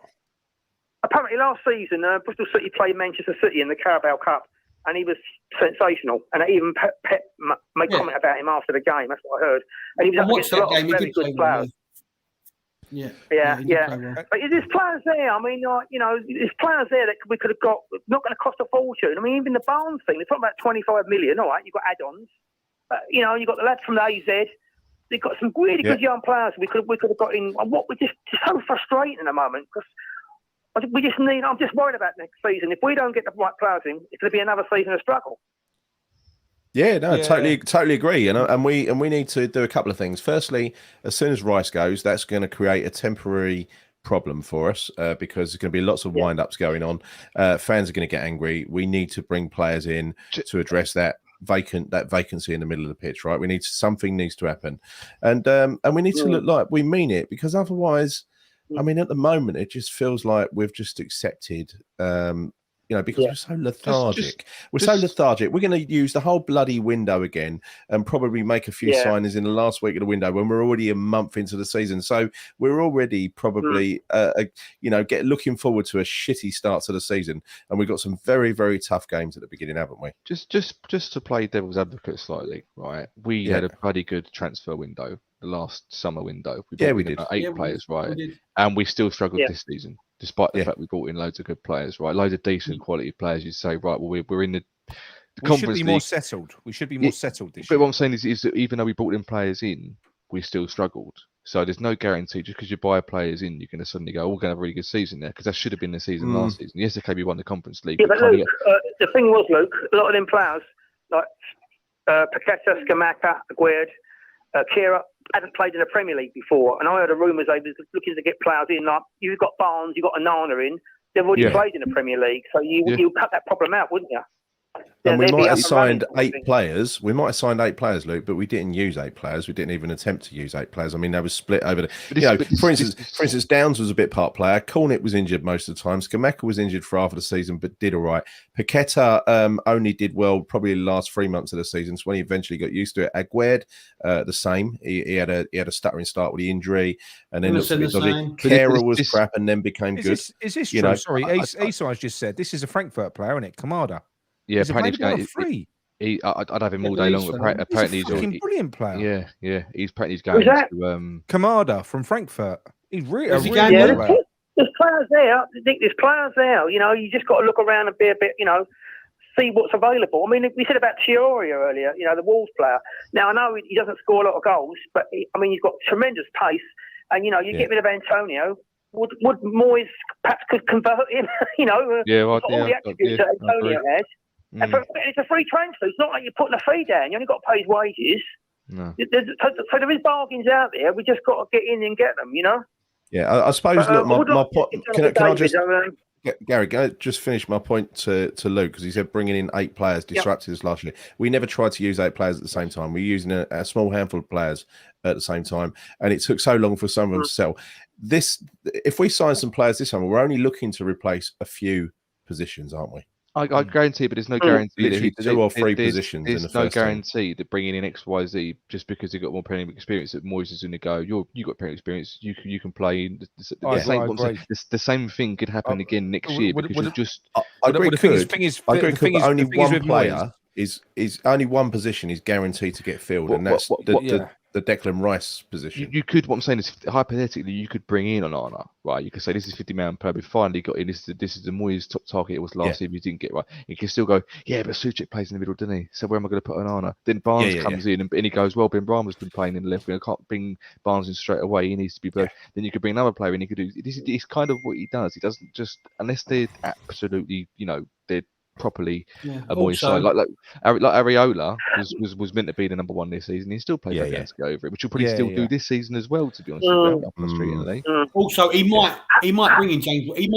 H: Apparently, last season, Bristol City played Manchester City in the Carabao Cup, and he was sensational. And even Pep made comment about him after the game. That's what I heard. And he was up against a lot of very good players.
C: Yeah.
H: But there's players there. I mean, you know, there's players there that we could have got. Not going to cost a fortune. I mean, even the Barnes thing. They're talking about 25 million. All right, you've got add-ons. You know, you've got the lads from the AZ. They've got some really good young players. We could have got in. And what we're just so frustrating at the moment because we just need. I'm just worried about next season. If we don't get the right players in, it's going to be another season of struggle.
D: Totally agree. And we need to do a couple of things. Firstly, as soon as Rice goes, that's going to create a temporary problem for us because there's going to be lots of wind-ups going on. Fans are going to get angry. We need to bring players in to address that vacancy in the middle of the pitch, right? Something needs to happen. And we need to look like we mean it, because otherwise, I mean, at the moment, it just feels like we've just accepted because we're so lethargic. We're so lethargic. We're going to use the whole bloody window again and probably make a few signings in the last week of the window when we're already a month into the season. So we're already probably, looking forward to a shitty start to the season. And we've got some very, very tough games at the beginning, haven't we?
E: Just to play devil's advocate slightly, right? We had a bloody good transfer window, the last summer window.
D: We did.
E: 8 players, right? And we still struggled this season. Despite the fact we brought in loads of good players, right? Loads of decent quality players. You say, right, well, we're in the Conference League.
B: We should be more settled. We should be more settled this year.
E: But what I'm saying is that even though we brought in players in, we still struggled. So there's no guarantee just because you buy players in, you're going to suddenly go, we're going to have a really good season there, because that should have been the season last season. Yes, okay, we won the Conference League.
H: Yeah, but Luke, the thing was, Luke, a lot of them players, like Paqueta, Scamacca, Aguerd, Kira, hadn't played in the Premier League before, and I heard the rumours they were looking to get players in. Like you've got Barnes, you've got Onana in. They've already played in the Premier League, so you cut that problem out, wouldn't you?
D: And we might have signed 8 players. We might have signed 8 players, Luke, but we didn't use 8 players. We didn't even attempt to use 8 players. I mean, they were split over the. For instance, Downs was a bit part player. Cornet was injured most of the time. Scamacca was injured for half of the season, but did all right. Paqueta only did well probably the last 3 months of the season. So when he eventually got used to it, Aguerd the same. He had a stuttering start with the injury, and then Kera was crap, and then became good.
B: Is this true? Sorry, Esai's just said this is a Frankfurt player, isn't it? Kamada.
E: Yeah,
B: apparently free.
E: I'd have him all day long. But apparently,
B: he's a fucking brilliant player.
E: Yeah. He's going to
B: Kamada from Frankfurt. He's really
C: There's
H: players there. I think there's players there. You know, you just got to look around and be a bit, you know, see what's available. I mean, we said about Chiori earlier, you know, the Wolves player. Now, I know he doesn't score a lot of goals, but he's got tremendous pace. And, you know, you get rid of Antonio. Would Moyes perhaps could convert him, you know, all the attributes that Antonio has. And it's a free transfer. It's not like you're putting a fee down. You only got to pay his wages.
E: No.
H: So there is bargains out there. We just got to get in and get them, you know?
D: Yeah, I suppose, look, my point... Can I just... Gary, go just finish my point to Luke, because he said bringing in 8 players disrupted us last year. We never tried to use 8 players at the same time. We're using a small handful of players at the same time, and it took so long for some of them to sell. If we sign some players this summer, we're only looking to replace a few positions, aren't we?
E: I guarantee, but there's no guarantee.
D: Literally 2 or 3 positions.
E: There's no guarantee that bringing in XYZ just because you've got more Premier League experience that Moyes is going to go. You got Premier League experience. You can play. The same thing could happen again next year because you just.
D: I agree. But only one player is only one position is guaranteed to get filled, and that's the Declan Rice position.
E: You could. What I'm saying is, hypothetically, you could bring in Onana, right? You could say this is 50 million per. We finally got in. This is the Moyes top target. It was last year. You didn't get right. You can still go. Yeah, but Suchek plays in the middle, doesn't he? So where am I going to put Onana? Then Barnes comes in and he goes. Well, Ben Brahma's been playing in the left wing. I can't bring Barnes in straight away. He needs to be both. Then you could bring another player in. He could do. It's kind of what he does. He doesn't just unless they're absolutely, you know, they're properly a Moyes side. Like Areola was meant to be the number 1 this season. He still plays to go over it, which he'll probably still do this season as well. To be honest, up on the street in the league.
C: Also, he might bring in James. He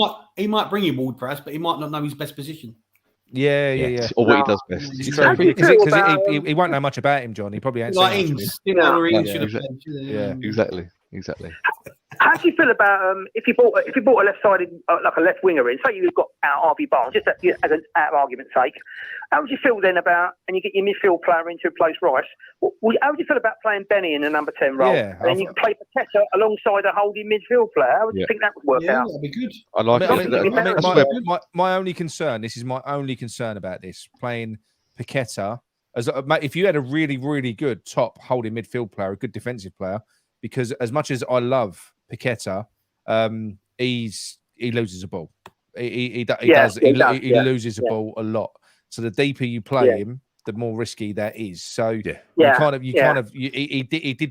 C: might bring in Ward-Prowse, but he might not know his best position.
B: Yeah.
E: Or what he does best.
B: Because he won't know much about him, John. He probably ain't
C: like Ings.
B: Exactly.
H: How do you feel about if you bought a left-sided like a left winger in? Say you've got out Harvey Barnes, just as an out of argument's sake. How would you feel then about, and you get your midfield player in to replace Rice? How would you feel about playing Benny in the number 10 role? And then you can play Paqueta alongside a holding midfield player. How would you think that would work out?
C: That'd be good.
E: I like it.
B: My only concern. This is my only concern about this playing Paqueta. If you had a really, really good top holding midfield player, a good defensive player, because as much as I love Paqueta, he loses a ball. He loses a ball a lot. So the deeper you play him, the more risky that is. So he did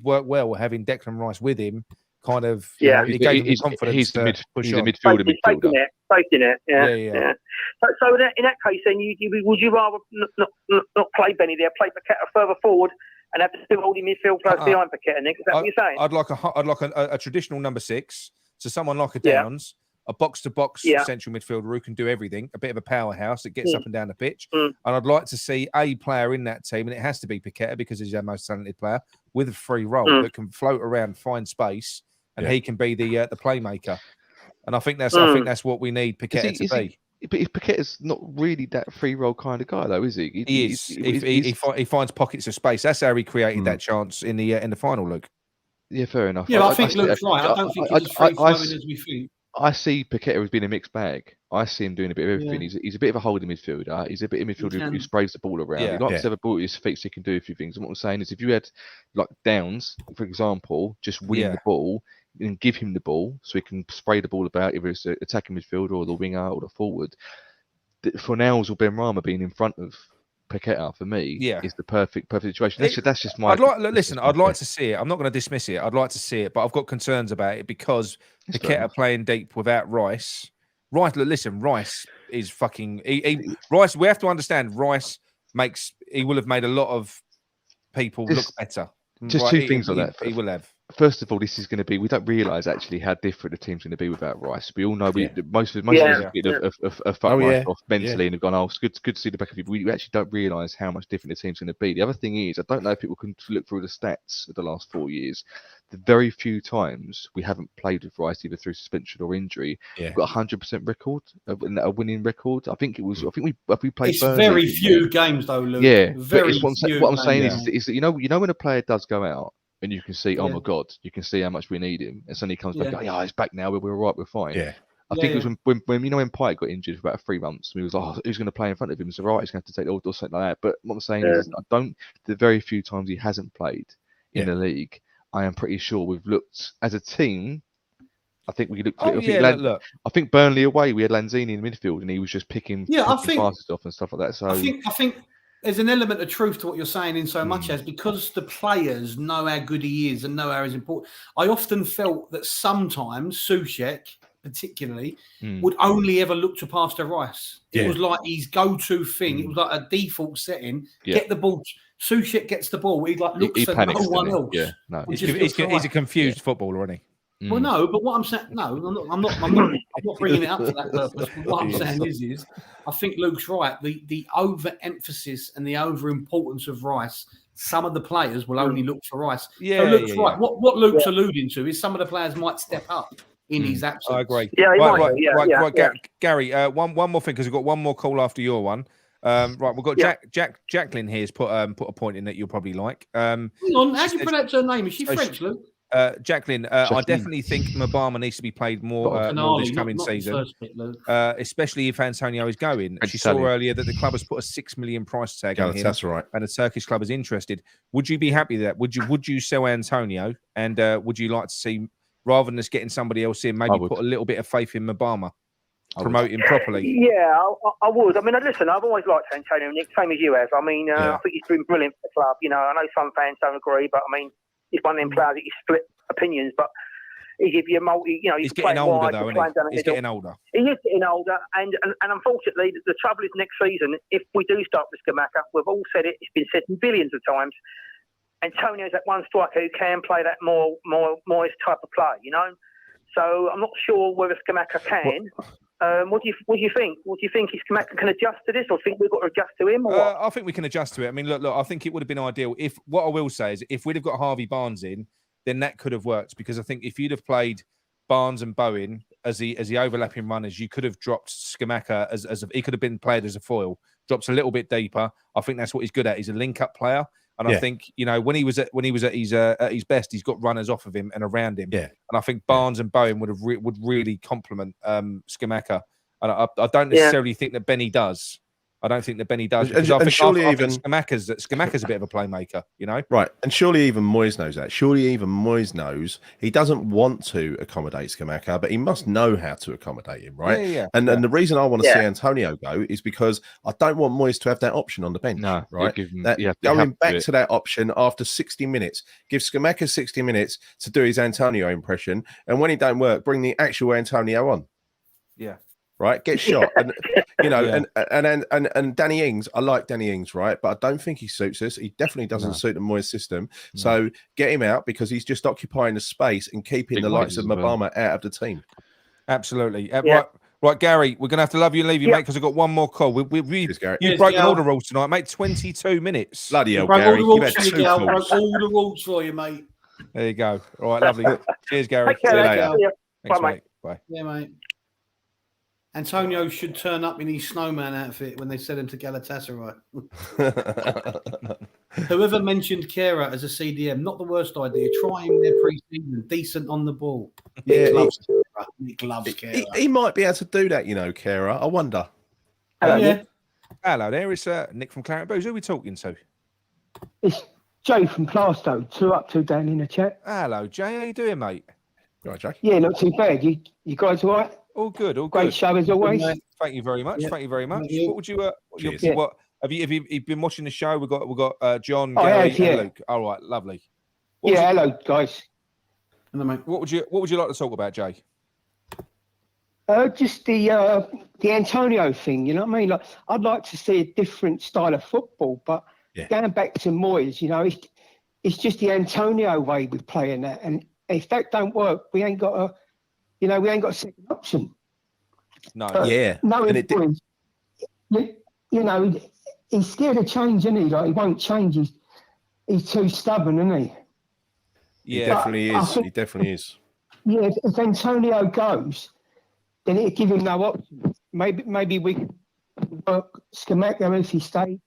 B: work well having Declan Rice with him. Kind of, he gave him the confidence.
E: He's a midfielder.
H: Safety net. Yeah. So in that case, then would you rather not play Benny there, play Paqueta further forward, and have to still holding midfield players behind Paqueta, Nick? Is that what you're saying?
B: I'd like a traditional number 6, so someone like a Downs, a box-to-box central midfielder who can do everything, a bit of a powerhouse that gets up and down the pitch. And I'd like to see a player in that team, and it has to be Paqueta because he's our most talented player, with a free role that can float around, find space, and he can be the playmaker. And I think that's what we need Paqueta to be.
E: But if Paqueta's not really that free role kind of guy, though, is he?
B: He finds pockets of space. That's how he created that chance in the final, Luke.
E: Yeah, fair enough.
C: Yeah, I think Luke's right. I don't think he's as free flowing as we think.
E: I see Paqueta as being a mixed bag. I see him doing a bit of everything. He's a bit of a holding midfielder. He's a bit of a midfielder who sprays the ball around. He likes to have a ball at his feet so he can do a few things. And what I'm saying is, if you had like Downs, for example, just win the ball and give him the ball so he can spray the ball about, either it's the attacking midfielder or the winger or the forward. For Fornals or Benrahma being in front of Paqueta, for me, is the perfect situation. That's just my.
B: I'd like to see it. I'm not going to dismiss it. I'd like to see it, but I've got concerns about it because Paqueta playing deep without Rice. Rice is fucking. Rice. We have to understand. Rice he will have made a lot of people look better.
E: Just two things on that.
B: He will have.
E: First of all, this is going to be. We don't realise actually how different the team's going to be without Rice. We all know most of us have fucked Rice off mentally and have gone, it's good to see the back of people. We actually don't realise how much different the team's going to be. The other thing is, I don't know if people can look through the stats of the last 4 years. The very few times we haven't played with Rice either through suspension or injury, we've got 100% record, a winning record. I think we played.
C: It's very few games though, Luke.
E: Yeah,
C: very
E: few. What I'm saying is that you know when a player does go out. And you can see, oh my God, you can see how much we need him. And suddenly he comes back, he's back now, we're all right, we're fine.
D: Yeah.
E: I think it was when Pike got injured for about 3 months. We was like, who's going to play in front of him? So right, he's going to have to take the or something like that. But what I'm saying is, the very few times he hasn't played in the league, I am pretty sure we've looked as a team. I think we looked. I think Burnley away, we had Lanzini in midfield, and he was just picking passes off and stuff like that. So
C: I think there's an element of truth to what you're saying, in so much as because the players know how good he is and know how he's important. I often felt that sometimes Souček, particularly, would only ever look to Pastor Rice. It was like his go-to thing. It was like a default setting. Get the ball. Souček gets the ball. He looks at no one else.
E: Yeah, no,
B: he's a confused footballer, isn't he?
C: Well, no, but what I'm saying, I'm not bringing it up for that purpose. But what I'm saying is, I think Luke's right. The overemphasis and the overimportance of Rice. Some of the players will only look for Rice. Yeah, so Luke's right. What Luke's alluding to is some of the players might step up in his absence.
B: I agree.
H: Yeah,
B: right. Gary, one more thing, because we've got one more call after your one. Right, we've got Jacqueline here's put a point in that you'll probably like.
C: Hang on, how do you pronounce her name? Is she French, Luke?
B: Jacqueline, I definitely think Mabama needs to be played more this coming season, especially if Antonio is going. She saw earlier that the club has put a $6 million price tag on him,
D: that's right,
B: and the Turkish club is interested. Would you be happy with that? Would you sell Antonio, and would you like to see, rather than just getting somebody else in, maybe put a little bit of faith in Mabama, promote him properly?
H: Yeah, I would. I mean, listen, I've always liked Antonio, Nick, same as you have. I mean, I think he's been brilliant for the club. You know, I know some fans don't agree, but I mean, he's one of them players that you split opinions, but he gives you a multi. You know,
B: he's getting older, though, isn't he? He's getting older.
H: He is getting older, and unfortunately, the trouble is next season, if we do start with Scamacca, we've all said it. It's been said billions of times. Antonio's that one striker who can play that more Moyes type of play. You know, so I'm not sure whether Scamacca can. What do you think? What do you think? Is Scamacca can adjust to this, or think we've got to adjust to him? Or what?
B: I think we can adjust to it. I mean, look. I think it would have been ideal if. What I will say is, if we'd have got Harvey Barnes in, then that could have worked, because I think if you'd have played Barnes and Bowen as the overlapping runners, you could have dropped Scamacca as he could have been played as a foil, drops a little bit deeper. I think that's what he's good at. He's a link-up player. And I think, you know, when he was at his best, he's got runners off of him and around him. Yeah. And I think Barnes and Bowen would really complement Scamacca. And I don't necessarily think that Benny does. I don't think that Benny does. I think Scamacca's a bit of a playmaker, you know?
D: Right. And surely even Moyes knows that. Surely even Moyes knows he doesn't want to accommodate Scamacca, but he must know how to accommodate him, right?
B: Yeah.
D: And the reason I want to see Antonio go is because I don't want Moyes to have that option on the bench, right? Going back to that option after 60 minutes, give Scamacca 60 minutes to do his Antonio impression, and when it don't work, bring the actual Antonio on.
B: Yeah.
D: Right, get shot, and you know, and Danny Ings. I like Danny Ings, right, but I don't think he suits us. He definitely doesn't suit the Moyes system. No. So get him out, because he's just occupying the space and keeping the likes of Mabama out of the team.
B: Absolutely. Right, Gary, we're gonna have to love you and leave you, mate, because I've got one more call. You've broken all the rules tonight, mate. 22 minutes.
D: Bloody hell, Gary!
C: Broke all the rules for you, mate.
B: There you go. All right, lovely. Cheers, Gary.
H: See you later.
B: Thanks,
H: Bye,
B: mate. Bye.
C: Yeah, mate. Antonio should turn up in his snowman outfit when they send him to Galatasaray. Whoever mentioned Kera as a CDM, not the worst idea. Try him there pre-season, decent on the ball. Nick loves Kera.
D: He might be able to do that, you know, Kera. I wonder.
B: Hello there, it's Nick from Claret Booze. Who are we talking to?
I: It's Jay from Plasto. 2 up, 2 down in the chat.
B: Hello, Jay. How you doing, mate?
D: You all right, Jay?
I: Yeah, not too bad. You guys all right?
B: All good, all
I: great
B: good.
I: show as always.
B: Thank you very much. Thank you very much. What would you? What have you been watching the show? We've got John, Gary, and Luke. All right, lovely.
I: Hello guys.
B: Hello, mate. What would you like to talk about, Jay?
I: Just the Antonio thing. You know what I mean? Like, I'd like to see a different style of football, but going back to Moyes, you know, it's just the Antonio way we're playing that, and if that don't work, we ain't got a. You know, we ain't got a second option.
B: No,
I: no, you know, he's scared of change, isn't he? Like, he won't change. He's too stubborn, isn't he?
D: Yeah, definitely is. He definitely is.
I: Yeah, if Antonio goes, then it'll give him no option. Maybe we can work Scamacca if he stays.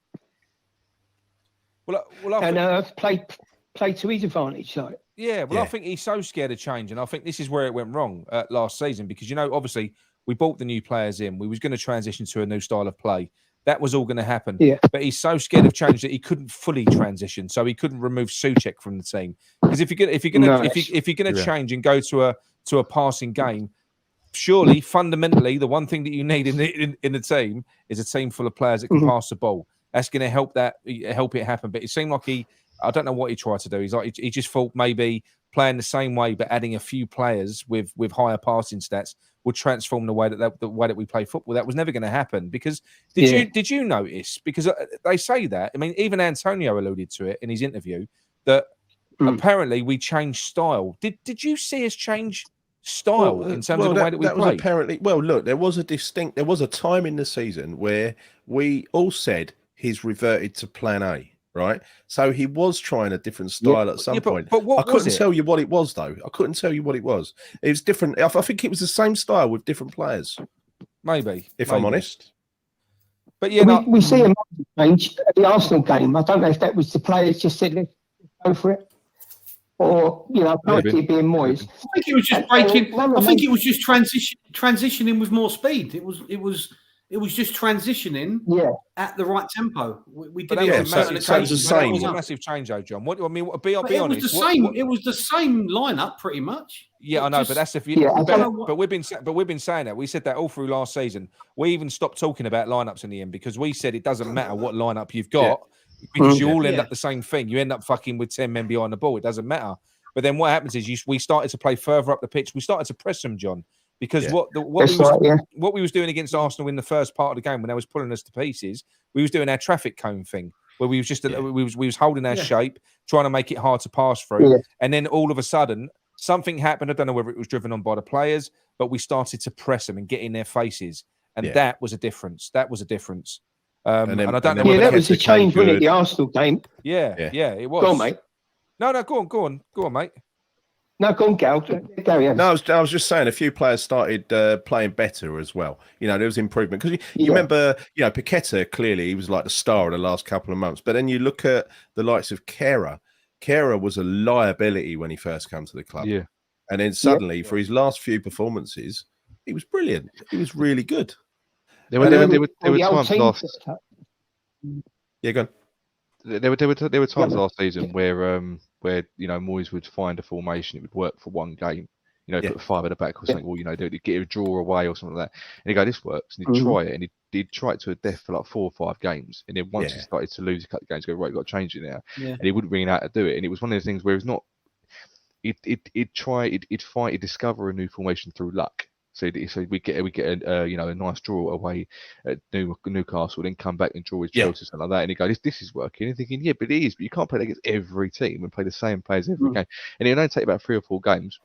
I: Play to his advantage, like.
B: Yeah, I think he's so scared of change, and I think this is where it went wrong last season, because, you know, obviously We brought the new players in. We was going to transition to a new style of play. That was all going to happen.
I: Yeah.
B: But he's so scared of change that he couldn't fully transition. So he couldn't remove Souček from the team. Because if you're gonna change and go to a passing game, surely fundamentally the one thing that you need in the team is a team full of players that can pass the ball. That's going to help it happen. But it seemed like I don't know what he tried to do. He's like he just thought maybe playing the same way but adding a few players with higher passing stats would transform the way that we play football. That was never going to happen. Because did you notice? Because they say that. I mean, even Antonio alluded to it in his interview that apparently we changed style. Did you see us change style in terms of the way that we played?
D: Was apparently, look, there was a time in the season where we all said he's reverted to plan A. Right, so he was trying a different style at some point.
B: But what
D: I couldn't tell you what it was, though. I couldn't tell you what it was. It was different. I think it was the same style with different players.
B: Maybe,
D: I'm honest.
B: But yeah,
I: we see a change at the Arsenal game. I don't know if that was the players just said, "Let's go for it," or it being Moyes.
C: I think it was just breaking. I think it was just transitioning with more speed. It was just transitioning at the right tempo. We did it.
B: It was a massive change, though, John. What I mean, be honest.
C: It was the same lineup, pretty much.
B: Yeah, I know, but that's but we've been saying that. We said that all through last season. We even stopped talking about lineups in the end because we said it doesn't matter what lineup you've got because you all end up the same thing. You end up fucking with 10 men behind the ball. It doesn't matter. But then what happens is we started to play further up the pitch. We started to press them, John. Because what we was doing against Arsenal in the first part of the game when they was pulling us to pieces, we was doing our traffic cone thing where we was just we was holding our shape, trying to make it hard to pass through, and then all of a sudden something happened. I don't know whether it was driven on by the players, but we started to press them and get in their faces, and that was a difference. That was a difference. And I don't know.
I: That was a change, wasn't it? The Arsenal game.
B: Yeah, it was.
I: Go on, mate.
B: No, go on, mate.
I: No, go on, Gal.
D: No, I was just saying a few players started playing better as well. There was improvement because you remember, Paqueta, clearly he was like the star of the last couple of months. But then you look at the likes of Kehrer. Kehrer was a liability when he first came to the club. Yeah. And then suddenly, for his last few performances, he was brilliant. He was really good.
E: There were times last.
D: Yeah, go on.
E: There were times last season where Moyes would find a formation, it would work for one game, put 5 at the back or something, or get a draw away or something like that, and he'd go, this works, and he'd try it, and he'd try it to a death for like 4 or 5 games, and then once he started to lose a couple of games, go, right, you've got to change it now, and he wouldn't really know how to do it, and it was one of those things where it's not, he'd discover a new formation through luck. So we get a nice draw away at Newcastle, then come back and draw with Chelsea, something like that, and he goes, this is working. And thinking, but it is, but you can't play that against every team and play the same players every game. And it'll only take about 3 or 4 games,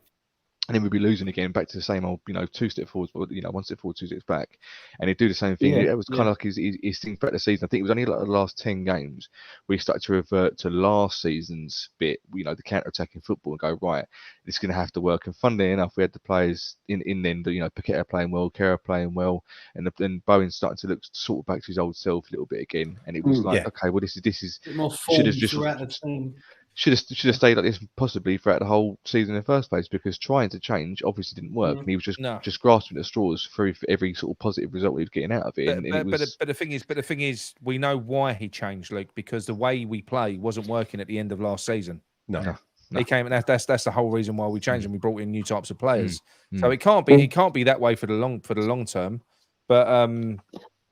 E: and then we'd be losing again, back to the same old, 2 step forwards, or 1 step forward, 2 steps back, and he'd do the same thing. It was kind of like his thing throughout the season. I think it was only like the last 10 games where he started to revert to last season's bit, the counter-attacking football, and go, right, it's going to have to work. And funnily enough, we had the players in then, Paqueta playing well, Kehrer playing well, and then Bowen starting to look sort of back to his old self a little bit again. And it was like, okay, well, this is should have just should have stayed like this possibly throughout the whole season in the first place, because trying to change obviously didn't work, and he was just grasping at straws for every sort of positive result he was getting out of it.
B: But the thing is, we know why he changed, Luke, because the way we play wasn't working at the end of last season.
D: No.
B: He came, and that's the whole reason why we changed, and we brought in new types of players. So it can't be that way for the long term. But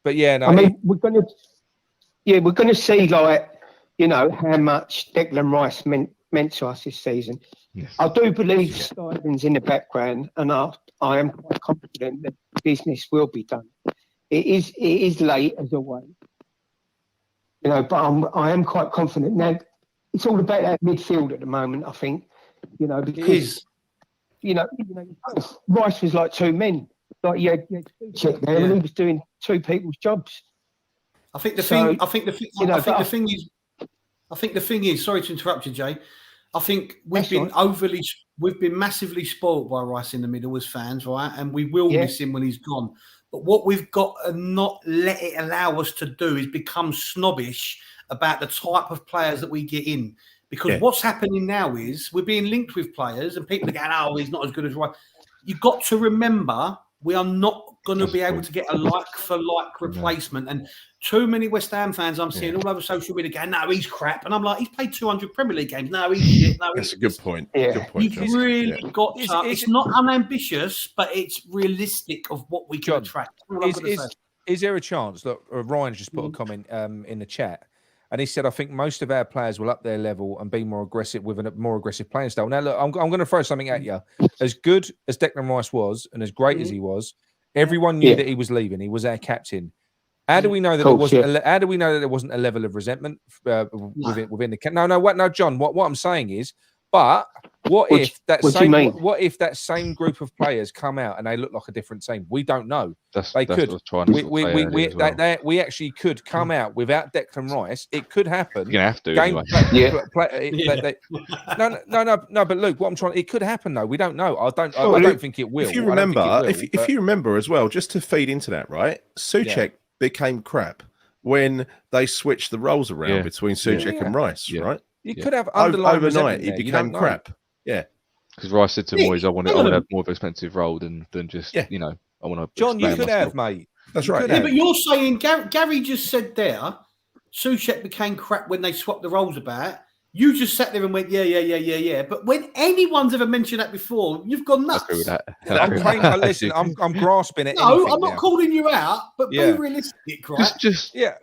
B: yeah, no.
I: I mean, we're gonna see how much Declan Rice meant to us this season. Yes. I do believe Stuyven's in the background, and I am quite confident that business will be done. It is late as always, but I am quite confident. Now, it's all about that midfield at the moment, I think, because Rice was like 2 men, like you had Souček there, and he was doing 2 people's jobs.
C: I think the thing is, sorry to interrupt you, Jay. I think we've been massively spoiled by Rice in the middle as fans, right? And we will miss him when he's gone. But what we've got to not let it allow us to do is become snobbish about the type of players that we get in. Because what's happening now is we're being linked with players, and people are going, oh, he's not as good as Rice. You've got to remember, we are not going to be able to get a like-for-like replacement. And too many West Ham fans I'm seeing all over social media going, no, he's crap. And I'm like, he's played 200 Premier League games. No, he's shit. No,
D: that's a good point.
I: Yeah.
D: Good point,
C: You've really got to, it's not unambitious, but it's realistic of what we can attract.
B: Is there a chance? Look, Ryan just put a comment in the chat. And he said, I think most of our players will up their level and be more aggressive with a more aggressive playing style. Now, look, I'm going to throw something at you. As good as Declan Rice was and as great as he was, everyone knew that he was leaving. He was our captain. How do we know that there wasn't? How do we know that there wasn't a level of resentment within the camp? No, John. What I'm saying is, but what if that same group of players come out and they look like a different team? We don't know. They could. We actually could come out without Declan Rice. It could happen.
E: You're gonna have to.
B: No. But Luke, what I'm trying, it could happen though. We don't know. I don't think it will.
D: If you remember as well, just to feed into that, right? Souček became crap when they switched the roles around between Souček and Rice, right?
B: You could have overnight.
D: He became crap. Yeah,
E: because Rice said to Moyes, "I want to have more of an expensive role than just I want to."
B: John, you could have, mate.
D: That's right.
C: Yeah, but you're saying Gary just said there, Souček became crap when they swapped the roles about. You just sat there and went, yeah. But when anyone's ever mentioned that before, you've gone nuts.
B: Listen, I'm grasping at anything.
C: No, I'm not calling you out, but be realistic, right?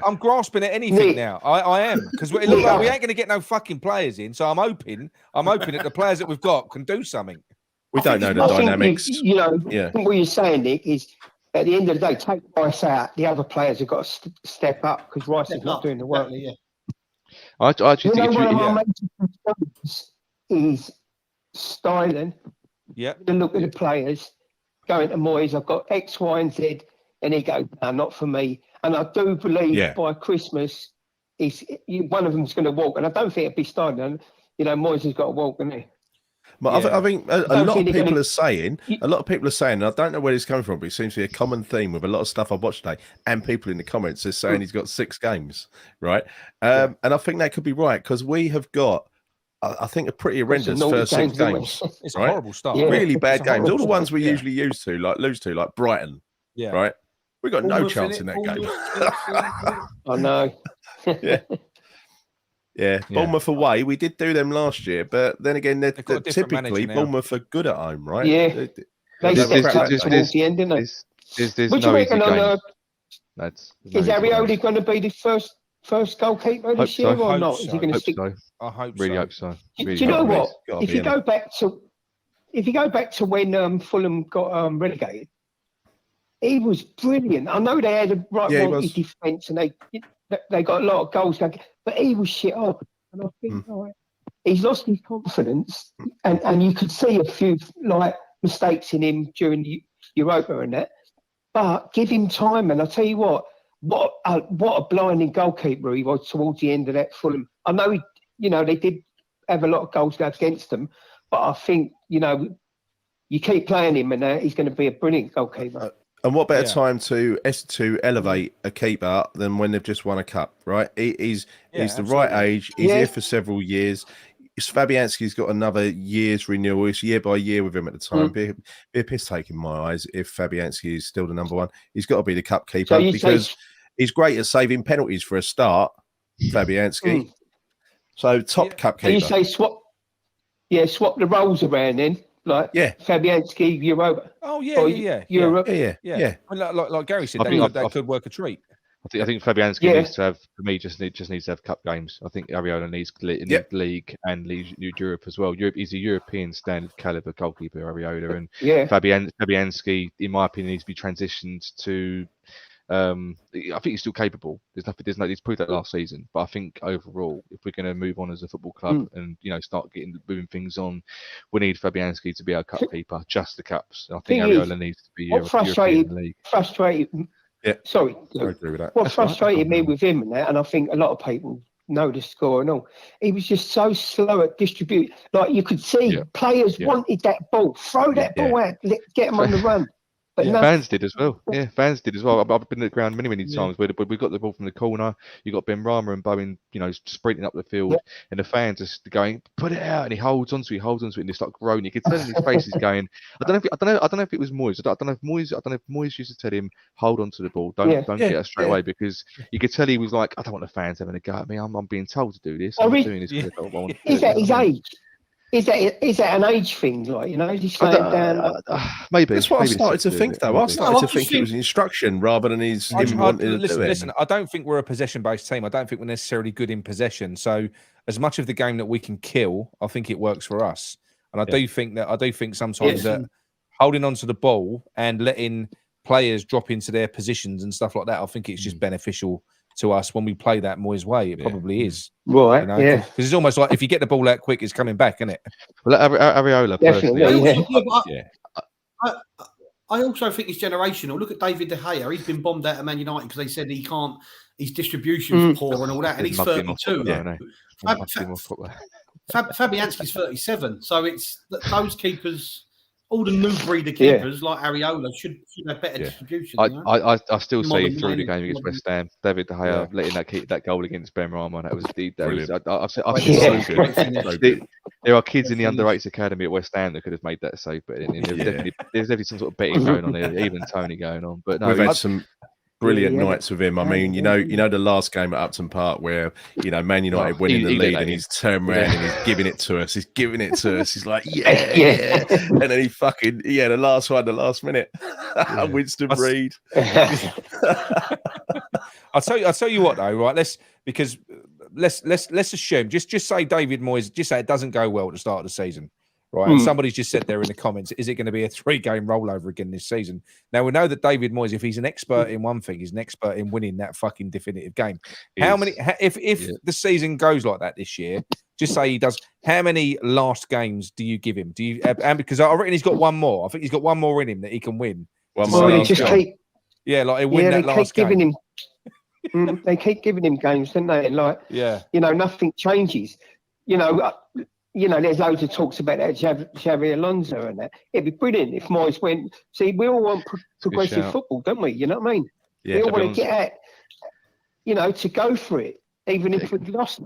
B: I'm grasping at anything now. I am, because we ain't going to get no fucking players in. So I'm hoping that the players that we've got can do something.
D: We don't know the dynamics.
I: I think what you're saying, Nick, is at the end of the day, take Rice out. The other players have got to step up because Rice is not doing the work.
E: I actually think
I: one of our major concerns is styling.
B: Yeah.
I: To look at the players, going to Moyes, I've got X, Y, and Z, and he goes, no, not for me. And I do believe by Christmas, one of them's going to walk, and I don't think it'd be styling. Moyes has got to walk, hasn't he?
D: But I think a lot of people are saying, and I don't know where it's coming from, but it seems to be a common theme with a lot of stuff I've watched today, and people in the comments are saying he's got 6 games, right? And I think that could be right, because we have got, I think, a pretty horrendous first 6 games.
B: It's a horrible start.
D: Really bad games. All the ones we usually lose to, like Brighton, right? We got no chance in that game.
I: I know.
D: Yeah, Bournemouth away. We did do them last year, but then again, they're typically Bournemouth are good at home, right?
I: Yeah, they stepped up towards the end, didn't they?
E: There's no easy games.
I: Is Arioli going to be the first goalkeeper this year or not? Is he going to stick?
B: I hope
E: really hope so.
I: Do you know what? If you go back to when Fulham got relegated, he was brilliant. I know they had a wonky defence and they got a lot of goals, but he was shit up. And I think he's lost his confidence, and you could see a few mistakes in him during the Europa and that. But give him time, and I'll tell you what a blinding goalkeeper he was towards the end of that Fulham. I know they did have a lot of goals go against them, but I think you keep playing him, and he's going to be a brilliant goalkeeper.
D: And what better time to elevate a keeper than when they've just won a cup, right? He's the right age. He's here for several years. Fabianski's got another year's renewal. It's year by year with him at the time. Be a piss take in my eyes if Fabianski is still the number one. He's got to be the cup keeper because he's great at saving penalties for a start, Fabianski. So top cup keeper.
I: And you say swap the roles around then. Fabianski, Europa.
B: Oh yeah.
I: Europe.
B: Yeah. Like Gary said, that could work a treat.
E: I think Fabianski needs to have, for me, just needs to have cup games. I think Ariola needs league and Europe as well. He's a European standard caliber goalkeeper, Ariola, and Fabianski, in my opinion, needs to be transitioned to. I think he's still capable. He's proved that last season. But I think overall, if we're going to move on as a football club and start moving things on, we need Fabianski to be our cup keeper, just the cups. I think Ariola needs to be European league.
I: Frustrated. Yeah. Sorry, I agree with that. What frustrated me with him and I think a lot of people know the score and all. He was just so slow at distribute. Like you could see, players wanted that ball. Throw that ball out. Get them on the run. But
E: fans did as well. Yeah, fans did as well. I've been at the ground many times where we got the ball from the corner. You got Ben Rama and Bowen, sprinting up the field, and the fans just going, "Put it out!" And he holds onto it, and they start groaning. You could tell in his face he's going. I don't know if it was Moyes. I don't know if Moyes used to tell him, "Hold on to the ball, don't get us straight away," because you could tell he was like, "I don't want the fans having a go at me. I'm being told to do this. I'm doing this."
I: Is that his age? Is that an age thing? Just slowing down.
D: Maybe that's what I started to think. Though I started to think it was instruction rather than his.
B: Listen. I don't think we're a possession-based team. I don't think we're necessarily good in possession. So, as much of the game that we can kill, I think it works for us. And I do think sometimes that holding on to the ball and letting players drop into their positions and stuff like that, I think it's just beneficial to us when we play that Moyes way. It probably is.
I: Right,
B: because it's almost like if you get the ball out quick, it's coming back, isn't it?
E: Well, Areola,
I: definitely.
C: I also think it's generational. Look at David De Gea. He's been bombed out of Man United because they said he can't, his distribution's poor and all that, and he's 32. Fabianski's 37. So it's those keepers, all the new breeder keepers like Areola should have better distribution.
E: I still see through the game against West Ham, David De Gea letting that goal against Ben Rama. That was there are kids in the under-8s academy at West Ham that could have made that save, but there's definitely some sort of betting going on there, even Tony going on. But no,
D: we've had some brilliant nights with him. I mean, the last game at Upton Park where Man United winning the lead and he's turned around and he's giving it to us. He's like, yeah. And then the last one, the last minute, Winston Reid.
B: I'll tell you what though, right? Let's assume just say David Moyes, just say it doesn't go well at the start of the season. Right, and somebody's just said there in the comments, is it going to be a 3-game rollover again this season? Now, we know that David Moyes, if he's an expert in one thing, he's an expert in winning that fucking definitive game. If the season goes like that this year, just say he does, how many last games do you give him? And because I reckon he's got one more. I think he's got one more in him that he can win.
I: He'll win
B: that last game.
I: They keep giving him games, don't they? Nothing changes. There's loads of talks about that Xavi Alonso and that. It'd be brilliant if Moyes went. See, we all want progressive football, don't we? You know what I mean?
D: Yeah,
I: we all want to get at, to go for it, even if we've lost.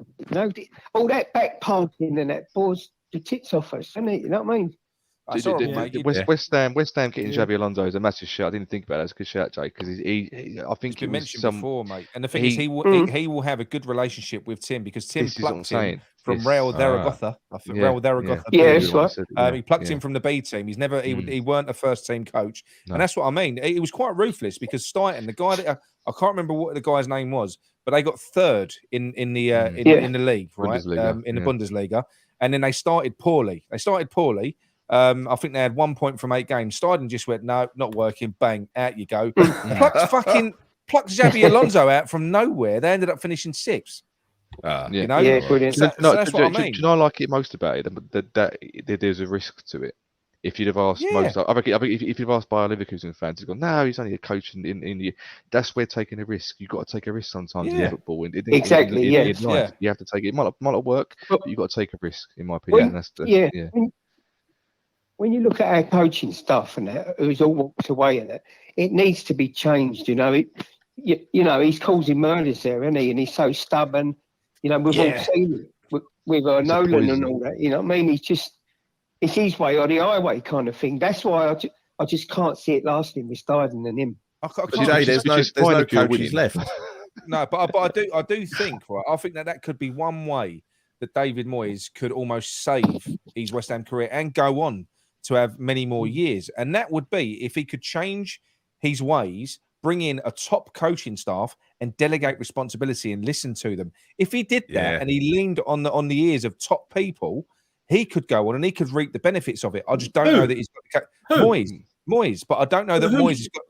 I: All that back parking and that bores the tits off us, doesn't it? You know what I mean?
E: West Ham getting Xavi Alonso is a massive shout. I didn't think about that. That's a good shout, Jake, because I think
B: you mentioned before, mate. And the thing is, he will have a good relationship with Tim because Tim plucked him from Real Zaragoza. Real Zaragoza.
I: That's right.
B: He plucked him from the B team. He's never he weren't a first team coach, and that's what I mean. He was quite ruthless because Steiten, the guy that I can't remember what the guy's name was, but they got third in the league, right? In the Bundesliga, and then they started poorly. I think they had 1 point from 8 games. Steiden just went, no, not working. Bang, out you go. Plucked Xavi Alonso out from nowhere. They ended up finishing 6th.
I: Brilliant.
B: That's what I mean.
E: Do you know I like it most about it? That there's a risk to it. If you'd have asked most, I think if you'd have asked Bayer Leverkusen fans, they've gone, no, he's only a coach in the. That's where taking a risk. You've got to take a risk sometimes in football.
I: Exactly.
E: You have to take it. It might not work, but you've got to take a risk. In my opinion,
I: When you look at our coaching stuff and that, who's all walked away in it needs to be changed. He's causing murders there, isn't he? And he's so stubborn. We've all seen it with Nolan and all that. You know what I mean? It's his way or the highway kind of thing. That's why I just can't see it lasting with Steiden and him.
D: There's no coaches left.
B: No, but I do think, right? I think that could be one way that David Moyes could almost save his West Ham career and go on to have many more years. And that would be if he could change his ways, bring in a top coaching staff and delegate responsibility and listen to them. If he did that and he leaned on the ears of top people, he could go on and he could reap the benefits of it. I just don't know that he's got Moyes, but I don't know that Moyes has got.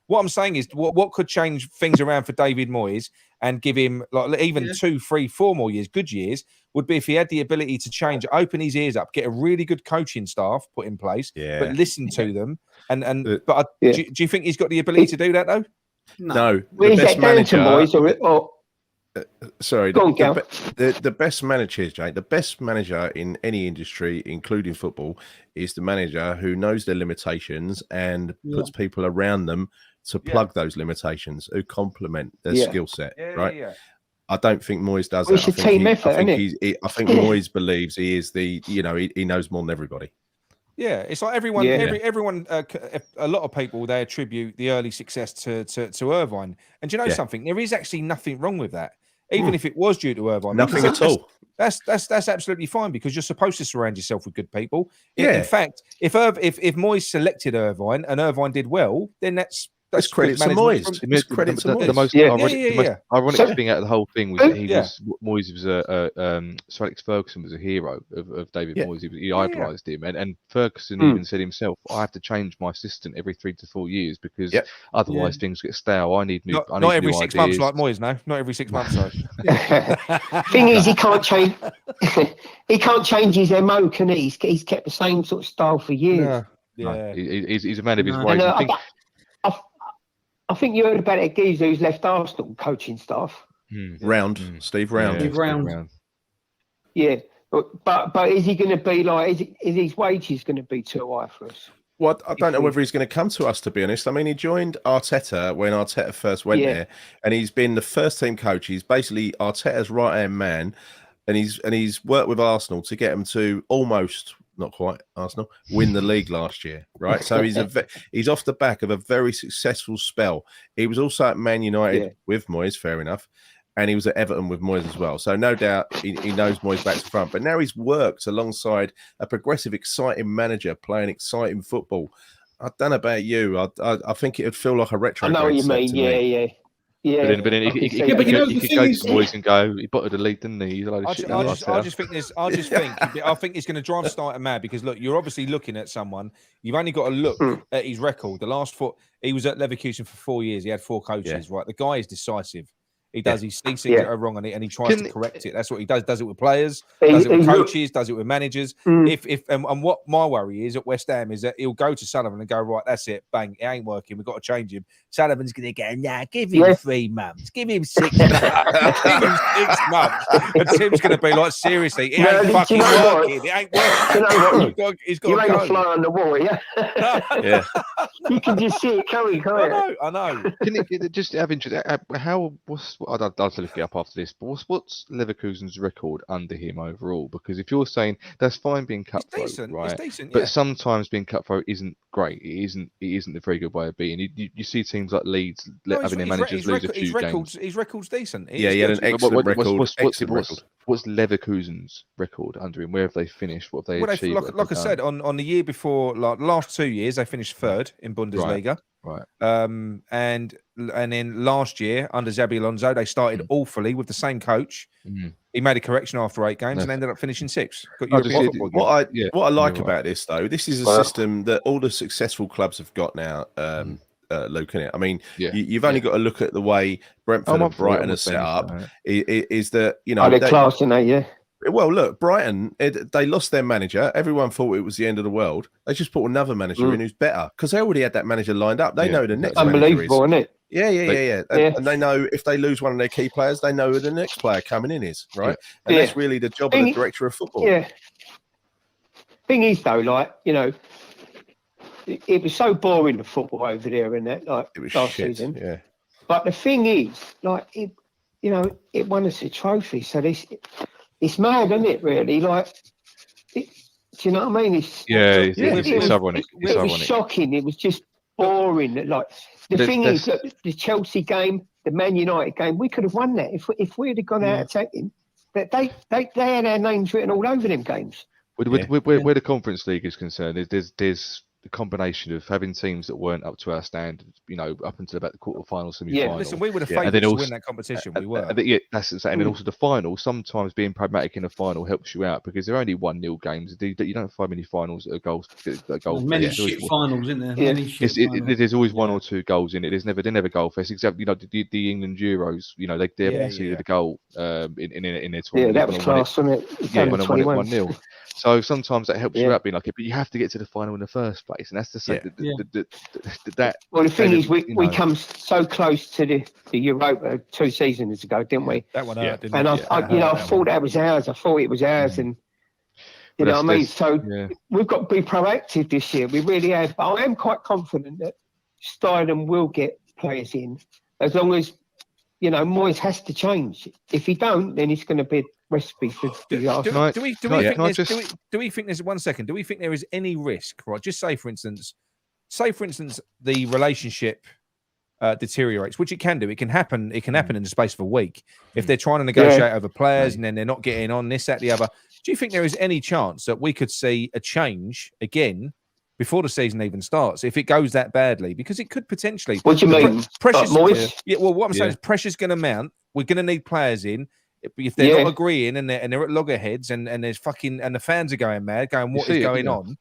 B: What I'm saying is, what could change things around for David Moyes and give him even 2, 3, 4 more years, good years, would be if he had the ability to change, open his ears up, get a really good coaching staff put in place, but listen to them. Do you think he's got the ability to do that though?
D: No.
I: Is that down to Moyes or
D: Sorry,
I: Go on, Gal.
D: the best manager, Jake, the best manager in any industry, including football, is the manager who knows their limitations and puts people around them to plug those limitations, who complement their skill set, right?
B: Yeah.
D: I don't think Moyes does
I: Well,
D: that.
I: it's a team effort, isn't it?
D: I think Moyes believes he is the, he knows more than everybody.
B: Yeah, it's like everyone. A lot of people they attribute the early success to Irvine, and do you know something? There is actually nothing wrong with that, even if it was due to Irvine.
D: Nothing at all.
B: That's absolutely fine because you're supposed to surround yourself with good people. In fact, if Moyes selected Irvine and Irvine did well, then that's
D: credit to Moyes.
E: The most ironic thing out of the whole thing was that Moyes was Sir Alex Ferguson was a hero of David Moyes. He idolised him, and Ferguson even said himself, "I have to change my assistant every 3 to 4 years because otherwise things get stale. I need new.
B: Not every 6 months like Moyes. No, not every 6 months. So.
I: Thing is, he can't change. He can't change his MO, can he? He's kept the same sort of style for years.
B: Yeah,
E: he's a man of his ways.
I: I think you heard about it, geezer who's left Arsenal coaching staff.
D: Steve Round.
C: Steve Round.
I: Yeah, but is he going to be like? Is his wages going to be too high for us?
D: Well, I don't know whether he's going to come to us, to be honest. I mean, he joined Arteta when Arteta first went there, and he's been the first team coach. He's basically Arteta's right hand man, and he's worked with Arsenal to get them to almost, not quite, Arsenal win the league last year, right? So he's off the back of a very successful spell. He was also at Man United with Moyes, fair enough, and he was at Everton with Moyes as well. So no doubt he knows Moyes back to front. But now he's worked alongside a progressive, exciting manager playing exciting football. I don't know about you. I think it would feel like a retro.
I: I know what you mean. Yeah.
E: But then he could go to Moyes and go, he bottled the lead, didn't he?
B: I think it's going to drive Starter mad because look, you're obviously looking at someone. You've only got to look at his record. The last he was at Leverkusen for 4 years. He had 4 coaches. Right, the guy is decisive. He does. He sees things that are wrong, and he tries to correct it. That's what he does. Does it with players. Does it with coaches. Does it with managers. And what my worry is at West Ham is that he'll go to Sullivan and go, right, that's it, bang, it ain't working. We've got to change him. Sullivan's going to go, nah, give him 3 months, give him 6 months, give him 6 months. And Tim's going to be like, seriously, it ain't fucking working. It ain't working. He's got
I: you
B: to
I: ain't
B: go.
I: a fly on the wall, yeah. You can just see it coming, can't you?
B: I know.
E: Can it just have interest? I'd have to look it up after this, but what's Leverkusen's record under him overall? Because if you're saying that's fine being cutthroat, right? It's decent, but sometimes being cutthroat isn't great. It isn't a very good way of being. You see teams like Leeds having their managers lose a few games.
B: His record's decent.
D: He had an excellent record.
E: What's Leverkusen's record under him? Where have they finished? What have they achieved?
B: Like I said, on the year before, like the last 2 years, they finished 3rd in Bundesliga.
E: Right.
B: And then last year under Xabi Alonso, they started awfully with the same coach. He made a correction after 8 games and ended up finishing 6th.
D: What I like about this, though, this is a system that all the successful clubs have got now. Luke, innit? I mean, you've only got to look at the way Brentford and Brighton are set up. Is that
I: they're class in that, yeah.
D: Well, look, Brighton, they lost their manager. Everyone thought it was the end of the world. They just put another manager in who's better because they already had that manager lined up. They know the next
I: unbelievable,
D: manager is.
I: Isn't it?
D: Yeah. And they know if they lose one of their key players, they know who the next player coming in is, right? And that's really the job of the director of football.
I: Yeah. Thing is, though, like, it was so boring, the football over there in that, like,
D: it was
I: last
D: shit,
I: season.
D: Yeah.
I: But the thing is, like, it won us a trophy. So it's mad, isn't it, really? Like, do you know what I mean? It's
E: ironic.
I: It was shocking. It was just boring. Like, the thing is, look, the Chelsea game, the Man United game, we could have won that if we had gone out attacking. But they had our names written all over them games.
E: Where the Conference League is concerned, there's the combination of having teams that weren't up to our standards, up until about the quarterfinal, semi-final.
B: Yeah, listen, we would have favoured to win that competition. We were.
E: That's the same. And then also the final. Sometimes being pragmatic in a final helps you out because they're only 1-0 games. You don't find many finals that are goals.
C: Many shit finals, isn't there? Yeah.
E: There's always 1 or 2 goals in it. They're never goal fest. Exactly. The England Euros. They conceded a goal in their tournament.
I: Yeah, that was class, wasn't it?
E: Yeah, when I won it 1-0. So sometimes that helps you out being like it, but you have to get to the final in the first place. place, and that's the same.
I: That. Well, the thing is, we come so close to the Europa 2 seasons ago, didn't we?
B: That one hurt, didn't
I: and
B: it?
I: I thought that was ours. I thought it was ours, and you know what I mean. So we've got to be proactive this year. We really have. But I am quite confident that Steinem will get players in, as long as Moyes has to change. If he don't, then it's going to be a recipe for disaster.
B: Do we think there's 1 second? Do we think there is any risk? Right, just say for instance, the relationship deteriorates, which it can do. It can happen. It can happen in the space of a week if they're trying to negotiate over players and then they're not getting on this, that, the other. Do you think there is any chance that we could see a change again before the season even starts, if it goes that badly? Because it could potentially.
I: What do you mean?
B: Pressure's, yeah, well, what I'm saying is pressure's going to mount. We're going to need players in. If they're not agreeing and they're at loggerheads and there's and the fans are going mad, going, what is going on?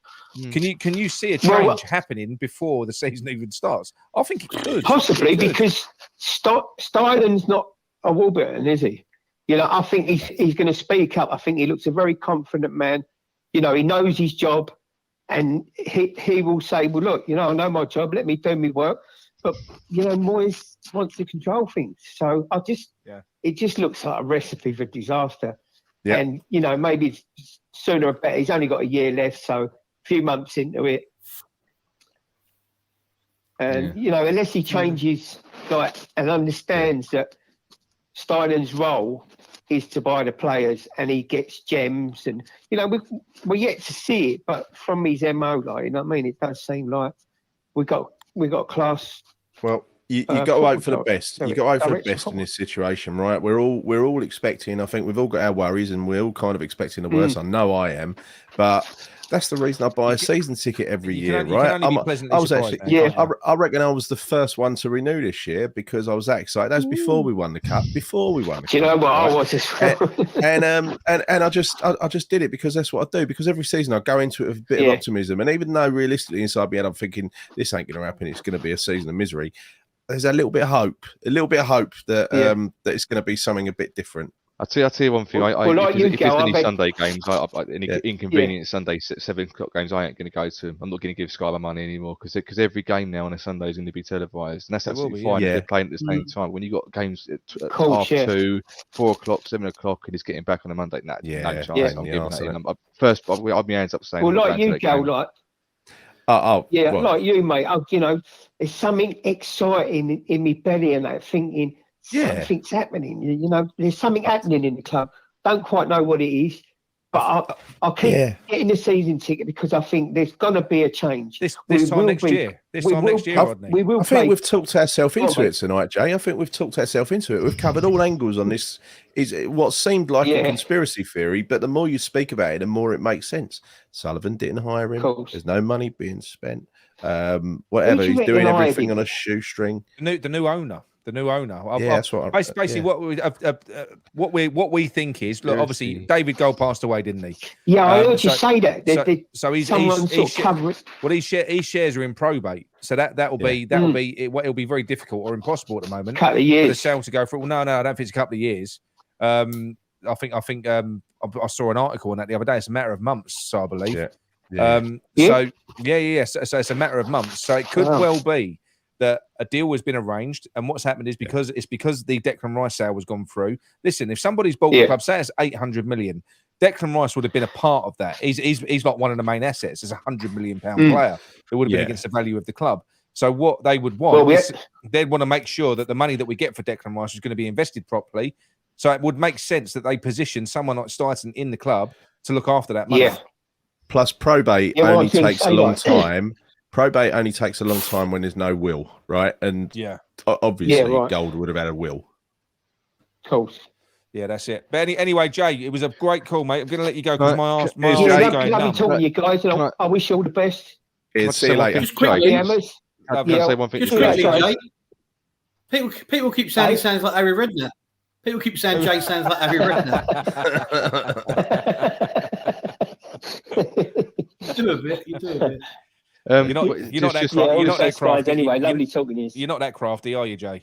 B: Can you see a change happening before the season even starts? I think it could.
I: Possibly, because Steinem's not a Warburton, is he? I think he's going to speak up. I think he looks a very confident man. He knows his job. And he will say, well, look, I know my job. Let me do my work. But, Moyes wants to control things. So it just looks like a recipe for disaster. Yeah. And, maybe sooner or better. He's only got a year left. So a few months into it. And, unless he changes and understands that Steinem's role is to buy the players and he gets gems, and we're yet to see it, but from his MO, it does seem like we got class.
D: Well, you got to hope for the best. You got to hope for the best in this situation, right? We're all expecting. I think we've all got our worries, and we're all kind of expecting the worst. I know I am, but that's the reason I buy a season ticket every year, right? I reckon I was the first one to renew this year because I was that excited. That was before we won the cup.
I: Do you know what I was as well?
D: and I just did it because that's what I do. Because every season I go into it with a bit of optimism, and even though realistically inside my head I'm thinking this ain't going to happen, it's going to be a season of misery. There's a little bit of hope, that that it's going to be something a bit different.
E: I'll tell you one thing. If there's any Sunday games, any inconvenient Sunday 7 o'clock games, I ain't going to go to them. I'm not going to give Sky my money anymore because every game now on a Sunday is going to be televised, and that's absolutely fine if they're playing at the same time. When you got games at 2:30, 4 o'clock, 7 o'clock, and it's getting back on a Monday, no chance. I'm giving that. First, I'll have my hands up saying.
I: Well, like you go, like you, mate. There's something exciting in my belly, and that thinking. Something's happening. There's something happening in the club. Don't quite know what it is, but I'll keep getting the season ticket because I think there's going to be a change.
B: This time next year, Rodney.
D: I think we've talked ourselves into it tonight, Jay. I think we've talked ourselves into it. We've covered all angles on this. Is what seemed like a conspiracy theory, but the more you speak about it, the more it makes sense. Sullivan didn't hire him. There's no money being spent. Whatever, he's doing everything on a shoestring.
B: The new owner.
D: That's what
B: basically what we think is. Look, obviously David Gold passed away, didn't he?
I: Yeah, I heard you say that.
B: So he's
I: covered.
B: Well, his shares are in probate, so that'll be it'll be very difficult or impossible at the moment.
I: Couple of years.
B: For the sale to go through. Well, no, I don't think it's a couple of years. I think I saw an article on that the other day. It's a matter of months, so I believe. So it's a matter of months. So it could well be that a deal has been arranged, and what's happened is because the Declan Rice sale was gone through. Listen, if somebody's bought the club, say it's 800 million, Declan Rice would have been a part of that. He's like one of the main assets. As £100 million player, it would have been against the value of the club. So what they would want is they'd want to make sure that the money that we get for Declan Rice is going to be invested properly. So it would make sense that they position someone like Stuyton in the club to look after that money.
D: Yeah. Plus, probate only takes a long time. Probate only takes a long time when there's no will, right? And obviously, Gold would have had a will.
I: Of course.
B: Yeah, that's it. But anyway, Jay, it was a great call, mate. I'm going to let you go because my arse
I: going lovely talking to you guys, and I wish you all the best.
D: See you later.
C: Just quickly,
E: I'm going to say one thing.
C: Just quickly, Jay. People keep saying he sounds like Harry Redknapp. People keep saying Jay sounds like Harry Redknapp. You do a bit.
B: You're not that crafty.
I: Anyway, lovely talking to you.
B: You're not that crafty, are you, Jay?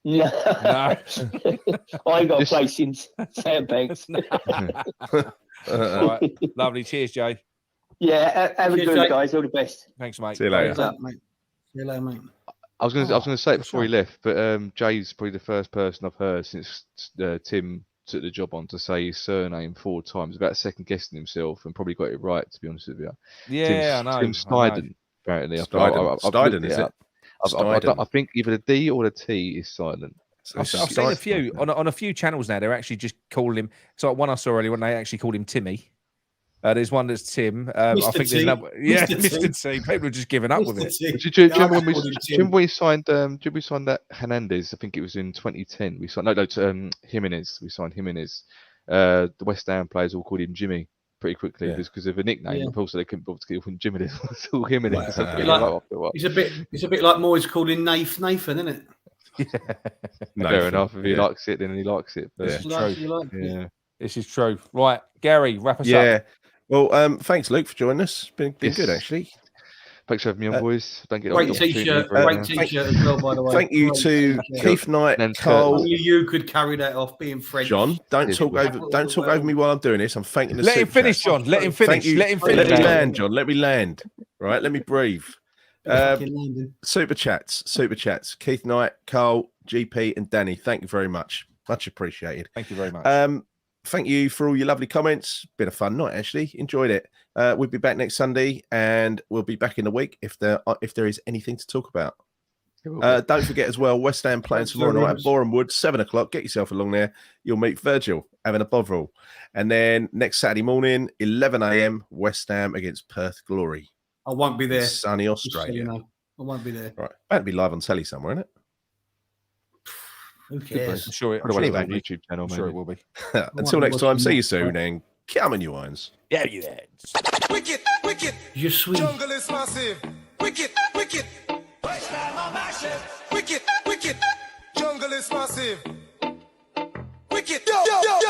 I: No.
B: I
I: ain't got a place in Sandbanks.
B: All right. Lovely. Cheers, Jay.
I: Yeah, have a
C: Cheers,
I: good
C: Jake.
I: guys. All the best.
B: Thanks, mate.
D: See you later.
C: What's up, mate? See you later, mate.
E: I was going to say it before he left, but Jay's probably the first person I've heard since Tim took the job on to say his surname 4 times, about second guessing himself, and probably got it right, to be honest with you.
B: Yeah, I know.
E: Tim Steiden, apparently.
D: Steiden, is it?
E: I think either the D or the T is silent.
B: I've seen a few on a few channels now. They're actually just calling him. So one I saw earlier when they actually called him Timmy. There's one that's Tim. I think there's another. Yeah, Mr. T. People are just giving up with it.
E: Do you remember when we signed? Did we sign that Hernandez? I think it was in 2010. We signed Jimenez. We signed Jimenez. The West Ham players all called him Jimmy pretty quickly because of a nickname. Yeah. Also, they couldn't bother to get him Jimenez. It's all Jimenez.
C: It's a bit like Moyes calling Nathan, isn't it?
E: Yeah. Fair enough. If he likes it, then he likes it. But
B: it's true. Yeah, this is true. Right, Gary, wrap us up.
D: Yeah. Well, thanks, Luke, for joining us. Been good, actually.
E: Thanks for having me on, boys. Don't get
C: great T-shirt, as well, by the way.
D: Thank you to Keith Knight, Cole.
C: Only you could carry that off, being French.
D: John, don't talk over me while I'm doing this. I'm thanking the.
B: Let him finish, John. Let him finish. Let him finish.
D: Let me land, John. Let me land. Right, let me breathe. Super chats. Keith Knight, Carl, GP, and Danny. Thank you very much. Much appreciated.
B: Thank you very much.
D: Thank you for all your lovely comments. Been a fun night, actually. Enjoyed it. We'll be back next Sunday, and we'll be back in a week if there is anything to talk about. Don't forget as well, West Ham playing tomorrow night at Boreham Wood, 7 o'clock. Get yourself along there. You'll meet Virgil having a bovril. And then next Saturday morning, 11 a.m, West Ham against Perth Glory.
C: I won't be there.
D: Sunny Australia.
C: So I won't be there.
D: Right. That'd be live on telly somewhere, isn't it?
C: Who cares?
B: I'm sure it will be.
E: YouTube channel,
B: I'm sure it will be.
D: Until next time, see you soon and come on, you irons.
B: Yeah, you heads.
A: Wicked, wicked.
C: You're sweet.
A: Jungle is massive. Wicked, wicked. Wicked, wicked. Jungle is massive. Wicked. Yo, yo, yo.